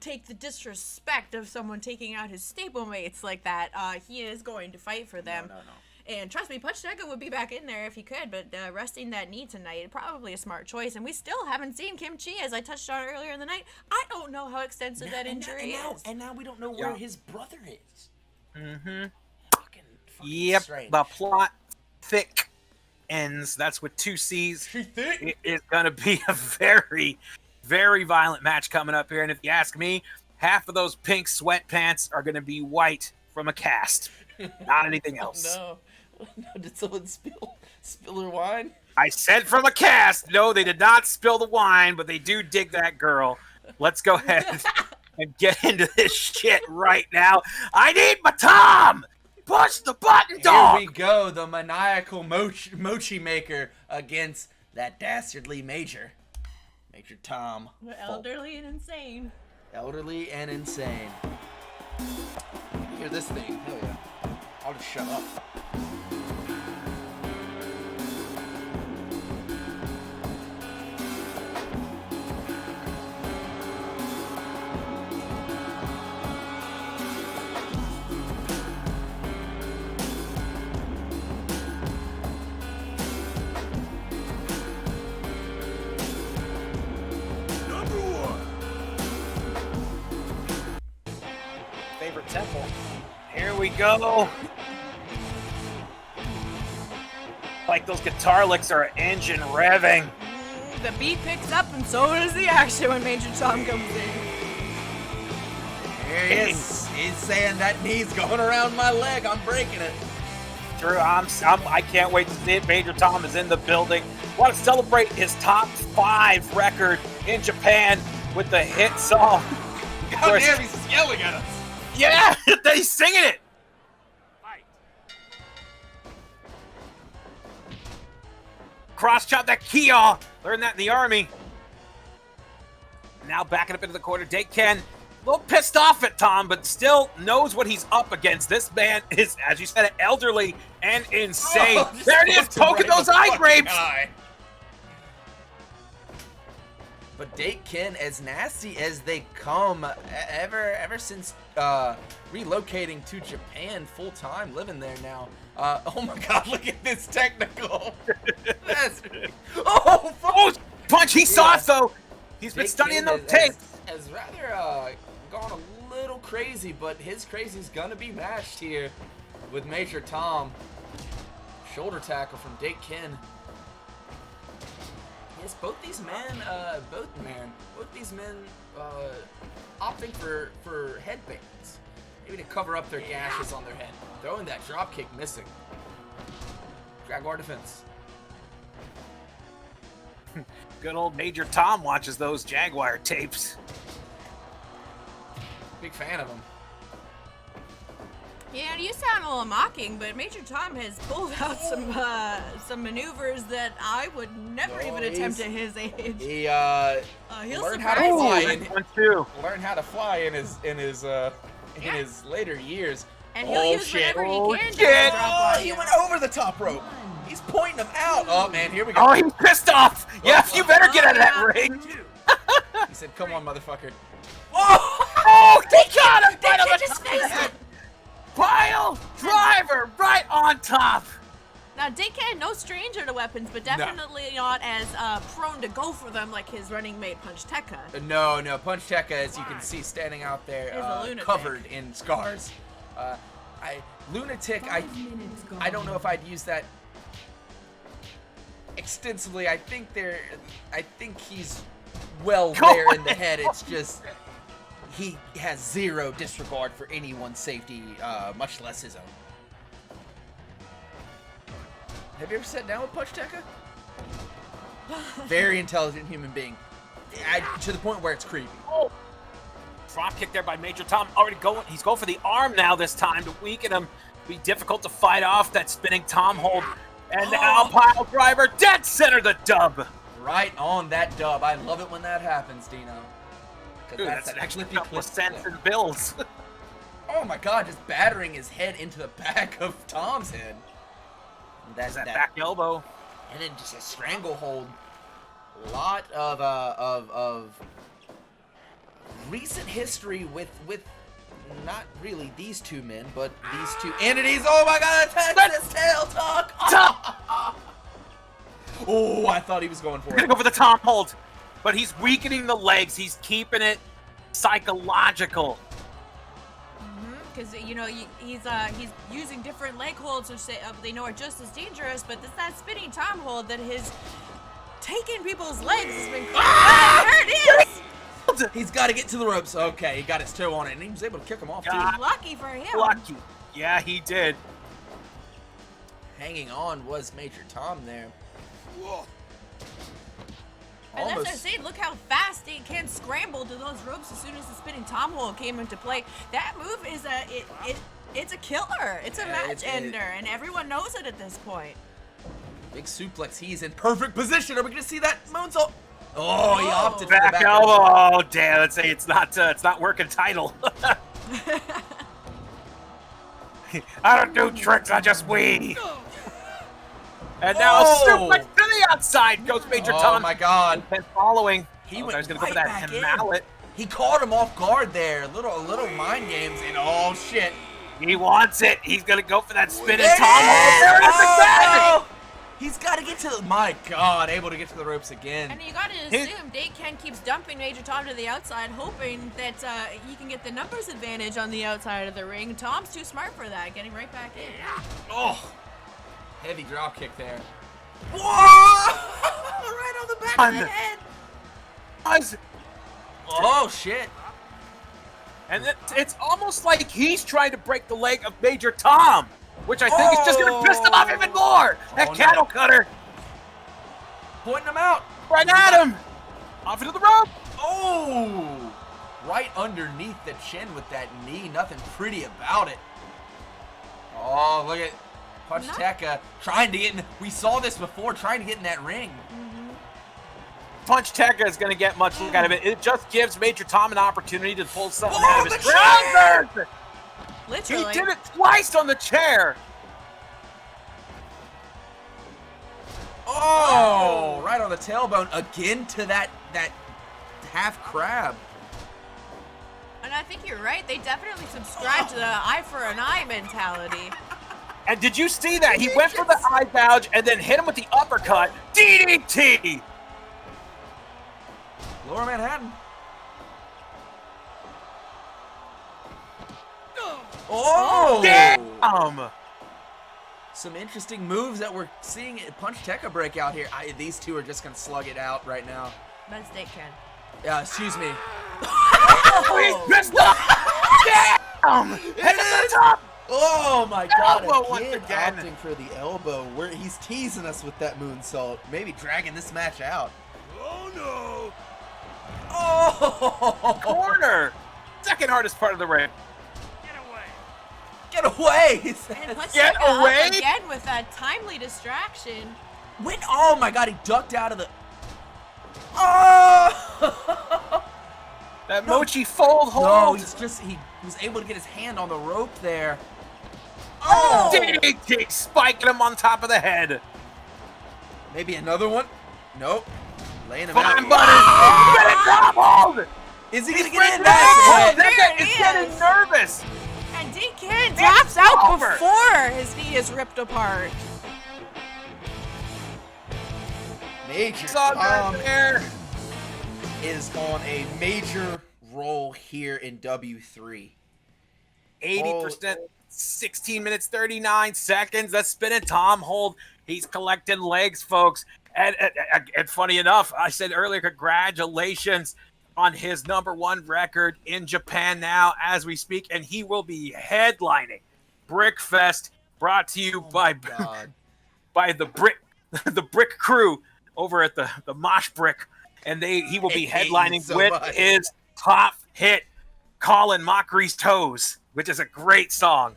take the disrespect of someone taking out his stablemates like that. He is going to fight for them. No. And trust me, Puchteca would be back in there if he could, but resting that knee tonight, probably a smart choice. And we still haven't seen Kim Chee, as I touched on earlier in the night. I don't know how extensive that injury is. And now we don't know where his brother is. Mm-hmm. Fucking Yep, strange. the plot thick ends. That's with 2 C's. It is going to be a very, very violent match coming up here. And if you ask me, half of those pink sweatpants are going to be white from a cast, not anything else. No, did someone spill her wine? I said from a cast. No, they did not spill the wine, but they do dig that girl. Let's go ahead and get into this shit right now. I need my Tom! Push the button, dog! Here we go, the maniacal mochi maker against that dastardly Major Tom. Elderly and insane. Elderly and insane. Hear this thing? Hell yeah. I'll just shut up. Favorite temple. Here we go. Like those guitar licks are an engine revving. The beat picks up, and so does the action when Major Tom comes in. Here he is. He's saying that knee's going around my leg. I'm breaking it. Drew, I can't wait to see it. Major Tom is in the building. Want to celebrate his top 5 record in Japan with the hit song. How dare he's yelling at us. Yeah, he's singing it. Cross chop that Kia. Learned that in the army. Now backing up into the corner, Dake Ken. A little pissed off at Tom, but still knows what he's up against. This man is, as you said, elderly and insane. Oh, there it is, poking those eye grapes. But Dake Ken, as nasty as they come, ever since relocating to Japan full time, living there now. Oh my God! Look at this technical. Oh, fuck. Oh, punch! He saw it though. He's been Dake studying Ken those tapes. has rather gone a little crazy, but his crazy's gonna be matched here with Major Tom. Shoulder tackle from Dake Ken. Yes, both these men opting for headbands, maybe to cover up their gashes on their head. Throwing that drop kick, missing. Jaguar defense. Good old Major Tom watches those Jaguar tapes. Big fan of him. Yeah, you sound a little mocking, but Major Tom has pulled out some maneuvers that I would never even attempt at his age. He He'll learned how to surprise fly you. learned how to fly in his later years. And he'll use shit. whatever he can to shit. drop Oh, on he you. went over the top rope. He's pointing him out. Oh man, here we go. Oh, he's pissed off. Yes, you better get out of that ring. He said, "Come on, motherfucker." Oh, he got him. Right on the just top of the fixed head. Pile driver right on top. Now, Dake Ken, no stranger to weapons, but definitely not as prone to go for them like his running mate Puchteca. No, Puchteca, as you can see, standing out there, Is a lunatic. covered in scars. Lunatic. I don't know if I'd use that extensively. I think he's well there in the head. It's just he has zero disregard for anyone's safety, much less his own. Have you ever sat down with Puchteca? Very intelligent human being, to the point where it's creepy. Oh. Drop kick there by Major Tom. Already going. He's going for the arm now this time to weaken him. Be difficult to fight off that spinning Tom hold. And now pile driver, dead center the dub. Right on that dub. I love it when that happens, Dino. Dude, that's an extra flippy couple of clip. cents and bills. Oh my God, just battering his head into the back of Tom's head. That's that back elbow. And then just a stranglehold. A lot of recent history with not really these two men, but these two entities. Oh my God! That's tail talk. Oh, I thought he was going for Gonna it. go for the Tom hold, but he's weakening the legs. He's keeping it psychological. Because he's using different leg holds, which they know are just as dangerous. But that spinning Tom hold that has taken people's legs has been crazy. There it is. He's got to get to the ropes. Okay, he got his toe on it, and he was able to kick him off too. God. Lucky for him. Lucky. Yeah, he did. Hanging on was Major Tom there. Whoa. And that's what I'm saying. Look how fast Dake Ken scrambled to those ropes as soon as the spinning Tom hold came into play. That move is it's a killer. It's a match ender, and everyone knows it at this point. Big suplex. He's in perfect position. Are we gonna see that moonsault? Oh, he opted for the Back back elbow. Oh, damn! Let's say it's not working. Title. I don't do tricks. I just weave. And now a suplex to the outside goes Major Tom. Oh my God! And following. He I went was gonna right go for back that in. mallet. He caught him off guard there. Little mind games, and oh shit! He wants it. He's gonna go for that spinning There it Tom. is! There it is again. Oh! He's got to get to the. My God! Able to get to the ropes again. And you gotta assume Dake Ken keeps dumping Major Tom to the outside, hoping that he can get the numbers advantage on the outside of the ring. Tom's too smart for that, getting right back in. Oh! Heavy drop kick there. Whoa! Right on the back of the head. Oh shit! And it's almost like he's trying to break the leg of Major Tom, which I think is just going to piss him off even more. That cattle cutter. Pointing him out. Right at him. Off into the rope. Oh! Right underneath the chin with that knee. Nothing pretty about it. Oh, look at Puchteca trying to get in. We saw this before, trying to get in that ring. Puchteca is going to get much look out of it. It just gives Major Tom an opportunity to pull something out of his trousers. Literally. He did it twice on the chair. Oh, right on the tailbone again to that half crab. And I think you're right. They definitely subscribe to the eye for an eye mentality. And did you see that? He went for the eye gouge and then hit him with the uppercut. DDT. Lower Manhattan. Oh! Damn! Some interesting moves that we're seeing Puchteca break out here. These two are just going to slug it out right now. That's Dake Ken. Excuse me. He's pissed off! Damn! Head to the top! Oh my God! Elbow once Again, again. opting for the elbow. He's teasing us with that moonsault. Maybe dragging this match out. Oh no! Oh! Corner! Second hardest part of the ring. Get away! And Get Puchteca away! up again with that timely distraction. Oh my God! He ducked out of the. Oh! That Mochi fold hold. No, he was able to get his hand on the rope there. Oh! DDT spiking him on top of the head. Maybe another one? Nope. Laying him Fine out. butters. Spinning top hold. Is he gonna He's get in? freaking That's out. it. That guy There is he getting is. nervous. And Dake Ken taps out over. before his knee is ripped apart. Major Saw Tom that there. is on a major roll here in W3. 80%, 16 minutes, 39 seconds. That's spinning Tom hold. He's collecting legs, folks. And funny enough, I said earlier, congratulations on his #1 record in Japan now as we speak. And he will be headlining Brickfest, brought to you by the Brick crew over at the Mosh Brick. And he will be headlining so with much. his top hit, Colin Mockery's Toes, which is a great song.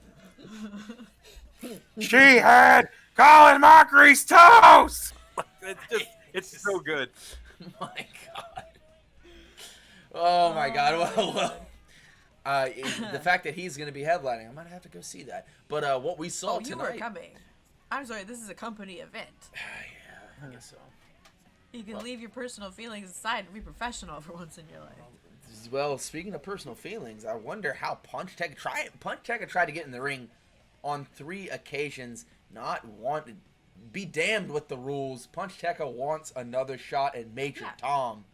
She had Colin Mockery's toes. It's so good. My God. Oh my God. Well, the fact that he's going to be headlining, I might have to go see that. But what we saw You were tonight. coming. I'm sorry, this is a company event. Yeah, I guess so. You can leave your personal feelings aside and be professional for once in your life. Well, speaking of personal feelings, I wonder how Puchteca tried to get in the ring on 3 occasions. Not wanted. Be damned with the rules. Puchteca wants another shot at Major Tom.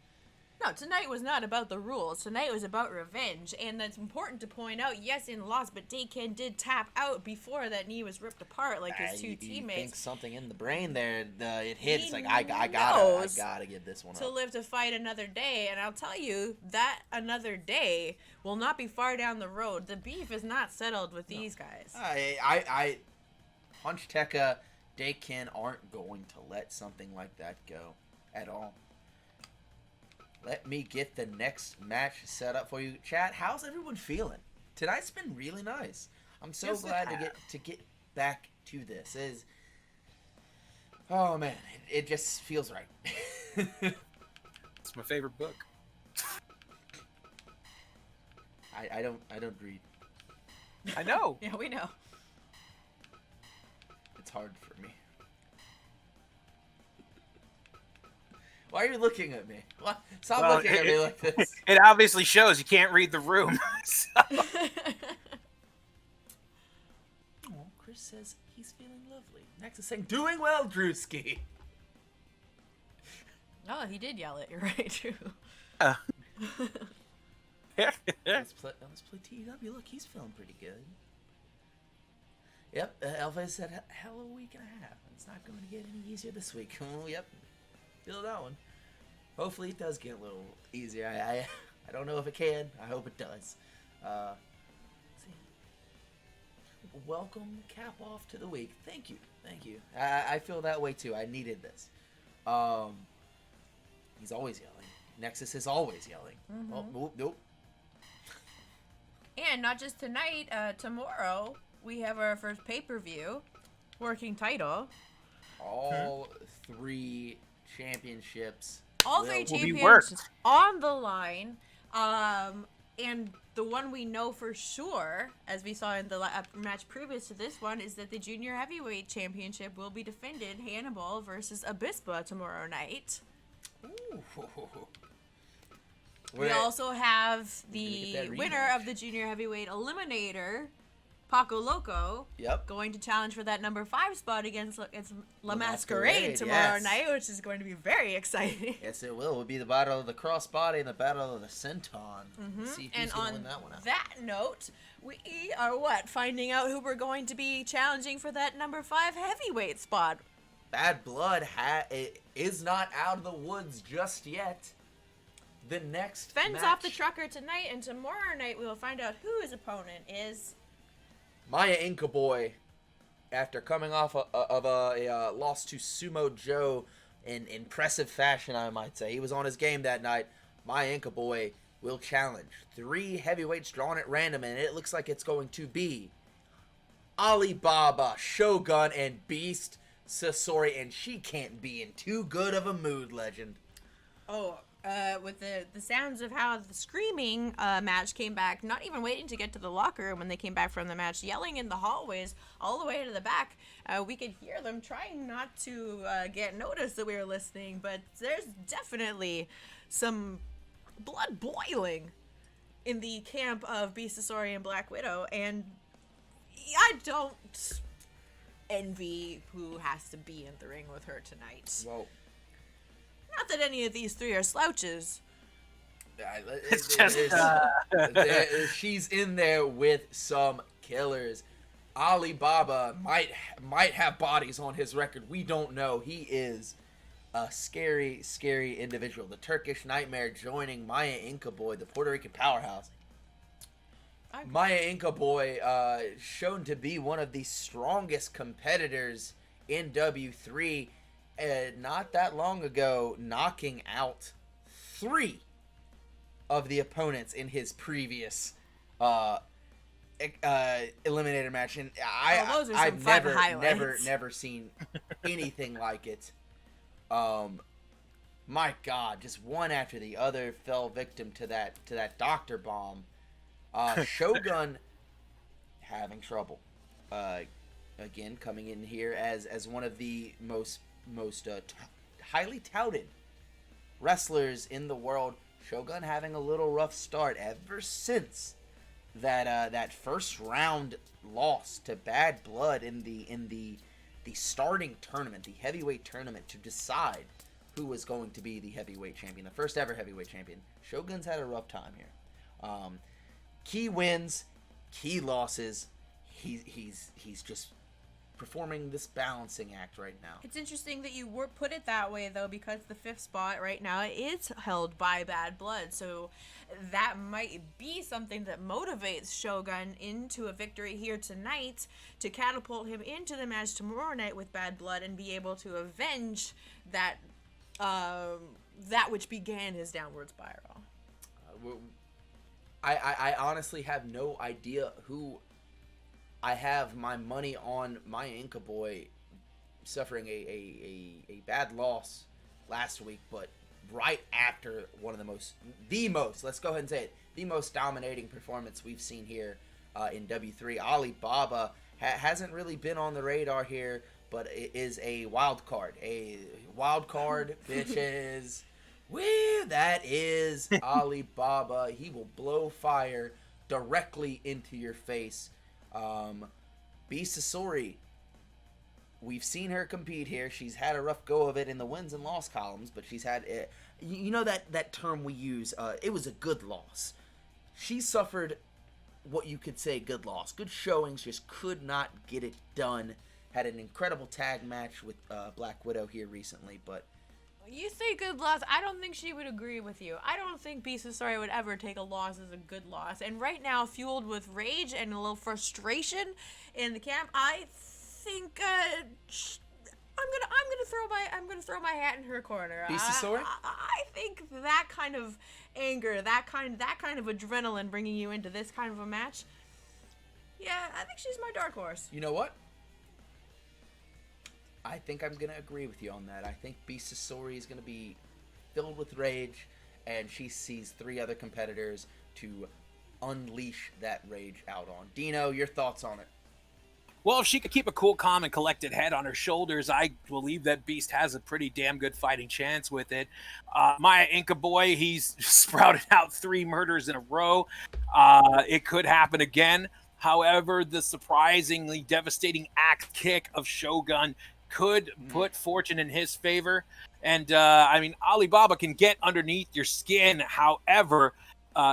No, tonight was not about the rules. Tonight was about revenge, and that's important to point out. Yes, in loss, but Dake Ken did tap out before that knee was ripped apart, like his two You teammates. think something in the brain there? It hits. He Like I knows gotta get this one to up. live to fight another day, and I'll tell you that another day will not be far down the road. The beef is not settled with these guys. Puchteca, Dake Ken aren't going to let something like that go at all. Let me get the next match set up for you. Chat, how's everyone feeling? Tonight's been really nice. I'm so glad to get back to this. Oh man, it just feels right. It's my favorite book. I don't read. I know. Yeah, we know. It's hard for me. Why are you looking at me? What? Stop looking at me like this. It obviously shows you can't read the room. So. Oh, Chris says he's feeling lovely. Next is saying, doing well, Drewski. Oh, he did yell it. You're right, too. Let's play TW. Look, he's feeling pretty good. Yep, Elvis said, hell of a week and a half. It's not going to get any easier this week. Oh, yep. Feel that one. Hopefully it does get a little easier. I don't know if it can. I hope it does. Let's see. Welcome, cap off to the week. Thank you. I feel that way too. I needed this. He's always yelling. Nexus is always yelling. Mm-hmm. Oh, nope. And not just tonight, tomorrow we have our first pay-per-view, working title. All 3 championships. All 3 will be champions worked. on the line. And the one we know for sure, as we saw in the match previous to this one, is that the Junior Heavyweight Championship will be defended Hannibal versus Abispa tomorrow night. Ooh. We also have We're gonna get the that winner rematch. of the Junior Heavyweight Eliminator, Paco Loco, Yep. going to challenge for that number 5 spot against La La Masquerade Masquerade, tomorrow yes. night, which is going to be very exciting. Yes, it will. It will be the battle of the crossbody and the battle of the senton. Let's see who's And going to on win that one out. that note, we are finding out who we're going to be challenging for that number 5 heavyweight spot. Bad Blood is not out of the woods just yet. The next Fenn's match, off the trucker tonight, and tomorrow night we will find out who his opponent is. Maya Inca Boy, after coming off of a loss to Sumo Joe in impressive fashion, I might say. He was on his game that night. Maya Inca Boy will challenge 3 heavyweights drawn at random, and it looks like it's going to be Alibaba, Shogun, and Beast Sasori, and she can't be in too good of a mood, legend. Oh, with the sounds of how the screaming match came back, not even waiting to get to the locker room when they came back from the match, yelling in the hallways all the way to the back. We could hear them trying not to get noticed that we were listening, but there's definitely some blood boiling in the camp of Beast Sasori and Black Widow, and I don't envy who has to be in the ring with her tonight. Well, Not that any of these 3 are slouches. It's just, she's in there with some killers. Alibaba might have bodies on his record. We don't know. He is a scary, scary individual. The Turkish Nightmare joining Maya Inca Boy, the Puerto Rican powerhouse. Maya Inca Boy, shown to be one of the strongest competitors in W3. Not that long ago, knocking out 3 of the opponents in his previous eliminator match, and those are some I've fun highlights. never seen anything like it. My God, just one after the other fell victim to that doctor bomb. Shogun having trouble. Again, coming in here as one of the most highly touted wrestlers in the world. Shogun having a little rough start ever since that first round loss to Bad Blood in the starting tournament, the heavyweight tournament, to decide who was going to be the heavyweight champion, the first ever heavyweight champion. Shogun's had a rough time here. Key wins, key losses. He's just performing this balancing act right now. It's interesting that you put it that way, though, because the 5th spot right now is held by Bad Blood. So that might be something that motivates Shogun into a victory here tonight to catapult him into the match tomorrow night with Bad Blood and be able to avenge that which began his downward spiral. I honestly have no idea who I have my money on. My Inca boy suffering a bad loss last week, but right after one of the most, let's go ahead and say it, the most dominating performance we've seen here in W3. Alibaba hasn't really been on the radar here, but it is a wild card. A wild card, bitches. Woo, that is Alibaba. He will blow fire directly into your face. B. Sasori, we've seen her compete here. She's had a rough go of it in the wins and loss columns, but she's had it. You know that term we use, it was a good loss. She suffered what you could say good loss. Good showings, just could not get it done. Had an incredible tag match with Black Widow here recently, but You say good loss. I don't think she would agree with you. I don't think B. Sasori would ever take a loss as a good loss. And right now, fueled with rage and a little frustration in the camp, I think I'm gonna throw my hat in her corner. B. Sasori? I think that kind of anger, that kind of adrenaline bringing you into this kind of a match. Yeah, I think she's my dark horse. You know what? I think I'm going to agree with you on that. I think B. Sasori is going to be filled with rage, and she sees 3 other competitors to unleash that rage out on. Dino, your thoughts on it? Well, if she could keep a cool, calm, and collected head on her shoulders, I believe that Beast has a pretty damn good fighting chance with it. My Inca boy, he's sprouted out 3 murders in a row. It could happen again. However, the surprisingly devastating axe kick of Shogun could put fortune in his favor. And, Alibaba can get underneath your skin. However,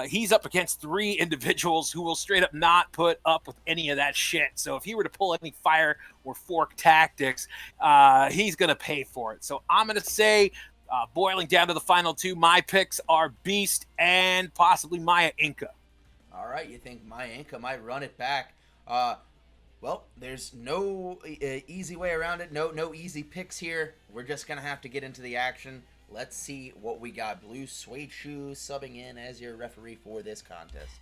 he's up against 3 individuals who will straight up not put up with any of that shit. So if he were to pull any fire or fork tactics, he's going to pay for it. So I'm going to say, boiling down to the final 2, my picks are Beast and possibly Maya Inca. All right, you think Maya Inca might run it back. Well, there's no easy way around it. No easy picks here. We're just going to have to get into the action. Let's see what we got. Blue Suede Shoes subbing in as your referee for this contest.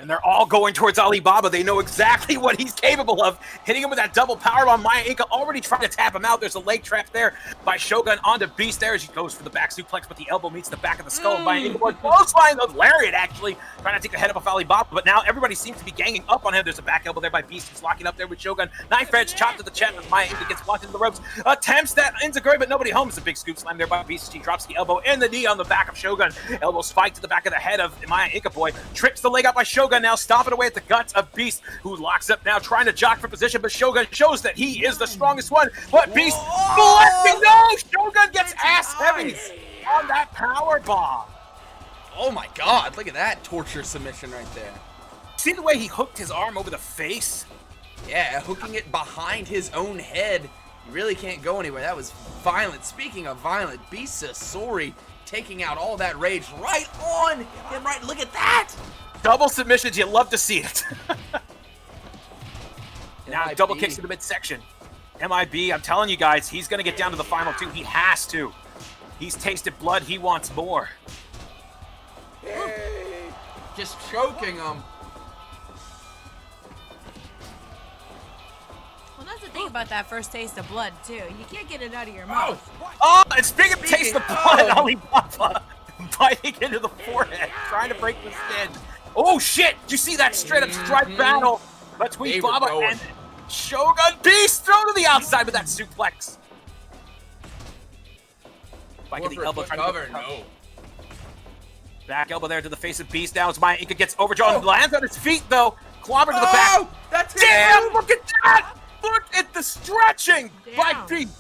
And they're all going towards Alibaba. They know exactly what he's capable of. Hitting him with that double powerbomb. Maya Inca already trying to tap him out. There's a leg trap there by Shogun onto Beast there as he goes for the back suplex, but the elbow meets the back of the skull of Maya Inca. Clothesline of Lariat, actually, trying to take the head up of Alibaba, but now everybody seems to be ganging up on him. There's a back elbow there by Beast. He's locking up there with Shogun. Knife edge, chop to the chest as Maya Inca gets blocked into the ropes. Attempts that Enziguri, but nobody home. It's a big scoop slam there by Beast. He drops the elbow and the knee on the back of Shogun. Elbow spike to the back of the head of Maya Inca boy. Trips the leg up by Shogun, now stomping away at the guts of Beast, who locks up now, trying to jock for position, but Shogun shows that he is the strongest one. But Beast, no! Shogun gets ass heavy on that power bomb. Oh my god, look at that torture submission right there. See the way he hooked his arm over the face? Yeah, hooking it behind his own head. You really can't go anywhere. That was violent. Speaking of violent, Beast Sasori taking out all that rage right on him. Right, look at that. Double submissions, you love to see it. Now MIB. double kicks to the midsection. MIB, I'm telling you guys, he's going to get down to the final two. He has to. He's tasted blood. He wants more. Just choking him. Well, that's the thing about that first taste of blood, too. You can't get it out of your mouth. Oh, and speaking of taste of blood, Alibaba biting into the forehead, trying to break the skin. Oh, shit! Did you see that straight-up strike battle between They were Baba going. and Shogun? Beast thrown to the outside with that suplex. Biking the elbow, trying to cover, go. no. Back elbow there to the face of Beast. Now as Maya Inca gets overdrawn. Lands on his feet, though. Clobber to the back. That's it. Damn, look at that! Look at the stretching by Damn. Beast.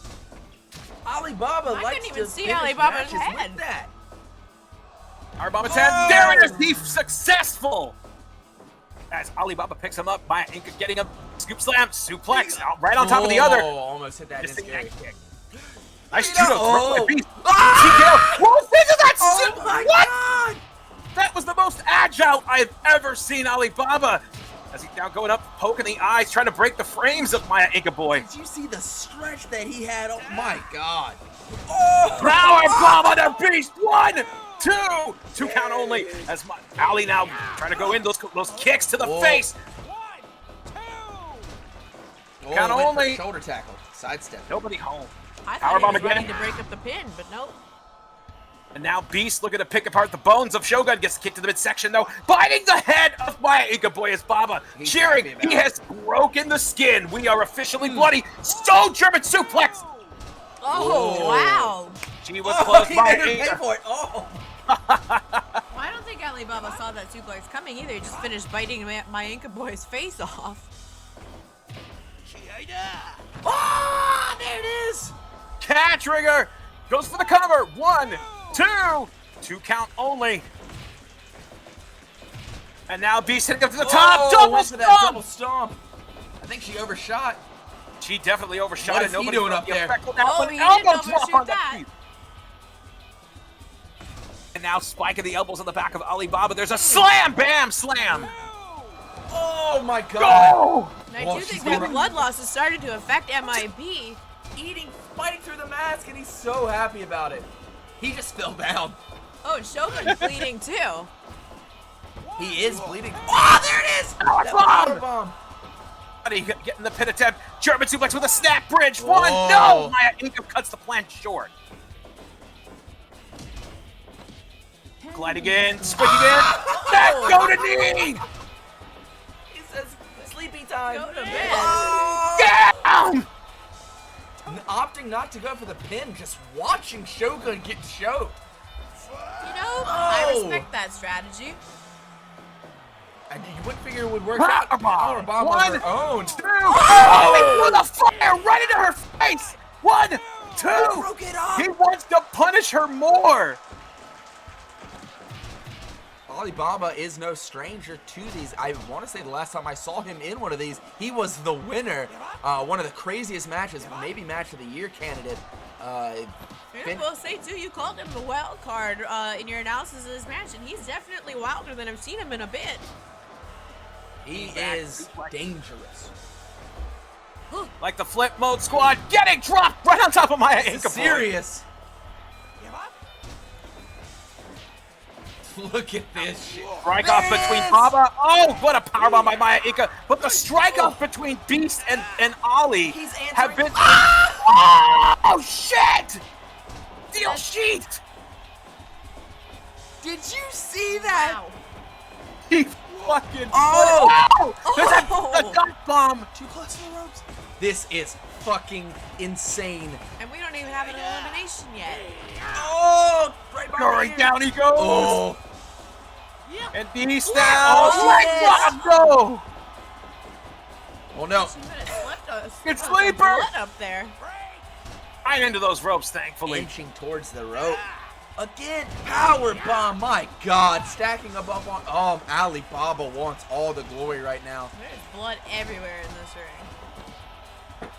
Alibaba I likes couldn't even to see finish Alibaba's matches head. with that. Alibaba 10. There it is. He's successful. As Alibaba picks him up, Maya Inca getting a scoop slam, suplex, right on top of the other. Almost hit that Missing insane. that kick. Nice judo Oh. throw by Beast. TKO. What was that? Oh my What? god! That was the most agile I've ever seen Alibaba. As he's now going up, poking the eyes, trying to break the frames of Maya Inca boy. Did you see the stretch that he had? Oh my god! Oh! Power bomb on the Beast. 1, 2. 2 count only. As Ali now trying to go in those kicks to the Whoa. face. Oh, Count went for only. shoulder tackle, sidestep. Nobody home. I thought he Powerbomb was again. running to break up the pin, but nope. And now Beast looking to pick apart the bones of Shogun. Gets kicked to the midsection though. Biting the head of Maya Inca boy as Baba. He's Cheering. happy about He it. has broken the skin. We are officially bloody. Stone German suplex. Oh, wow. She was close he by made her pay Inca. for it. Oh! Well, I don't think Alibaba saw that suplex coming either. He just finished biting my Inca boy's face off. Ah, there it is! Cat trigger. Goes for the cover. 1, 2. 2 count only. And now Beast hitting up to the top. Oh, Double went for that stomp. double stomp. I think she overshot. She definitely overshot What it. is he Nobody doing felt up the there? effect of that, Oh, but he elbow didn't drop overshoot on that. Beast. And now spiking the elbows on the back of Alibaba. There's a slam, bam, slam. Oh my god! Go! And I Well, do she's think that gonna- blood loss has started to affect MIB. Fighting through the mask, and he's so happy about it. He just fell down. Oh, and Shogun's bleeding too. He is bleeding. Oh, there it is! Power That bomb! bomb. Getting the pin attempt. German suplex with a snap bridge. 1, Oh. no! Maya Inca cuts the plan short. Gliding in, springing in. That go to knee! He says sleepy time. Go to bed. Down! Opting not to go for the pin, just watching Shogun get choked. You know, I respect that strategy. And you wouldn't figure it would work Power out. bomb. Power bomb 1, of her own. 2. Oh! He threw the fire right into her face. 1, 2. Broke it off. He wants to punish her more. Alibaba is no stranger to these. I want to say the last time I saw him in one of these, he was the winner. One of the craziest matches, maybe match of the year candidate. I will say too, you called him the wild card in your analysis of this match, and he's definitely wilder than I've seen him in a bit. He is dangerous. Like the flip mode squad getting dropped right on top of Maya Inca. Serious. Look at this shit. Strike off between Baba. Oh, what a powerbomb by Maya Inca. But the strike off between Beast and Ollie He's have answering. been. Oh, shit! Steel sheet! Did you see that? Wow. He fucking. Oh! There's a dot bomb. Too close to the ropes. This is fucking insane. And we don't even have an elimination yet. Oh! Right by Going here. down he goes. Oh! And Beast down. Oh, Strike bomb, go! Oh no. She could have slipped us. Good some sleeper. blood up there. Right into those ropes, thankfully. Inching towards the rope. Again, power bomb. My God, stacking up on. Oh, Alibaba wants all the glory right now. There's blood everywhere in this ring.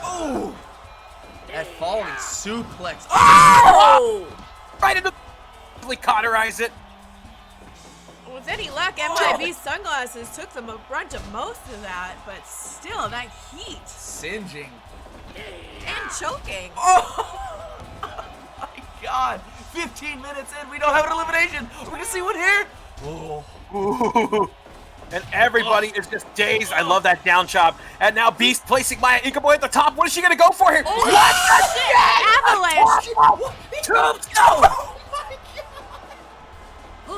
Oh, that falling suplex. Oh! Right into. Cauterize it. With any luck, MIB sunglasses took the brunt of most of that, but still, that heat Singeing. and choking. Oh my God. 15 minutes in, we don't have an elimination. We're gonna see one here. Oh. Ooh. And everybody is just dazed. I love that down chop. And now Beast placing Maya Inca Boy at the top. What is she gonna go for here? Avalanche! Tombstone!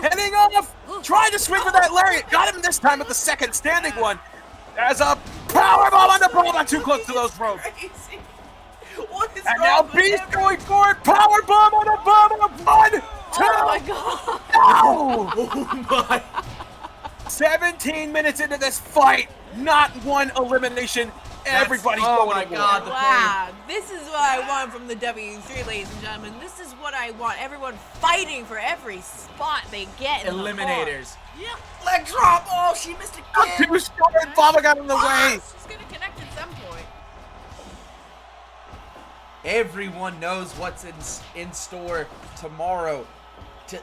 Heading off! Trying to swing for that lariat. Got him this time with the second standing one. As a powerbomb on the ball, not too close to those ropes. Crazy. What is And wrong now with Beast him? going for it. Powerbomb on the bottom of 1, 2, Oh my god! no! Oh my. 17 minutes into this fight, not one elimination. Everybody's oh going my to war. God, the Wow, this is what I want from the W3, ladies and gentlemen. This is what I want. Everyone fighting for every spot they get. In Eliminators. Yep. Leg drop. Oh, she missed it again. Too short. Baba got in the way. pain. She's gonna connect at some point. Everyone knows what's in store tomorrow.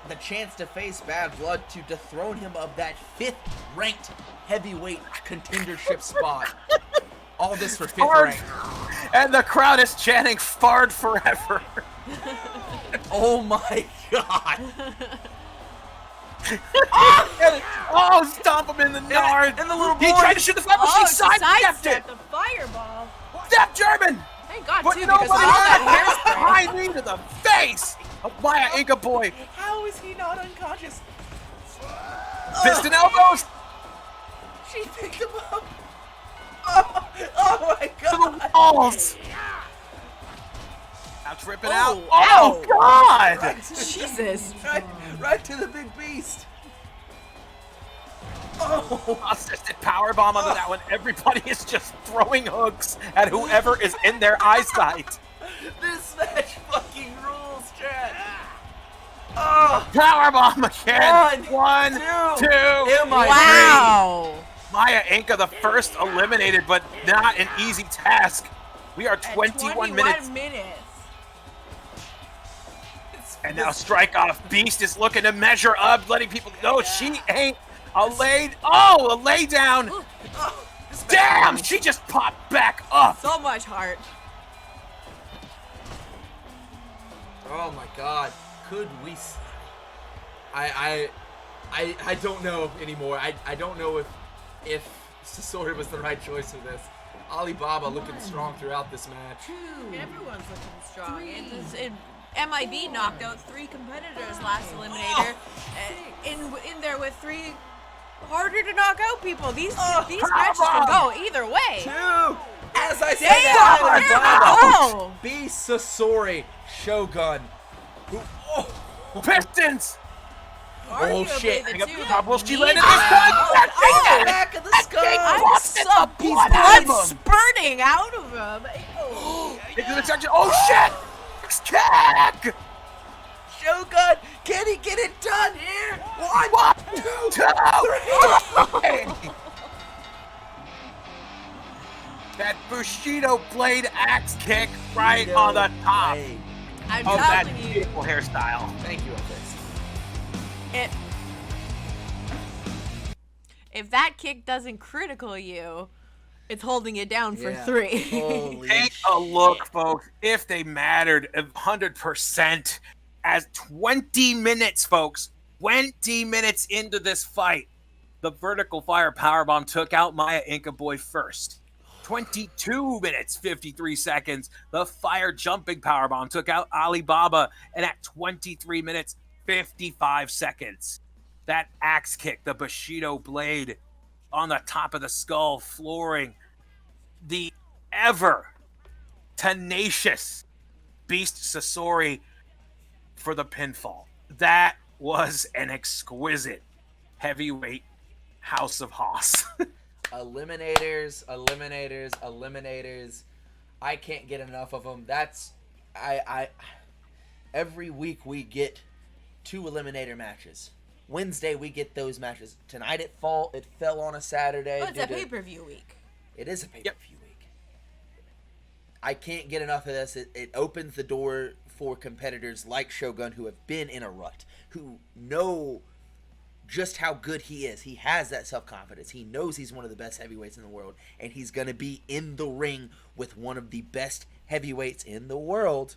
The chance to face Bad Blood to dethrone him of that 5th-ranked heavyweight contendership spot. All this for 5th Fard. rank. And the crowd is chanting "Fard forever." Oh my God. Oh, stomp him in the nard. And the little He boy. tried to shoot the fight, but she sidestepped it. The fireball. Step German. Thank God, But too, because of nobody all that had hairspray. high knee to the face of Maya Inca Boy. How is he not unconscious? Fist and elbows She picked him up. Oh my to God. the walls. Now tripping out. ow. Oh, God. Jesus. Right to the big beast. Oh. Assisted powerbomb onto that one. Everybody is just throwing hooks at whoever is in their eyesight. This match fucking rules, Chad. Oh. Powerbomb again. One, two. Am I Wow. Maya Inca, the first eliminated, but not an easy task. We are At 21 minutes. And now strike off. Beast is looking to measure up, letting people know she ain't a lay down. Oh, this match- Damn, she just popped back up. So much heart. Oh my God. Could we? I don't know anymore. I don't know if Sasori was the right choice for this. Alibaba looking strong throughout this match. Everyone's looking strong. MIB knocked out 3 competitors last eliminator. In there with 3 harder to knock out people. These matches can go either way. As I said, Damn, there we go. B Sasori Shogun. Who, Pistons. Arguably shit. the Hang up two the that top. Will she need land it it. this time? That oh, thing- back of the that skull. thing I busted saw the blood blood out of him. spurting out of him. Ew. Into the section. Oh shit! Kick! Shogun, can he get it done here? One, two, three. That Bushido blade axe kick right on the top Hey, I'm of that telling you, beautiful hairstyle. thank you, Abyss. if that kick doesn't critical you, it's holding you down for Yeah. 3. Holy Take a look, folks. If they mattered 100% as 20 minutes, folks, 20 minutes into this fight, the vertical fire powerbomb took out Maya Inca Boy first. 22 minutes, 53 seconds, the fire jumping powerbomb took out Alibaba, and at 23 minutes, 55 seconds, that axe kick, the Bushido blade on the top of the skull, flooring the ever tenacious Beast Sasori for the pinfall. That was an exquisite heavyweight House of Haas. Eliminators. I can't get enough of them. I every week we get 2 eliminator matches. Wednesday we get those matches. Tonight it fell on a Saturday. Oh, it's a pay-per-view week. It is a pay-per-view week. I can't get enough of this. It opens the door for competitors like Shogun who have been in a rut, who know just how good he is. He has that self-confidence. He knows he's one of the best heavyweights in the world, and he's going to be in the ring with one of the best heavyweights in the world,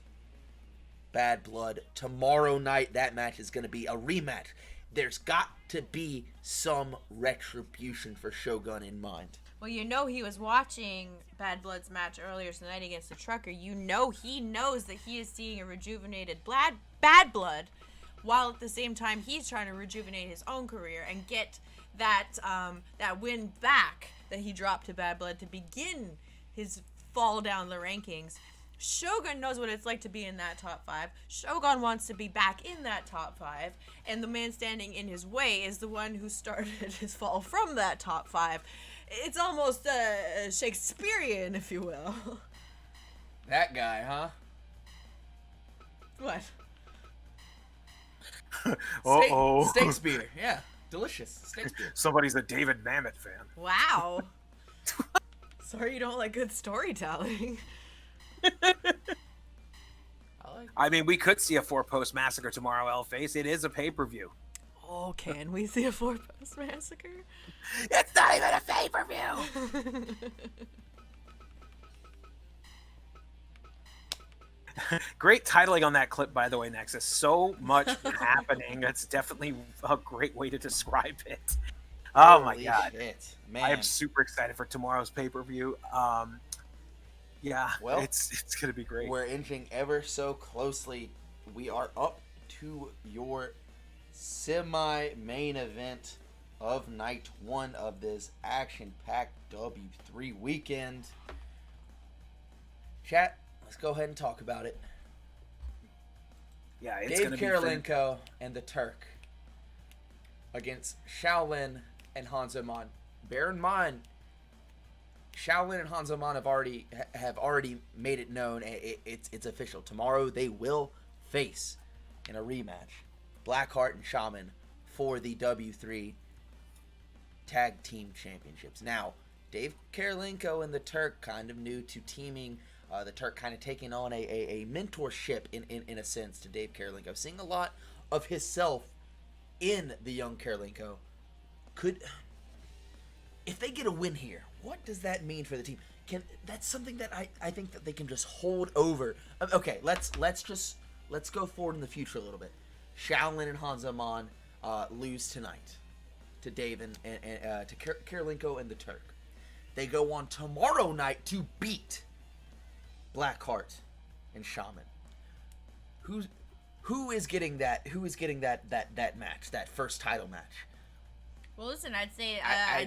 Bad Blood. Tomorrow night, that match is going to be a rematch. There's got to be some retribution for Shogun in mind. Well, you know he was watching Bad Blood's match earlier tonight against the Trucker. You know he knows that he is seeing a rejuvenated Bad Blood, while at the same time he's trying to rejuvenate his own career and get that win back that he dropped to Bad Blood to begin his fall down the rankings. Shogun knows what it's like to be in that top 5. Shogun wants to be back in that top 5, and the man standing in his way is the one who started his fall from that top 5. It's almost Shakespearean, if you will. That guy, huh? What? Steak yeah. Delicious. Steak spear. Somebody's a David Mamet fan. Wow. Sorry you don't like good storytelling. I mean, we could see a 4-post massacre tomorrow, L-Face. It is a pay-per-view. Oh, can we see a 4-post massacre? It's not even a pay-per-view! Great titling on that clip, by the way, Nexus. So much happening. That's definitely a great way to describe it. Oh, my God. Shit, man. I am super excited for tomorrow's pay-per-view. Yeah, well, it's going to be great. We're inching ever so closely. We are up to your semi-main event of night 1 of this action-packed W3 weekend. Chat, let's go ahead and talk about it. Yeah, it's Dave going to be Karolinko and the Turk against Shaolin and Hanzo Man. Bear in mind, Shaolin and Hanzo Man have already made it known. It's official. Tomorrow they will face in a rematch Blackheart and Shaman for the W3 Tag Team Championships. Now, Dave Karolinko and the Turk kind of new to teaming. The Turk kind of taking on a mentorship in a sense to Dave Karolinko. Seeing a lot of himself in the young Karolinko. If they get a win here, what does that mean for the team? That's something that I think that they can just hold over. Okay, let's go forward in the future a little bit. Shaolin and Hanzo Man lose tonight to Dave and to Karolinko and the Turk. They go on tomorrow night to beat Blackheart and Shaman. Who is getting that? Who is getting that match? That first title match? Well, listen, I'd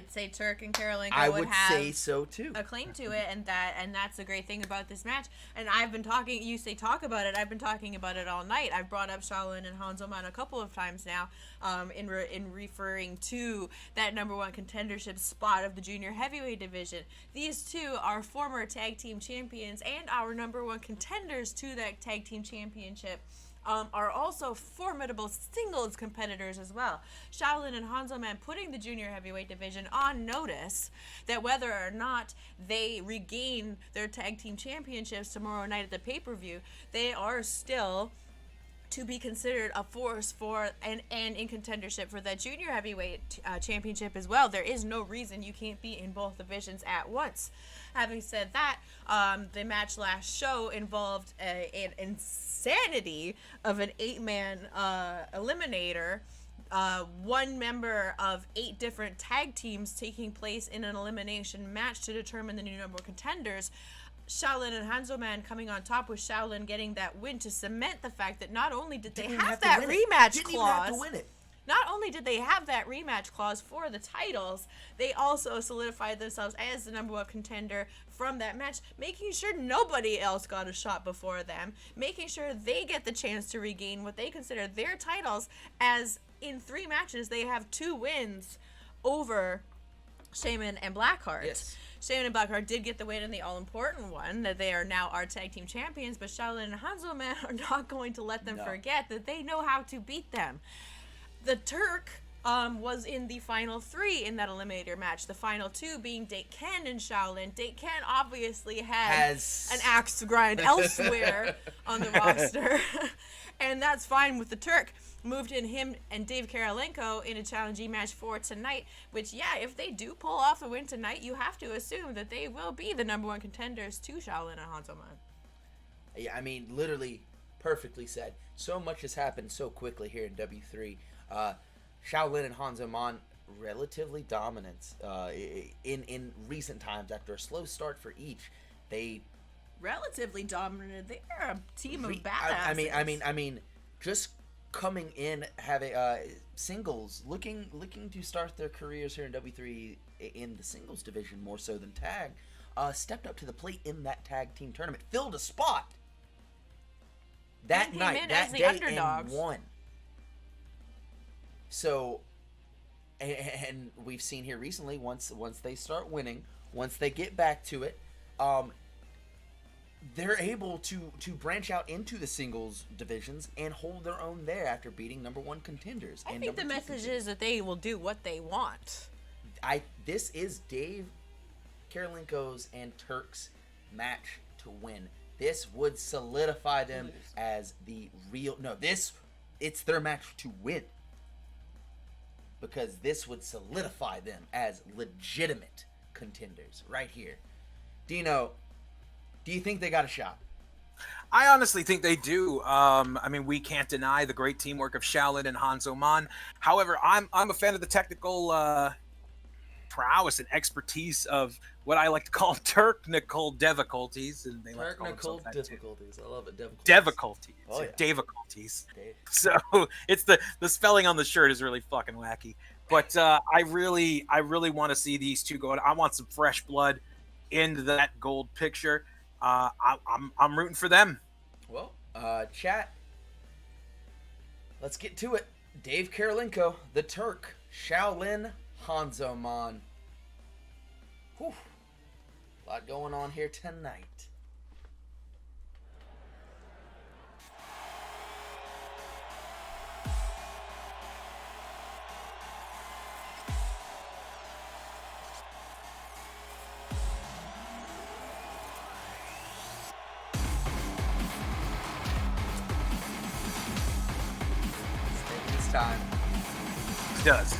say Turk and Karolinko would have say so too. a claim to it, and that's the great thing about this match. And I've been talking. You say talk about it. I've been talking about it all night. I've brought up Shaolin and Hanzo Man a couple of times now, in referring to that number 1 contendership spot of the junior heavyweight division. These two are former tag team champions and our number 1 contenders to that tag team championship. Are also formidable singles competitors as well. Shaolin and Hanzo Man putting the junior heavyweight division on notice that whether or not they regain their tag team championships tomorrow night at the pay-per-view, they are still to be considered a force for and in contendership for that junior heavyweight championship as well. There is no reason you can't be in both divisions at once. Having said that, the match last show involved an insanity of an 8-man eliminator. One member of 8 different tag teams taking place in an elimination match to determine the new number one contenders. Shaolin and Hanzo Man coming on top, with Shaolin getting that win to cement the fact that not only did they have that rematch clause, not only did they have that rematch clause for the titles, they also solidified themselves as the number one contender from that match, making sure nobody else got a shot before them, making sure they get the chance to regain what they consider their titles, as in 3 matches they have 2 wins over Shaman and Blackheart. Yes. Shaman and Blackheart did get the win in the all-important one, that they are now our tag team champions, but Shaolin and Hanzo Man are not going to let them forget that they know how to beat them. The Turk was in the final 3 in that eliminator match, the final 2 being Dake Ken and Shaolin. Dake Ken obviously has an axe to grind elsewhere on the roster, and that's fine with the Turk. Moved in him and Dave Karolinko in a challenging match for tonight, which, yeah, if they do pull off a win tonight, you have to assume that they will be the number one contenders to Shaolin and Hanzo Man. Yeah, I mean, literally perfectly said. So much has happened so quickly here in W3. Shaolin and Hanzo Man relatively dominant in recent times. After a slow start for each, they relatively dominant. They are a team of badasses. I mean, just coming in, having singles, looking to start their careers here in W3 in the singles division more so than tag, stepped up to the plate in that tag team tournament, filled a spot that night, that day, and won. So, and we've seen here recently, once they start winning, once they get back to it, they're able to branch out into the singles divisions and hold their own there after beating number one contenders. I think the message is that they will do what they want. This is Dave Karolinko's and Turk's match to win. This would solidify them as the real... No, it's their match to win. Because this would solidify them as legitimate contenders right here. Dino, do you think they got a shot? I honestly think they do. I mean, we can't deny the great teamwork of Shaolin and Hanzo Man. However, I'm a fan of the technical prowess and expertise of what I like to call technical difficulties, and they like to call themselves that difficulties. I love it. Difficulties. Oh, yeah. Difficulties. So it's the spelling on the shirt is really fucking wacky. But I really want to see these two go. I want some fresh blood into that gold picture. I'm rooting for them. Well, chat. Let's get to it. Dave Karolinko, the Turk, Shaolin, Hanzo Man. Whew. A lot going on here tonight. Time. He does.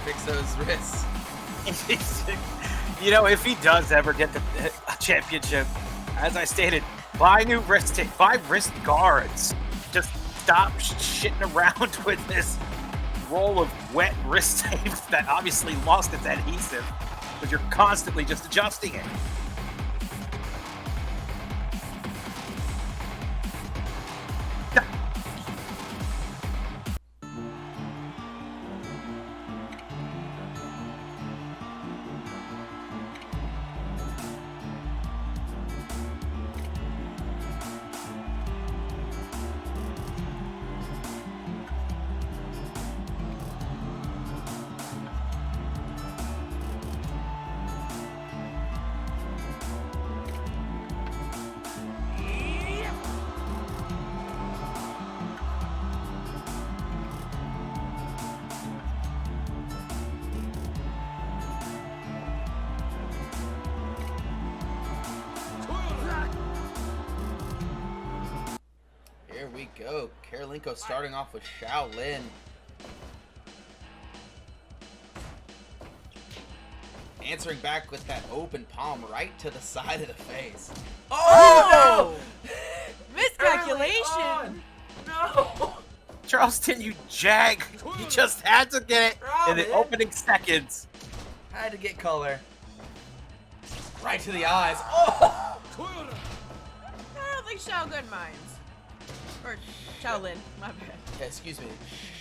Fix those wrists. You know, if he does ever get the championship, as I stated, buy new wrist tape, buy wrist guards. Just stop shitting around with this roll of wet wrist tape that obviously lost its adhesive, but you're constantly just adjusting it. Here we go. Karolinko starting off with Shaolin. Answering back with that open palm right to the side of the face. Oh! Miscalculation. No! Charleston, you jag! You just had to get it in the opening seconds. Had to get color. Right to the eyes. Oh! I don't think Shaolin minds. Or Shaolin, my bad. Yeah, excuse me.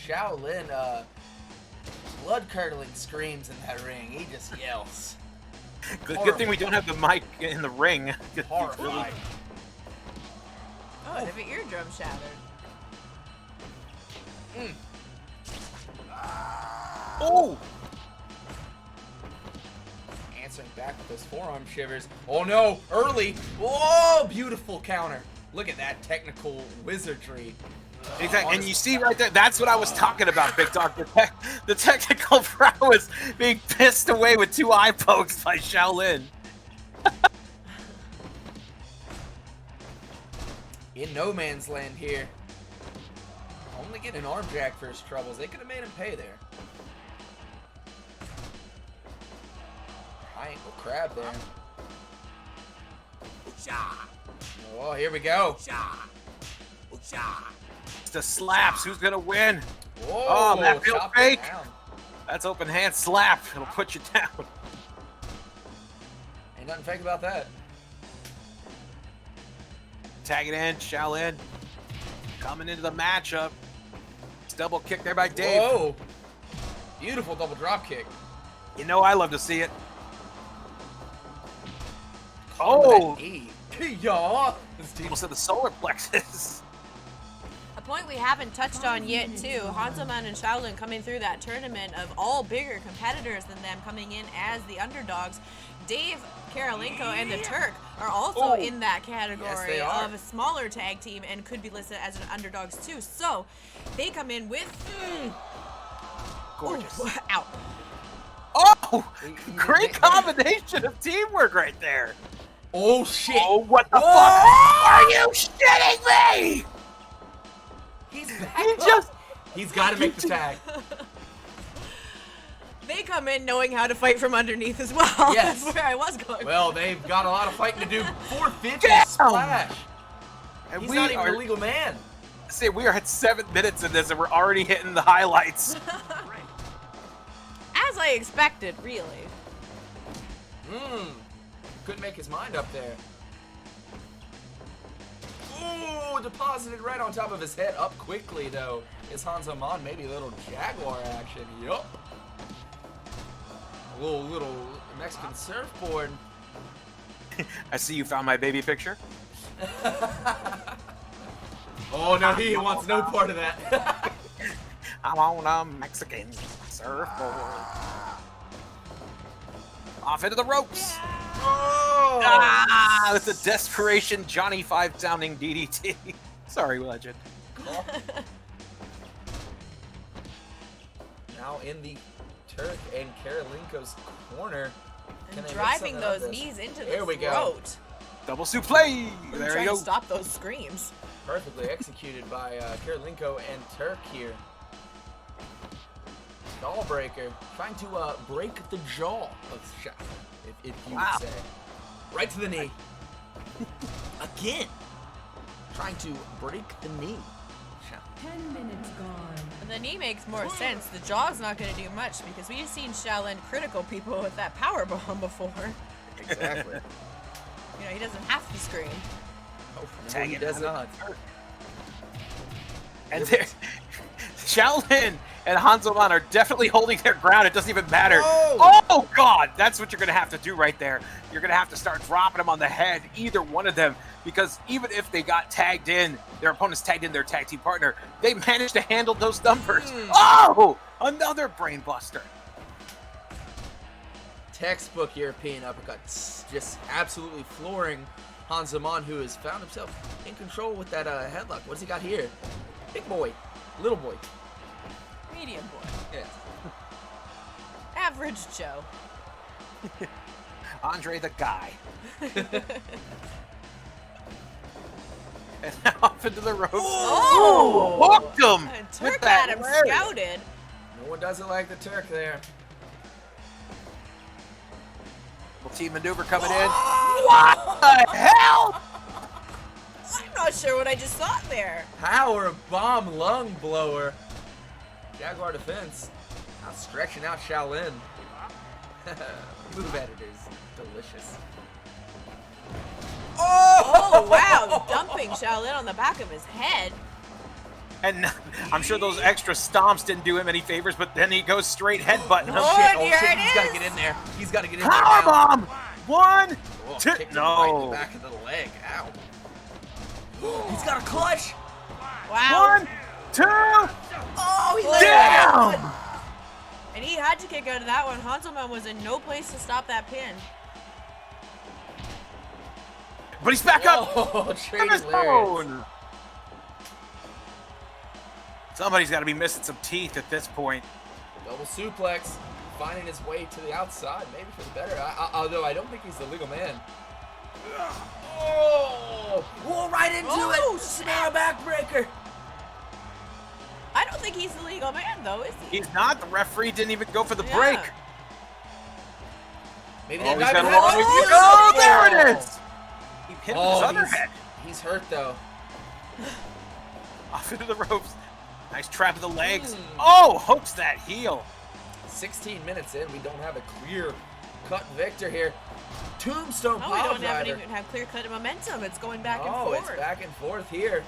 Shaolin, blood-curdling screams in that ring. He just yells. Good thing we don't have the mic in the ring. Horrified. Oh, and if an eardrum shattered. Oh! Answering back with those forearm shivers. Oh no, early. Oh, beautiful counter. Look at that technical wizardry. Exactly, and you see right there, that's what I was talking about, Big Dog. The technical prowess being pissed away with 2 eye pokes by Shaolin. In no man's land here. Only getting an arm jack for his troubles. They could have made him pay there. High ankle crab there. Oh, here we go. The slaps, who's gonna win? Whoa, Oh, that feels chopped fake. down. That's open hand slap. It'll put you down. Ain't nothing fake about that. Tag it in, Shaolin. Coming into the matchup. It's double kick there by Dave. Whoa. Beautiful double drop kick. You know I love to see it. Oh! Yeah. Almost at the solar plexus. A point we haven't touched on yet, too. Hanzoman and Shaolin coming through that tournament of all bigger competitors than them coming in as the underdogs. Dave, Karolinko, and the Turk are also in that category Yes, they are. of a smaller tag team and could be listed as an underdogs, too. So they come in with... Gorgeous. Ooh, ow. Oh! Great combination of teamwork right there. Oh, shit. Oh, what the fuck? Are you shitting me? He's back He up. just... He's got to make the tag. They come in knowing how to fight from underneath as well. Yes. That's where I was going. Well, they've got a lot of fighting to do. 450 Damn. splash. And He's we not even are... a legal man. See, we are at 7 minutes in this and we're already hitting the highlights. As I expected, really. Couldn't make his mind up there. Ooh, deposited right on top of his head. Up quickly, though. Is Hanzoman maybe a little Jaguar action? Yup. A little Mexican surfboard. I see you found my baby picture. Oh, no, he wants no part of that. I'm on a Mexican surfboard. Off into the ropes. Oh! Ah, with a desperation Johnny 5 sounding DDT. Sorry, legend. Now in the Turk and Karolinko's corner. Can And they make driving something out of those this? knees into the There we go. throat. Double suplex. I'm There trying you go. to stop those screams. Perfectly executed by Karolinko and Turk here. Jaw breaker, trying to break the jaw of Shaq, if you Wow. would say. Right to the knee. Again. Trying to break the knee. 10 minutes gone. And the knee makes more sense. The jaw's not going to do much because we've seen Shaolin critical people with that power bomb before. Exactly. You know, he doesn't have to scream. Oh, no, Tag he it does out. not. And there, Shaolin and Hanzoman are definitely holding their ground. It doesn't even matter. Oh! Oh, God. That's what you're going to have to do right there. You're going to have to start dropping them on the head, either one of them, because even if they got tagged in, their opponents tagged in their tag team partner, they managed to handle those numbers. Oh! Another brain buster. Textbook European uppercuts, just absolutely flooring Hanzoman, who has found himself in control with that headlock. What's he got here? Big boy, little boy. Medium boy. Yeah. Average Joe. Andre the Guy. And off into the ropes. Oh! Hooked him! And with Turk that had him lariat. scouted. No one doesn't like the Turk there. Double team maneuver coming in. What the hell? I'm not sure what I just saw there. Power bomb lung blower. Jaguar defense. Now stretching out Shaolin. Move editors. Delicious. Oh, wow. Dumping Shaolin on the back of his head. And I'm sure those extra stomps didn't do him any favors, but then he goes straight headbutting him. Oh, Shit, here it he's got to is. get in there. He's got to get in there. Power now. bomb! One, Oh, two, kicked him right in the no. back of the leg. Ow. He's got a clutch. Wow. 1, 2, Oh, he let damn! And he had to kick out of that one. Hanselman was in no place to stop that pin. But he's back up. Oh, trading His lariats. phone. Somebody's got to be missing some teeth at this point. Double suplex. Finding his way to the outside, maybe for the better. Although I don't think he's the legal man. Oh! Whoa, right into Oh, it! Snare backbreaker! I don't think he's the legal man, though, is he? He's not. The referee didn't even go for the Yeah. break. Maybe Oh, that he's guy got a had- long way to go. There it is. He hit his Oh, other head he's hurt though. off into the ropes. Nice trap of the legs. Oh, hooks that heel. 16 minutes in, we don't have a clear-cut victor here. Tombstone No, we pile don't driver. even have clear-cut momentum. It's going back and Oh, forth. it's back and forth here.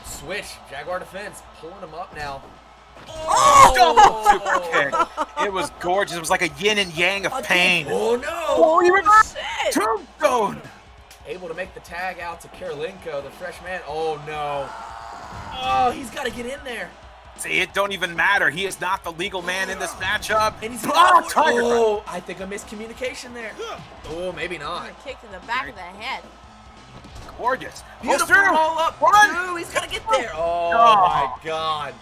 Switch, Jaguar defense, pulling him up now. Oh, super kick. It was gorgeous. It was like a yin and yang of pain. Oh no! Oh, he reversed. Shit. Tombstone. Able to make the tag out to Karolinko, the fresh man. Oh no! Oh, he's got to get in there. See, it don't even matter. He is not the legal man in this matchup. And he's oh, Tiger Drive. Oh, I think a miscommunication there. Oh, maybe not. A kick to the back of the head. Gorgeous. Beautiful Goes through. roll up. One. Two, he's got to get there. Oh, Oh. my God.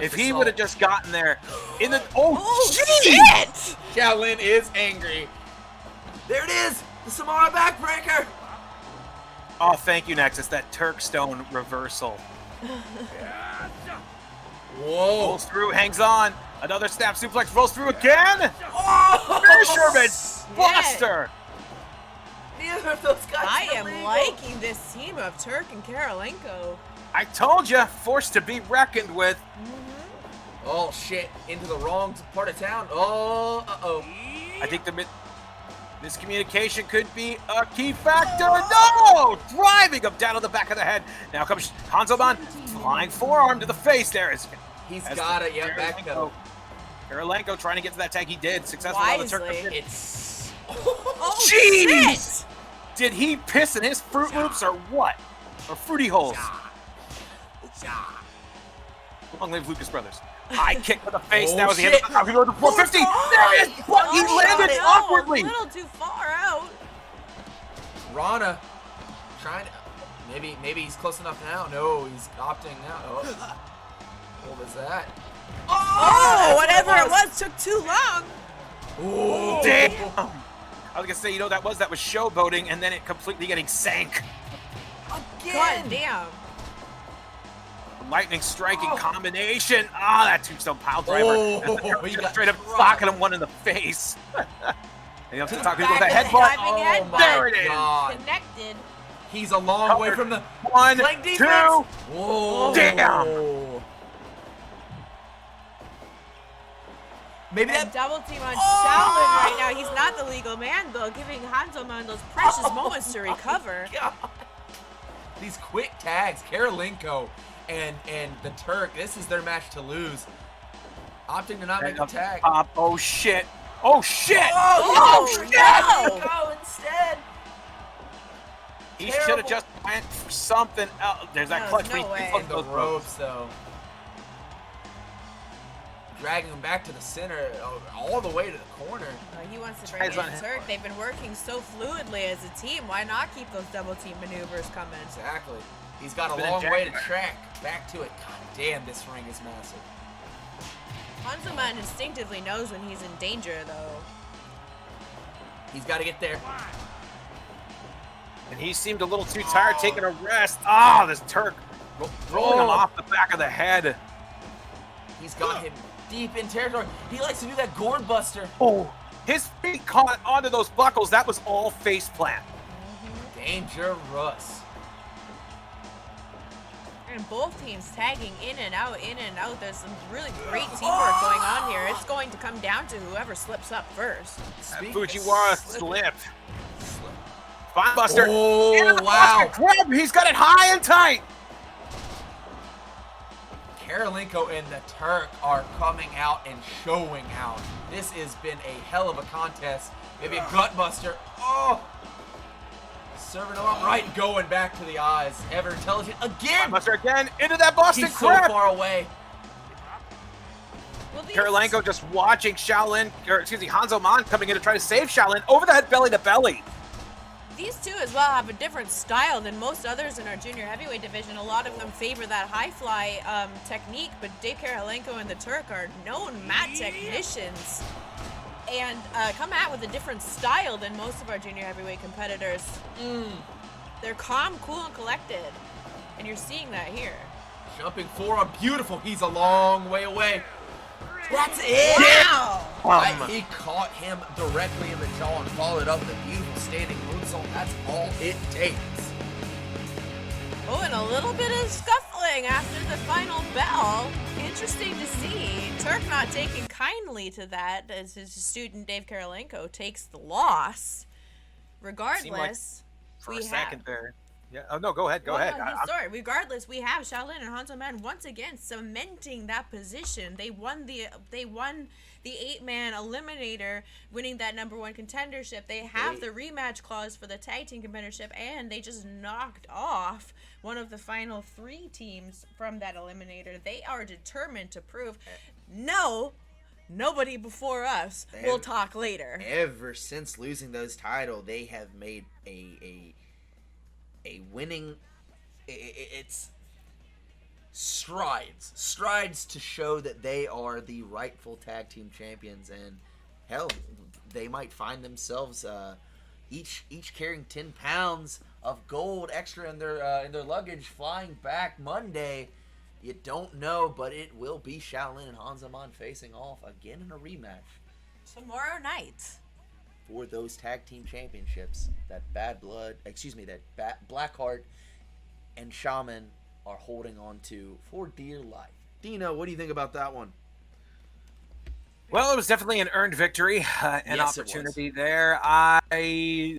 If he would have just gotten there in the Oh, jeez. shit! Shaolin is angry. There it is. The Samara backbreaker. Oh, thank you, Nexus. That Turk Stone reversal. Whoa. Rolls through, hangs on. Another snap suplex, rolls through again. Oh, Fisherman Buster. Neither of those guys I are am legal. liking this team of Turk and Karolinko. I told you, forced to be reckoned with. Oh, shit. Into the wrong part of town. Oh, uh-oh. I think the miscommunication could be a key factor. No! Driving him down to the back of the head. Now comes Hanselman, flying forearm to the face. There is. He's As got the it. Yeah, back pedal. Karolinko trying to get to that tag. He did. Successful on the Turk. Wisely. It's... Oh, Jeez! shit! Did he piss in his Fruit Loops or what? Or Fruity Holes? Long live Lucas Brothers. High kick to the face. Oh, That was the end of shit. the top. He goes to 450. There it is. But he Oh, landed no, awkwardly. A little too far out. Rana trying to... Maybe he's close enough now. No, he's opting now. Oh. What was that? Oh, whatever it was took too long. Oh, Damn. I was going to say, that was showboating, and then it completely getting sank. God damn. Lightning striking combination. Ah, that tombstone pile driver. Oh, he Just got straight up dropped. socking him one in the face. And you have to talk about that Back of the headbutt. diving headbutt. my There it is. God. Connected. He's a long way Covered. from the... One, Flank two. defense. Whoa. Damn. Maybe And that... double team on Shaolin right now. He's not the legal man, though, giving Hanselman those precious moments to recover. God. These quick tags, Karolinko and the Turk, this is their match to lose. Opting to not make the tag. Pop. Oh, shit. Oh, shit. Oh, shit. no. Go instead. He should have just went for something else. There's that No, clutch. no when he way. flipped The those ropes, though. Dragging him back to the center, all the way to the corner. He wants to bring in Tries on Turk. They've been working so fluidly as a team. Why not keep those double team maneuvers coming? Exactly. He's got a Been a long way to jackpot. track. Back to it. God damn, this ring is massive. Hanselman instinctively knows when he's in danger, though. He's got to get there. And he seemed a little too tired, taking a rest. Ah, this Turk rolling him off the back of the head. He's got him deep in territory. He likes to do that gourd buster. Oh, his feet caught onto those buckles. That was all face plant. Dangerous. And both teams tagging in and out, in and out. There's some really great teamwork going on here. It's going to come down to whoever slips up first. Fujiwara slipped. Spine buster. Oh, wow. Grab. He's got it high and tight. Karolinko and the Turk are coming out and showing out. This has been a hell of a contest. Maybe a gut buster. Oh. Serving him up right and going back to the eyes. Ever intelligent again. Buster again into that Boston He's Crab. so far away. Well, Karolinko just watching Hanzo Man coming in to try to save Shaolin over the head, belly to belly. These two as well have a different style than most others in our junior heavyweight division. A lot of them favor that high fly technique, but Dave Karolinko and the Turk are known mat technicians and come out with a different style than most of our junior heavyweight competitors. They're calm, cool, and collected, and you're seeing that here. Jumping forearm, beautiful. He's a long way away. That's it. Wow! He caught him directly in the jaw and followed up with a beautiful standing moonsault. That's all it takes. Oh, and a little bit of scuffling after the final bell. Interesting to see. Turk not taking kindly to that as his student Dave Karolinko takes the loss. Regardless, For a second there. Yeah. Oh no, go ahead. Go ahead. Sorry. Regardless, we have Shaolin and Hanzo Man once again cementing that position. They won the 8-man eliminator, winning that #1 contendership. They have the rematch clause for the tag team contendership, and they just knocked off one of the final 3 teams from that eliminator. They are determined to prove nobody before us. We'll talk later. Ever since losing those titles, they have made a winning, it's strides to show that they are the rightful tag team champions, and hell, they might find themselves each carrying 10 pounds of gold extra in their luggage flying back Monday. You don't know, but it will be Shaolin and Hanzo Man facing off again in a rematch Tomorrow night. for those tag team championships that Blackheart and Shaman are holding on to for dear life. Dino, what do you think about that one? Well, it was definitely an earned victory, an Yes, opportunity there. I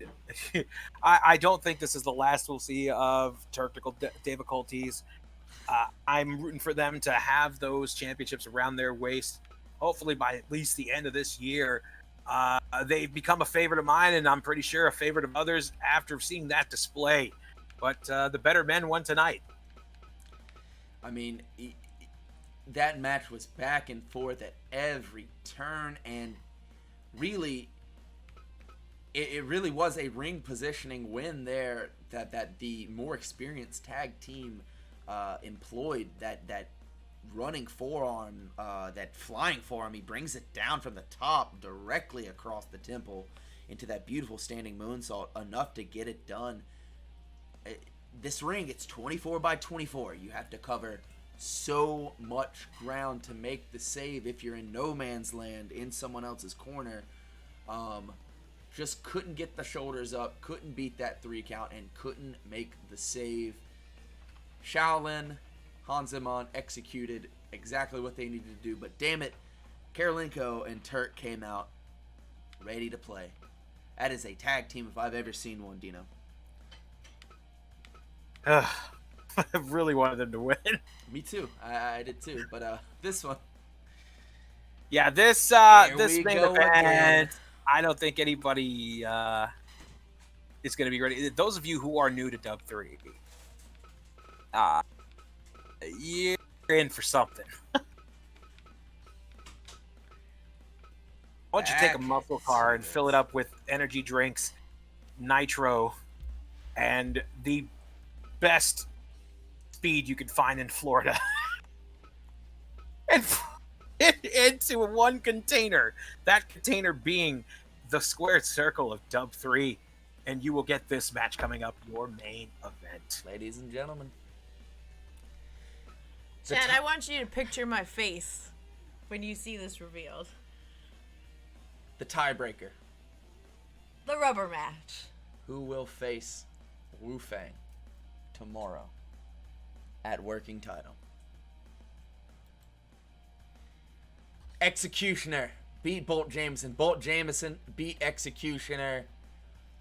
don't think this is the last we'll see of technical difficulties. I'm rooting for them to have those championships around their waist, hopefully by at least the end of this year. They've become a favorite of mine, and I'm pretty sure a favorite of others after seeing that display. But the better men won tonight. I mean, that match was back and forth at every turn, and really, it really was a ring positioning win there that the more experienced tag team employed. That running forearm, that flying forearm, he brings it down from the top directly across the temple into that beautiful standing moonsault, enough to get it done. This ring, it's 24 by 24. You have to cover so much ground to make the save if you're in no man's land in someone else's corner. Just couldn't get the shoulders up, couldn't beat that 3 count, and couldn't make the save. Shaolin, Hanzo Man executed exactly what they needed to do, but damn it, Karolinko and Turk came out ready to play. That is a tag team if I've ever seen one, Dino. I really wanted them to win. Me too. I did too. But this one. Yeah, this we main go event, again. I don't think anybody is going to be ready. Those of you who are new to Dub 3, you're in for something. Why don't you take a muscle car and fill it up with energy drinks, nitro, and the best speed you could find in Florida, and put it into one container. That container being the squared circle of Dub 3, and you will get this match coming up, your main event. Ladies and gentlemen. Chad, I want you to picture my face when you see this revealed. The tiebreaker. The rubber match. Who will face Wu Fang tomorrow at Working Title? Executioner beat Bolt Jameson. Bolt Jameson beat Executioner.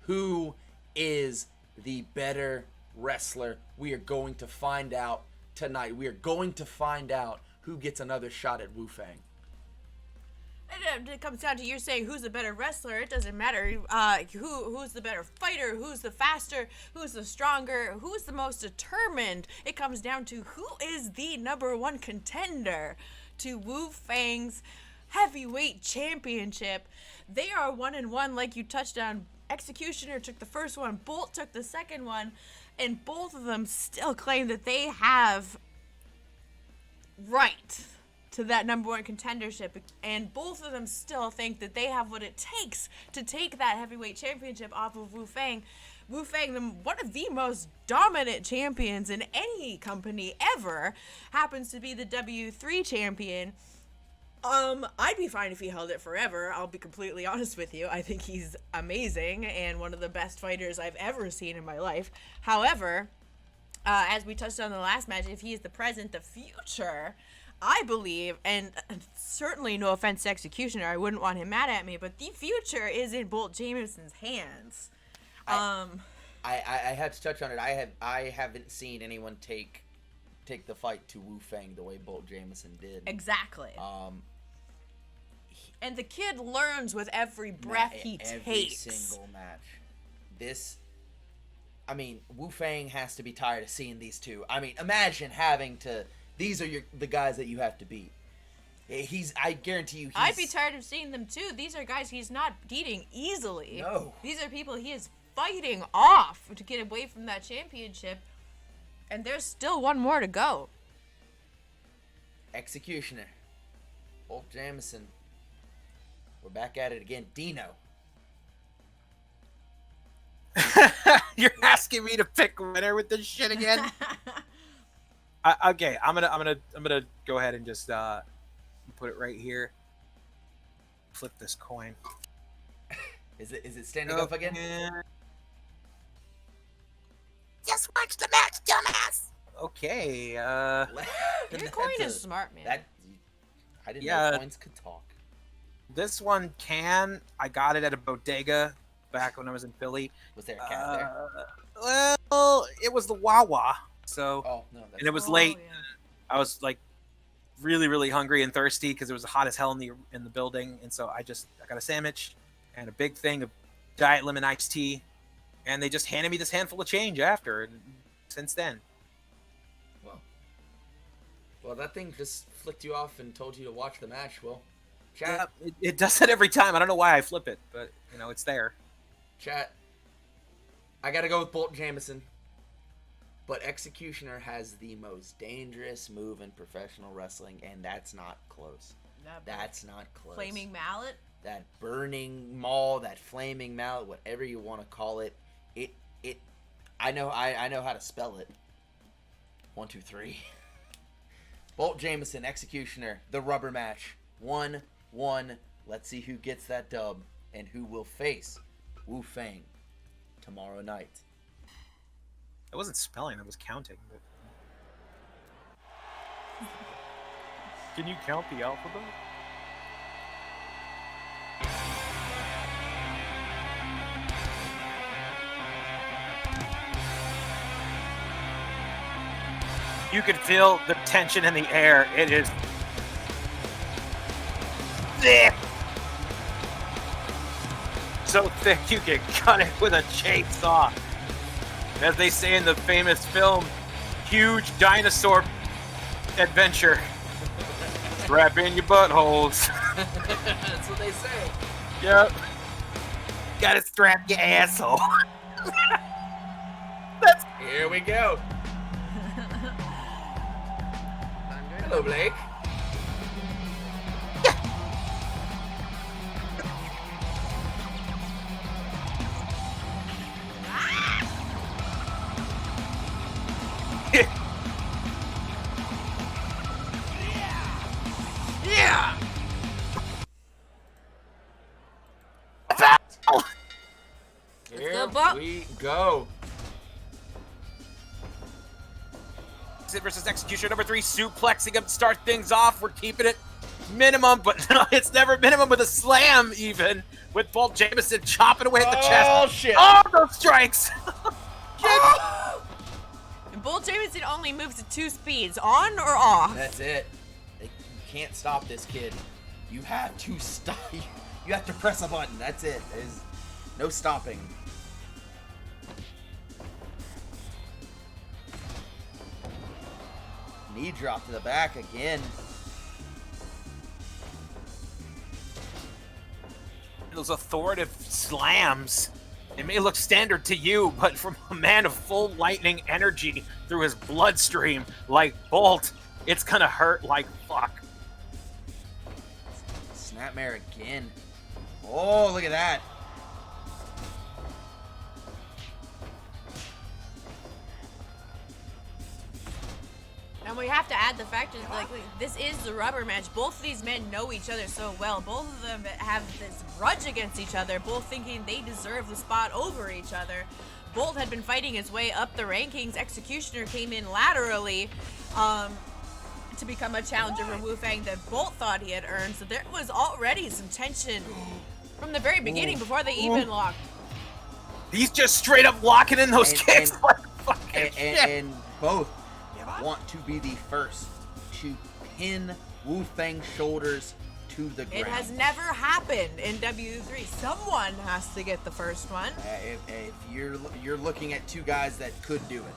Who is the better wrestler? We are going to find out tonight. We are going to find out who gets another shot at Wu Fang. It comes down to you're saying who's the better wrestler. It doesn't matter who's the better fighter, who's the faster, who's the stronger, who's the most determined. It comes down to who is the number one contender to Wu Fang's heavyweight championship. They are 1-1, like you touched on. Executioner took the first one, Bolt took the second one, and both of them still claim that they have right to that number one contendership, and both of them still think that they have what it takes to take that heavyweight championship off of Wu Fang. Wu Fang, one of the most dominant champions in any company ever, happens to be the W3 champion. I'd be fine if he held it forever. I'll be completely honest with you. I think he's amazing and one of the best fighters I've ever seen in my life. However, as we touched on in the last match, if he is the present, the future, I believe, and certainly no offense to Executioner, I wouldn't want him mad at me, but the future is in Bolt Jameson's hands. I had to touch on it. I haven't seen anyone take the fight to Wu Fang the way Bolt Jameson did. Exactly. And the kid learns with every breath he takes. Every single match. Wu Fang has to be tired of seeing these two. Imagine having to. These are the guys that you have to beat. I guarantee you. I'd be tired of seeing them too. These are guys he's not beating easily. No. These are people he is fighting off to get away from that championship. And there's still one more to go. Executioner. Bolt Jameson. We're back at it again. Dino. You're asking me to pick winner with this shit again? Okay, I'm gonna go ahead and just put it right here. Flip this coin. Is it standing up again? Just watch the match, dumbass. Okay. Your coin is smart, man. I didn't know coins could talk. This one I got it at a bodega back when I was in Philly. Was there a cat there? Well, it was the Wawa. So, and it was late. Yeah. I was like really, really hungry and thirsty because it was hot as hell in the building, and so I got a sandwich and a big thing of diet lemon iced tea, and they just handed me this handful of change after, and since then. Well, that thing just flicked you off and told you to watch the match. Well, chat. Yeah, it does it every time. I don't know why I flip it, but it's there. Chat. I gotta go with Bolt Jameson. But Executioner has the most dangerous move in professional wrestling, and that's not close. That's not close. Flaming mallet? That burning maul, that flaming mallet, whatever you want to call it. I know how to spell it. 1, 2, 3. Bolt Jameson, Executioner, the rubber match. 1-1. Let's see who gets that dub and who will face Wu Fang tomorrow night. I wasn't spelling, I was counting. Can you count the alphabet? You can feel the tension in the air. It is thick. So thick you can cut it with a chainsaw. As they say in the famous film, Huge Dinosaur Adventure. Strap in your buttholes. That's what they say. Yep. Gotta strap your asshole. Here we go. Hello, Blake. we go. Versus Executioner number 3, suplexing him to start things off. We're keeping it minimum, but no, it's never minimum with a slam even. With Bolt Jameson chopping away at the chest. Oh, shit. Oh, those strikes. And Bolt Jameson only moves at 2 speeds, on or off. That's it. You can't stop this kid. You have to stop. You have to press a button. That's it. There's no stopping. Knee drop to the back again. Those authoritative slams. It may look standard to you, but from a man of full lightning energy through his bloodstream like Bolt, it's gonna hurt like fuck. Snapmare again. Oh, look at that. And we have to add the fact that, like, this is the rubber match. Both of these men know each other so well. Both of them have this grudge against each other, both thinking they deserve the spot over each other. Bolt had been fighting his way up the rankings. Executioner came in laterally to become a challenger for Wu Fang that Bolt thought he had earned. So there was already some tension from the very beginning before they even locked. He's just straight up locking in those kicks like fucking shit. And both want to be the first to pin Wu Fang's shoulders to the ground. It has never happened in W3. Someone has to get the first one. If you're looking at 2 guys that could do it,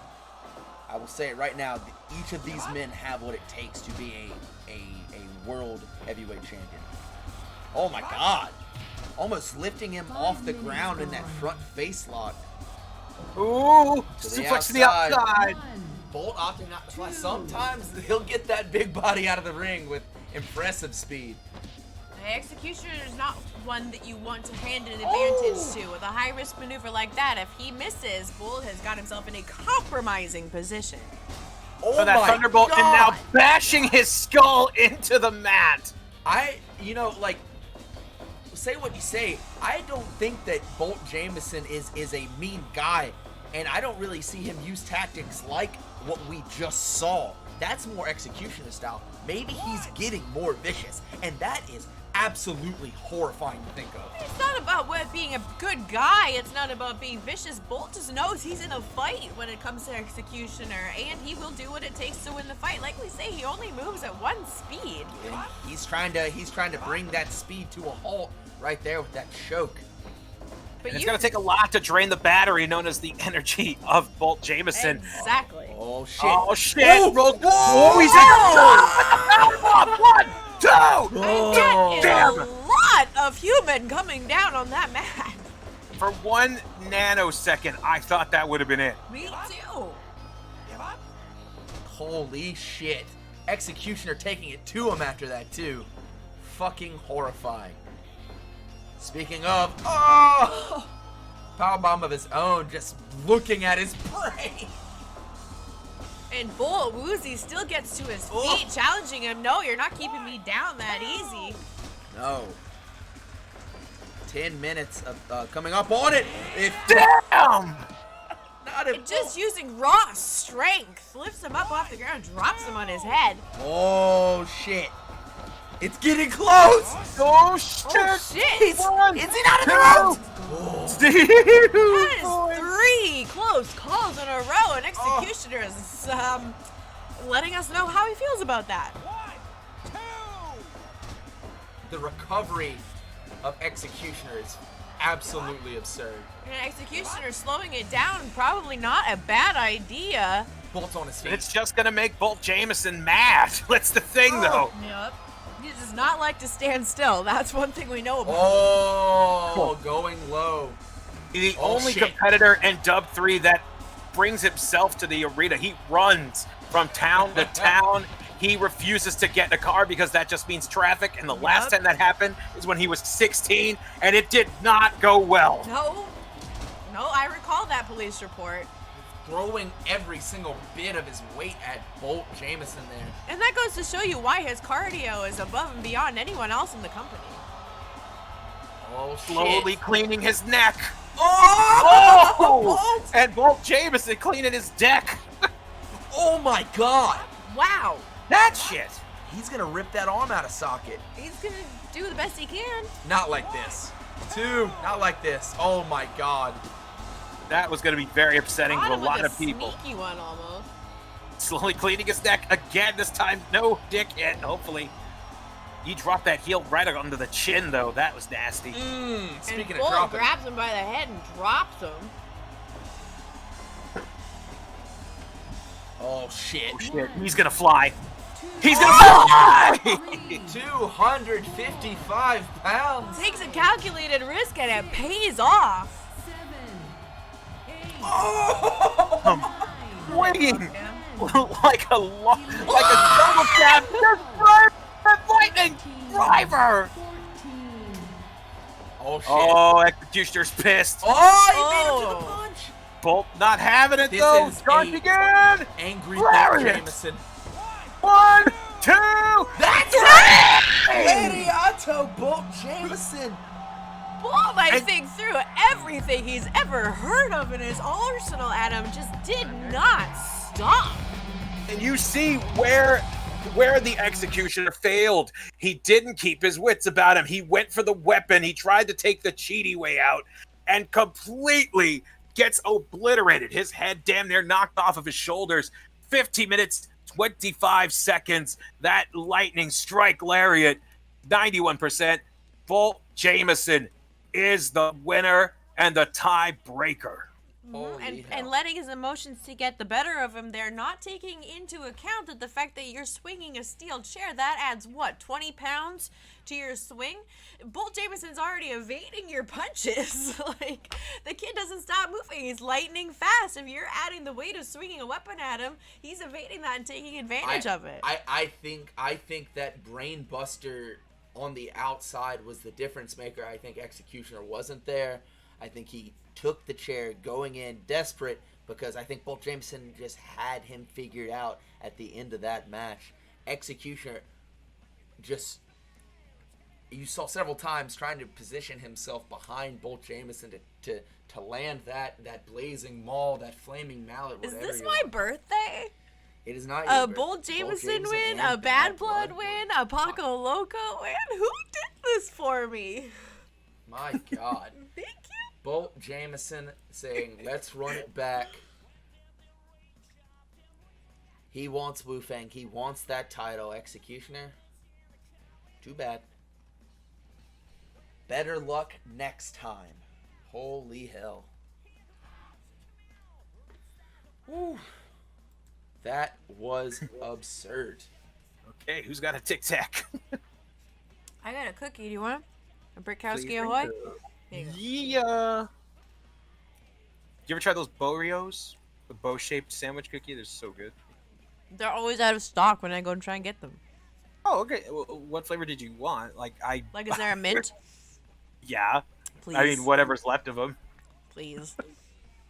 I will say it right now. Each of these men have what it takes to be a world heavyweight champion. Oh my God! Almost lifting him off the ground in that front face lock. Ooh, To the suplex to the outside. Bolt opting not to fly. Sometimes he'll get that big body out of the ring with impressive speed. The Executioner is not one that you want to hand an advantage to. With a high-risk maneuver like that, if he misses, Bolt has got himself in a compromising position. Oh So that my Thunderbolt God. and now bashing his skull into the mat. Like, say what you say, I don't think that Bolt Jameson is a mean guy, and I don't really see him use tactics like what we just saw. That's more Executioner style. Maybe he's getting more vicious, and that is absolutely horrifying to think of. It's not about being a good guy. It's not about being vicious. Bolt just knows he's in a fight when it comes to Executioner, and he will do what it takes to win the fight. Like we say, he only moves at 1 speed. And he's trying to bring that speed to a halt right there with that choke. But And it's going to take a lot to drain the battery known as the energy of Bolt Jameson. Exactly. Oh shit! Oh shit! Whoa! Oh, he's in the top! 1, 2! That Damn. is a lot of human coming down on that mat. For 1 nanosecond, I thought that would have been it. Me too. Holy shit! Executioner taking it to him after that too. Fucking horrifying. Speaking of, powerbomb of his own, just looking at his prey. And Bolt Woozy still gets to his feet, challenging him. No, you're not keeping me down that easy. No. 10 minutes of coming up on it. Damn! Not a, Just using raw strength, lifts him up off the ground, drops him on his head. Oh shit! It's getting close. Oh shit! Oh shit! Is he not in the ropes? That is 3 close calls in a row, and Executioner is letting us know how he feels about that. The recovery of Executioner is absolutely absurd. And Executioner slowing it down, probably not a bad idea. Bolt's on his feet. It's just gonna make Bolt Jameson mad. That's the thing, though. Yep. He does not like to stand still. That's one thing we know about. Oh, going low. The Oh, only shit. competitor in Dub 3 that brings himself to the arena. He runs from town to town. He refuses to get in a car because that just means traffic. And the last time that happened is when he was 16, and it did not go well. No, I recall that police report. Throwing every single bit of his weight at Bolt Jameson there. And that goes to show you why his cardio is above and beyond anyone else in the company. Oh, shit. Slowly cleaning his neck. Oh! And Bolt Jameson cleaning his deck. Oh my god! Wow. That shit. He's gonna rip that arm out of socket. He's gonna do the best he can. Not like this. Not like this. Oh my god. That was going to be very upsetting Caught to a him lot with of people. Sneaky one almost. Slowly cleaning his neck again. This time, no dick hit, hopefully. He dropped that heel right under the chin, though. That was nasty. Speaking And of Bolt dropping. grabs him by the head and drops him. Oh shit. Shit, he's going to fly. He's going to fly! 255 pounds. Takes a calculated risk and it pays off. Swinging like a double tap. Just right, lightning driver. Oh shit. Oh, Executioner's pissed. Oh, he made him to the punch. Bolt not having it This though. is Charge a- again. Angry Lariat. Bolt Jameson. 1, 2. That's right. Lariato Bolt Jameson. Bolt might think through everything he's ever heard of in his arsenal at him, just did not stop. And you see where the Executioner failed. He didn't keep his wits about him. He went for the weapon. He tried to take the cheaty way out and completely gets obliterated. His head damn near knocked off of his shoulders. 15 minutes, 25 seconds. That lightning strike lariat, 91%. Bolt Jameson is the winner and the tiebreaker. And letting his emotions to get the better of him, they're not taking into account that the fact that you're swinging a steel chair, that adds what, 20 pounds to your swing? Bolt Jameson's already evading your punches. Like, the kid doesn't stop moving. He's lightning fast. If you're adding the weight of swinging a weapon at him, he's evading that and taking advantage of it. I think that Brain Buster on the outside was the difference maker. I think Executioner wasn't there. I think he took the chair going in desperate because I think Bolt Jameson just had him figured out at the end of that match. Executioner just, you saw several times trying to position himself behind Bolt Jameson to land that blazing maul, that flaming mallet, Is whatever. this my birthday? It is not A your Bolt birthday. Jameson Bolt win, and a Bad Blood win, a Paco Loco win. Who did this for me? My God. Thank you. Bolt Jameson saying, let's run it back. He wants Wu Fang. He wants that title. Executioner. Too bad. Better luck next time. Holy hell. Woo. That was absurd. Okay, who's got a Tic Tac? I got a cookie. Do you want a Brickowski Ahoy? Yeah. You ever try those Boreos? The bow-shaped sandwich cookie? They're so good. They're always out of stock when I go and try and get them. Oh, okay. Well, what flavor did you want? Like, is there a mint? Yeah. Please. I mean, whatever's left of them. Please.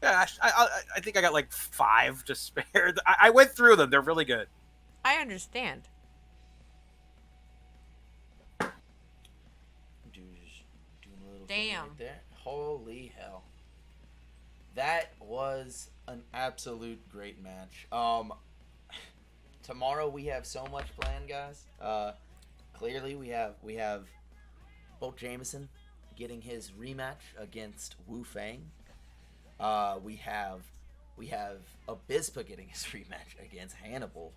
Yeah, I think I got like 5 to spare. I went through them. They're really good. I understand. Damn. Right there. Holy hell. That was an absolute great match. Tomorrow we have so much planned, guys. Clearly we have Bolt Jameson getting his rematch against Wu Fang. We have Abispa getting his rematch against Hannibal.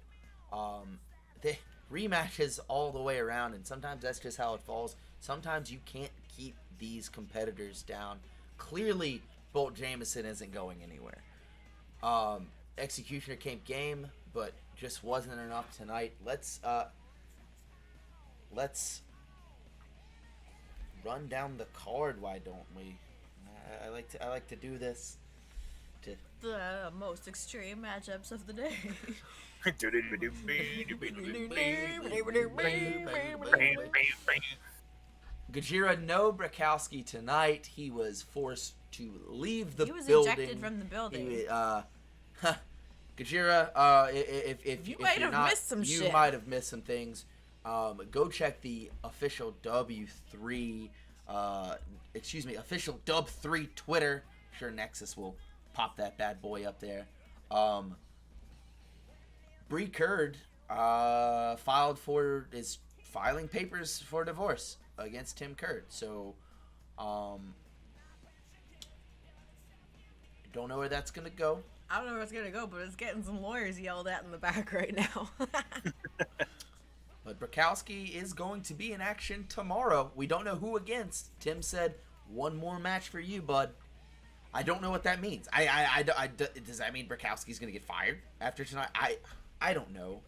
The rematches all the way around, and sometimes that's just how it falls. Sometimes you can't keep these competitors down. Clearly, Bolt Jameson isn't going anywhere. Executioner came game, but just wasn't enough tonight. Let's run down the card. Why don't we? I like to do this. The most extreme matchups of the day. Gajira, no Brakowski tonight. He was forced to leave the building. He was ejected from the building. Gajira, if You if might you're have not, missed some you shit. might have missed some things. Go check the official W3 official Dub 3 Twitter. I'm sure Nexus will pop that bad boy up there. Bree Curd is filing papers for divorce against Tim Curd. So, don't know where that's gonna go. I don't know where it's gonna go, but it's getting some lawyers yelled at in the back right now. But Brakowski is going to be in action tomorrow. We don't know who against. Tim said, one more match for you, bud. I don't know what that means. Does that mean Brakowski's going to get fired after tonight? I don't know.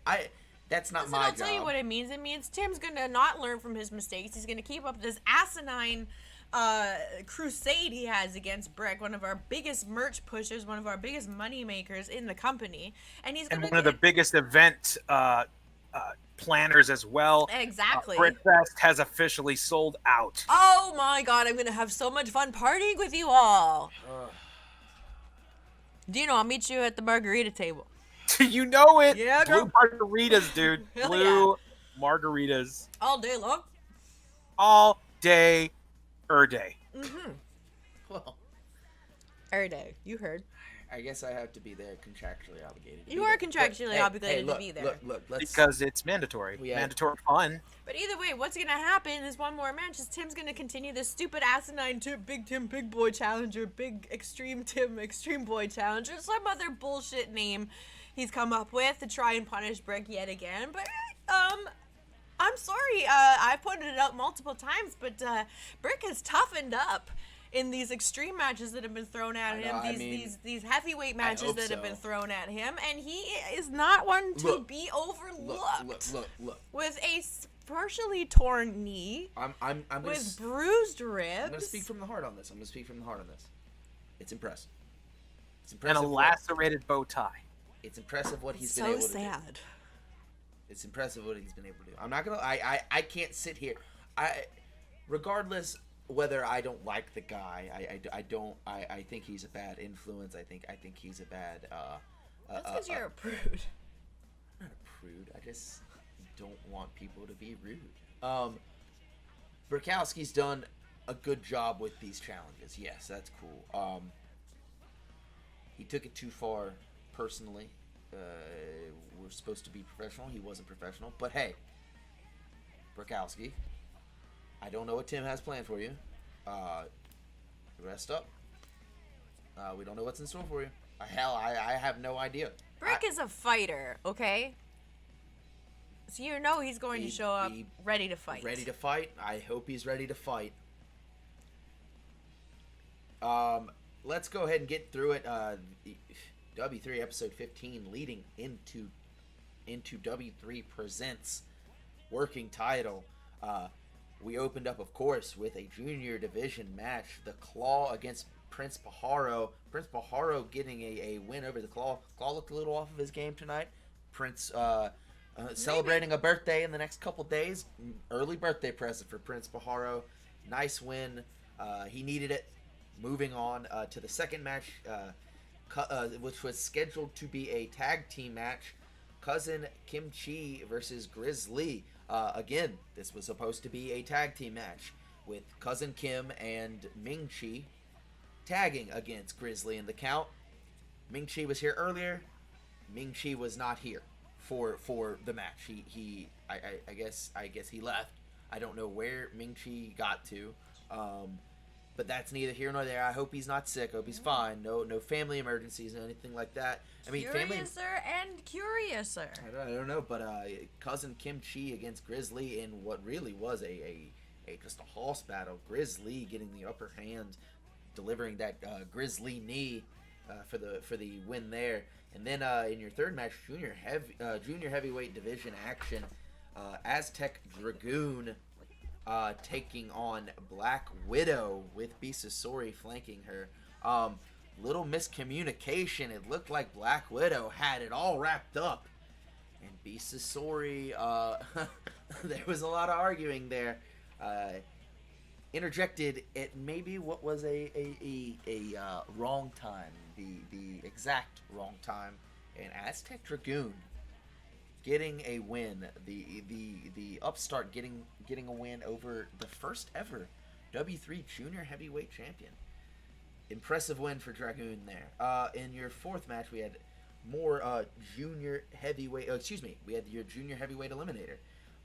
That's not my job. I'll tell you what it means. It means Tim's going to not learn from his mistakes. He's going to keep up this asinine crusade he has against Brick, one of our biggest merch pushers, one of our biggest money makers in the company. And he's going to one of the biggest event planners as well. Exactly. BrickFest has officially sold out. Oh my god, I'm going to have so much fun partying with you all. Dino, I'll meet you at the margarita table. You know it. Yeah, Blue girl. margaritas, dude. Hell Blue margaritas. All day long. All day, day. Mm-hmm. Well, Every day. You heard. I guess I have to be there, contractually obligated. You are contractually obligated to be there. Look, Because it's mandatory. Mandatory fun. But either way, what's going to happen is one more match is Tim's going to continue this stupid asinine Big Tim, Big Boy Challenger, Big Extreme Tim, Extreme Boy Challenger, some other bullshit name he's come up with to try and punish Brick yet again. But, I'm sorry, I pointed it out multiple times, but Brick has toughened up in these extreme matches that have been thrown at him, these heavyweight matches that have been thrown at him, and he is not one to be overlooked. Look. With a partially torn knee, with bruised ribs. I'm gonna speak from the heart on this. It's impressive. And a lacerated bow tie. It's impressive what he's been able to do. So sad. It's impressive what he's been able to do. I'm not gonna. I can't sit here. Regardless whether I don't like the guy, I think he's a bad influence. I think he's a bad. That's because you're a prude. I'm not a prude. I just don't want people to be rude. Brakowski's done a good job with these challenges. Yes, that's cool. He took it too far personally. We're supposed to be professional. He wasn't professional. But hey, Brakowski, I don't know what Tim has planned for you. Rest up. We don't know what's in store for you. I have no idea. Brick is a fighter, okay? So you know he's going to show up ready to fight. Ready to fight. I hope he's ready to fight. Let's go ahead and get through it. W3 episode 15 leading into W3 presents working title. We opened up, of course, with a junior division match. The Claw against Prince Pajaro. Prince Pajaro getting a win over the Claw. Claw looked a little off of his game tonight. Prince celebrating a birthday in the next couple days. Early birthday present for Prince Pajaro. Nice win. He needed it. Moving on to the second match, which was scheduled to be a tag team match. Cousin Kim Chee versus Grizz. Again, this was supposed to be a tag team match with Cousin Kim and Ming Chi tagging against Grizz in the count. Ming Chi was here earlier. Ming Chi was not here for the match. I guess he left. I don't know where Ming Chi got to. But that's neither here nor there. I hope he's not sick. I hope he's fine. No family emergencies or anything like that. I mean, Curiouser and curiouser. I don't know, but Cousin Kim Chee against Grizz in what really was a just a horse battle. Grizz getting the upper hand, delivering that Grizz knee for the win there. And then in your third match, junior heavyweight division action, Aztec Dragoon taking on Black Widow with Sasori flanking her. Little miscommunication. It looked like Black Widow had it all wrapped up, and Sasori, there was a lot of arguing there. Interjected at maybe what was a wrong time, the exact wrong time, and Aztec Dragoon getting a win, the upstart getting a win over the first ever W3 Junior Heavyweight Champion. Impressive win for Dragoon there. In your fourth match, we had more junior heavyweight. We had your junior heavyweight eliminator.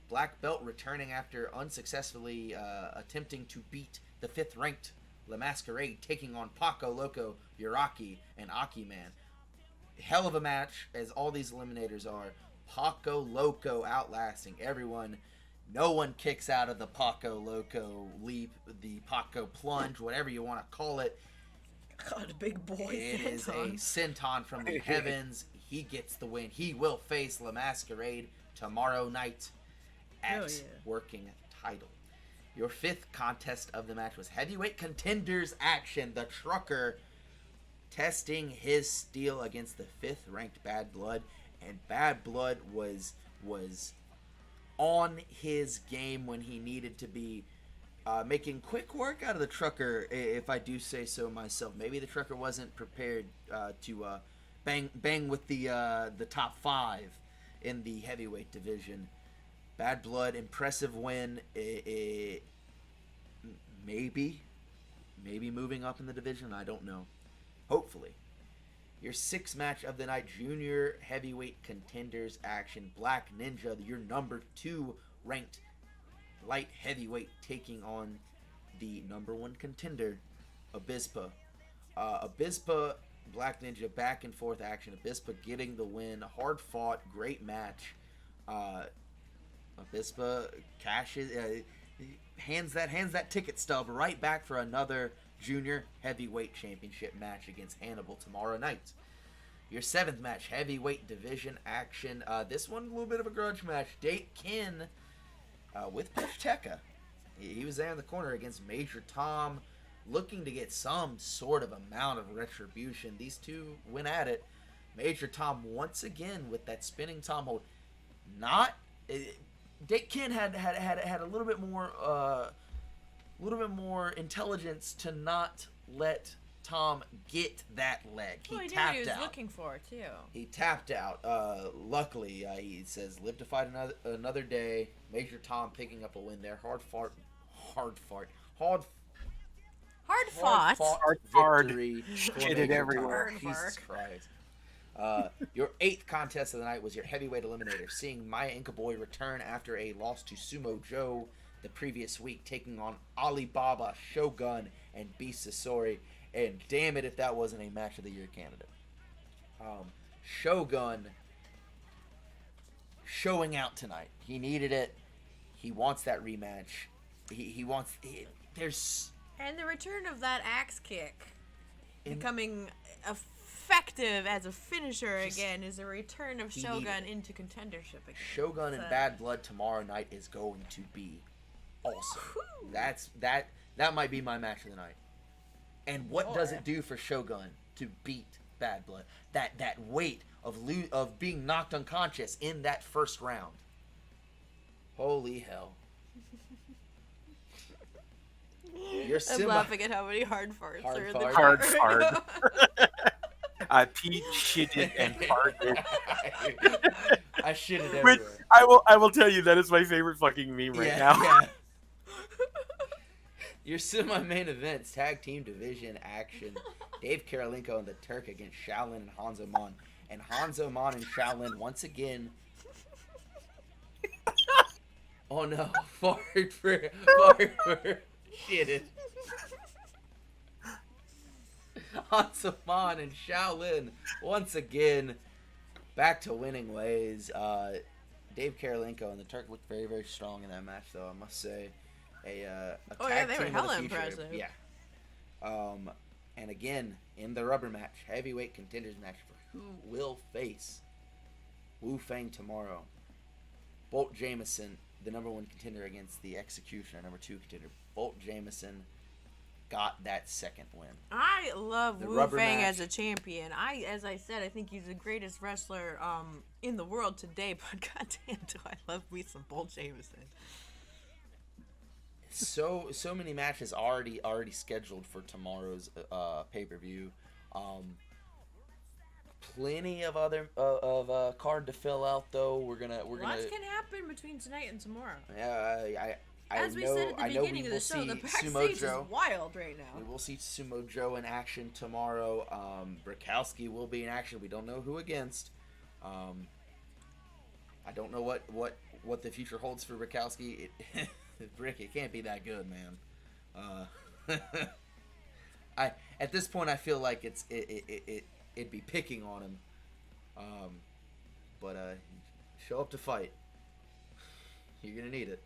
Black belt returning after unsuccessfully attempting to beat the 5th ranked La Masquerade, taking on Paco Loco, Uraki, and Aki Man. Hell of a match, as all these eliminators are. Paco Loco outlasting everyone. No one kicks out of the Paco Loco leap, the Paco plunge, whatever you want to call it. God, big boy. It is a senton from the heavens. He gets the win. He will face La Masquerade tomorrow night at Working Title. Your 5th contest of the match was heavyweight contenders action. The Trucker testing his steel against the 5th ranked Bad Blood, and Bad Blood was on his game when he needed to be, making quick work out of the Trucker, if I do say so myself. Maybe the Trucker wasn't prepared to bang with the top 5 in the heavyweight division. Bad Blood, impressive win. Maybe moving up in the division. I don't know. Hopefully. Your 6th match of the night, junior heavyweight contenders action. Black Ninja, your number 2 ranked light heavyweight, taking on the number 1 contender, Abispa. Abispa, Black Ninja, back and forth action. Abispa getting the win. Hard fought, great match. Abispa cashes, hands that ticket stub right back for another junior heavyweight championship match against Hannibal tomorrow night. Your 7th match, heavyweight division action. This one, a little bit of a grudge match. Dake Ken with Puchteca. He was there in the corner against Major Tom, looking to get some sort of amount of retribution. These two went at it. Major Tom once again with that spinning Tom hold. Dake Ken had a little bit more intelligence to not let Tom get that leg. He knew tapped what he was out. looking for too. He tapped out. Luckily, he says, "Live to fight another day." Major Tom picking up a win there. Hard fought. Victory. Shitted everywhere. Jesus Christ. Your 8th contest of the night was your heavyweight eliminator, seeing Maya Inca Boy return after a loss to Sumo Joe the previous week, taking on Alibaba, Shogun, and Beast Sasori. And damn it if that wasn't a match of the year candidate. Shogun showing out tonight. He needed it. He wants that rematch. And the return of that axe kick becoming effective as a finisher again is a return of Shogun into contendership again. Shogun and Bad Blood tomorrow night is going to be awesome. That might be my match of the night. And what does it do for Shogun to beat Bad Blood? That weight of being knocked unconscious in that first round. Holy hell. I'm laughing at how many hard farts are in the Hard fart. I peed, shitted, and farted. I shitted everywhere. Which I will tell you, that is my favorite fucking meme right now. Yeah. Your semi-main events, tag team division action. Dave Karolinko and the Turk against Shaolin and Hanzo Mon. And Hanzo Mon and Shaolin once again. Oh no, fart for shitted. Hanzo Mon and Shaolin once again back to winning ways. Dave Karolinko and the Turk looked very, very strong in that match, though, I must say. They were hella impressive. Yeah. And again, in the rubber match, heavyweight contenders match for who will face Wu Fang tomorrow. Bolt Jameson, the number 1 contender against the Executioner, number 2 contender. Bolt Jameson got that second win. I love Wu Fang as a champion. As I said, I think he's the greatest wrestler in the world today, but goddamn do I love me some Bolt Jameson. So many matches already scheduled for tomorrow's pay-per-view. Plenty of other card to fill out though. We're gonna Lots can happen between tonight and tomorrow. Yeah, As we said at the beginning of the show, the backstage is wild right now. We will see Sumo Joe in action tomorrow. Brakowski will be in action. We don't know who against. I don't know what the future holds for Brakowski. Brick, it can't be that good, man. At this point, I feel like it'd be picking on him. But show up to fight. You're gonna need it.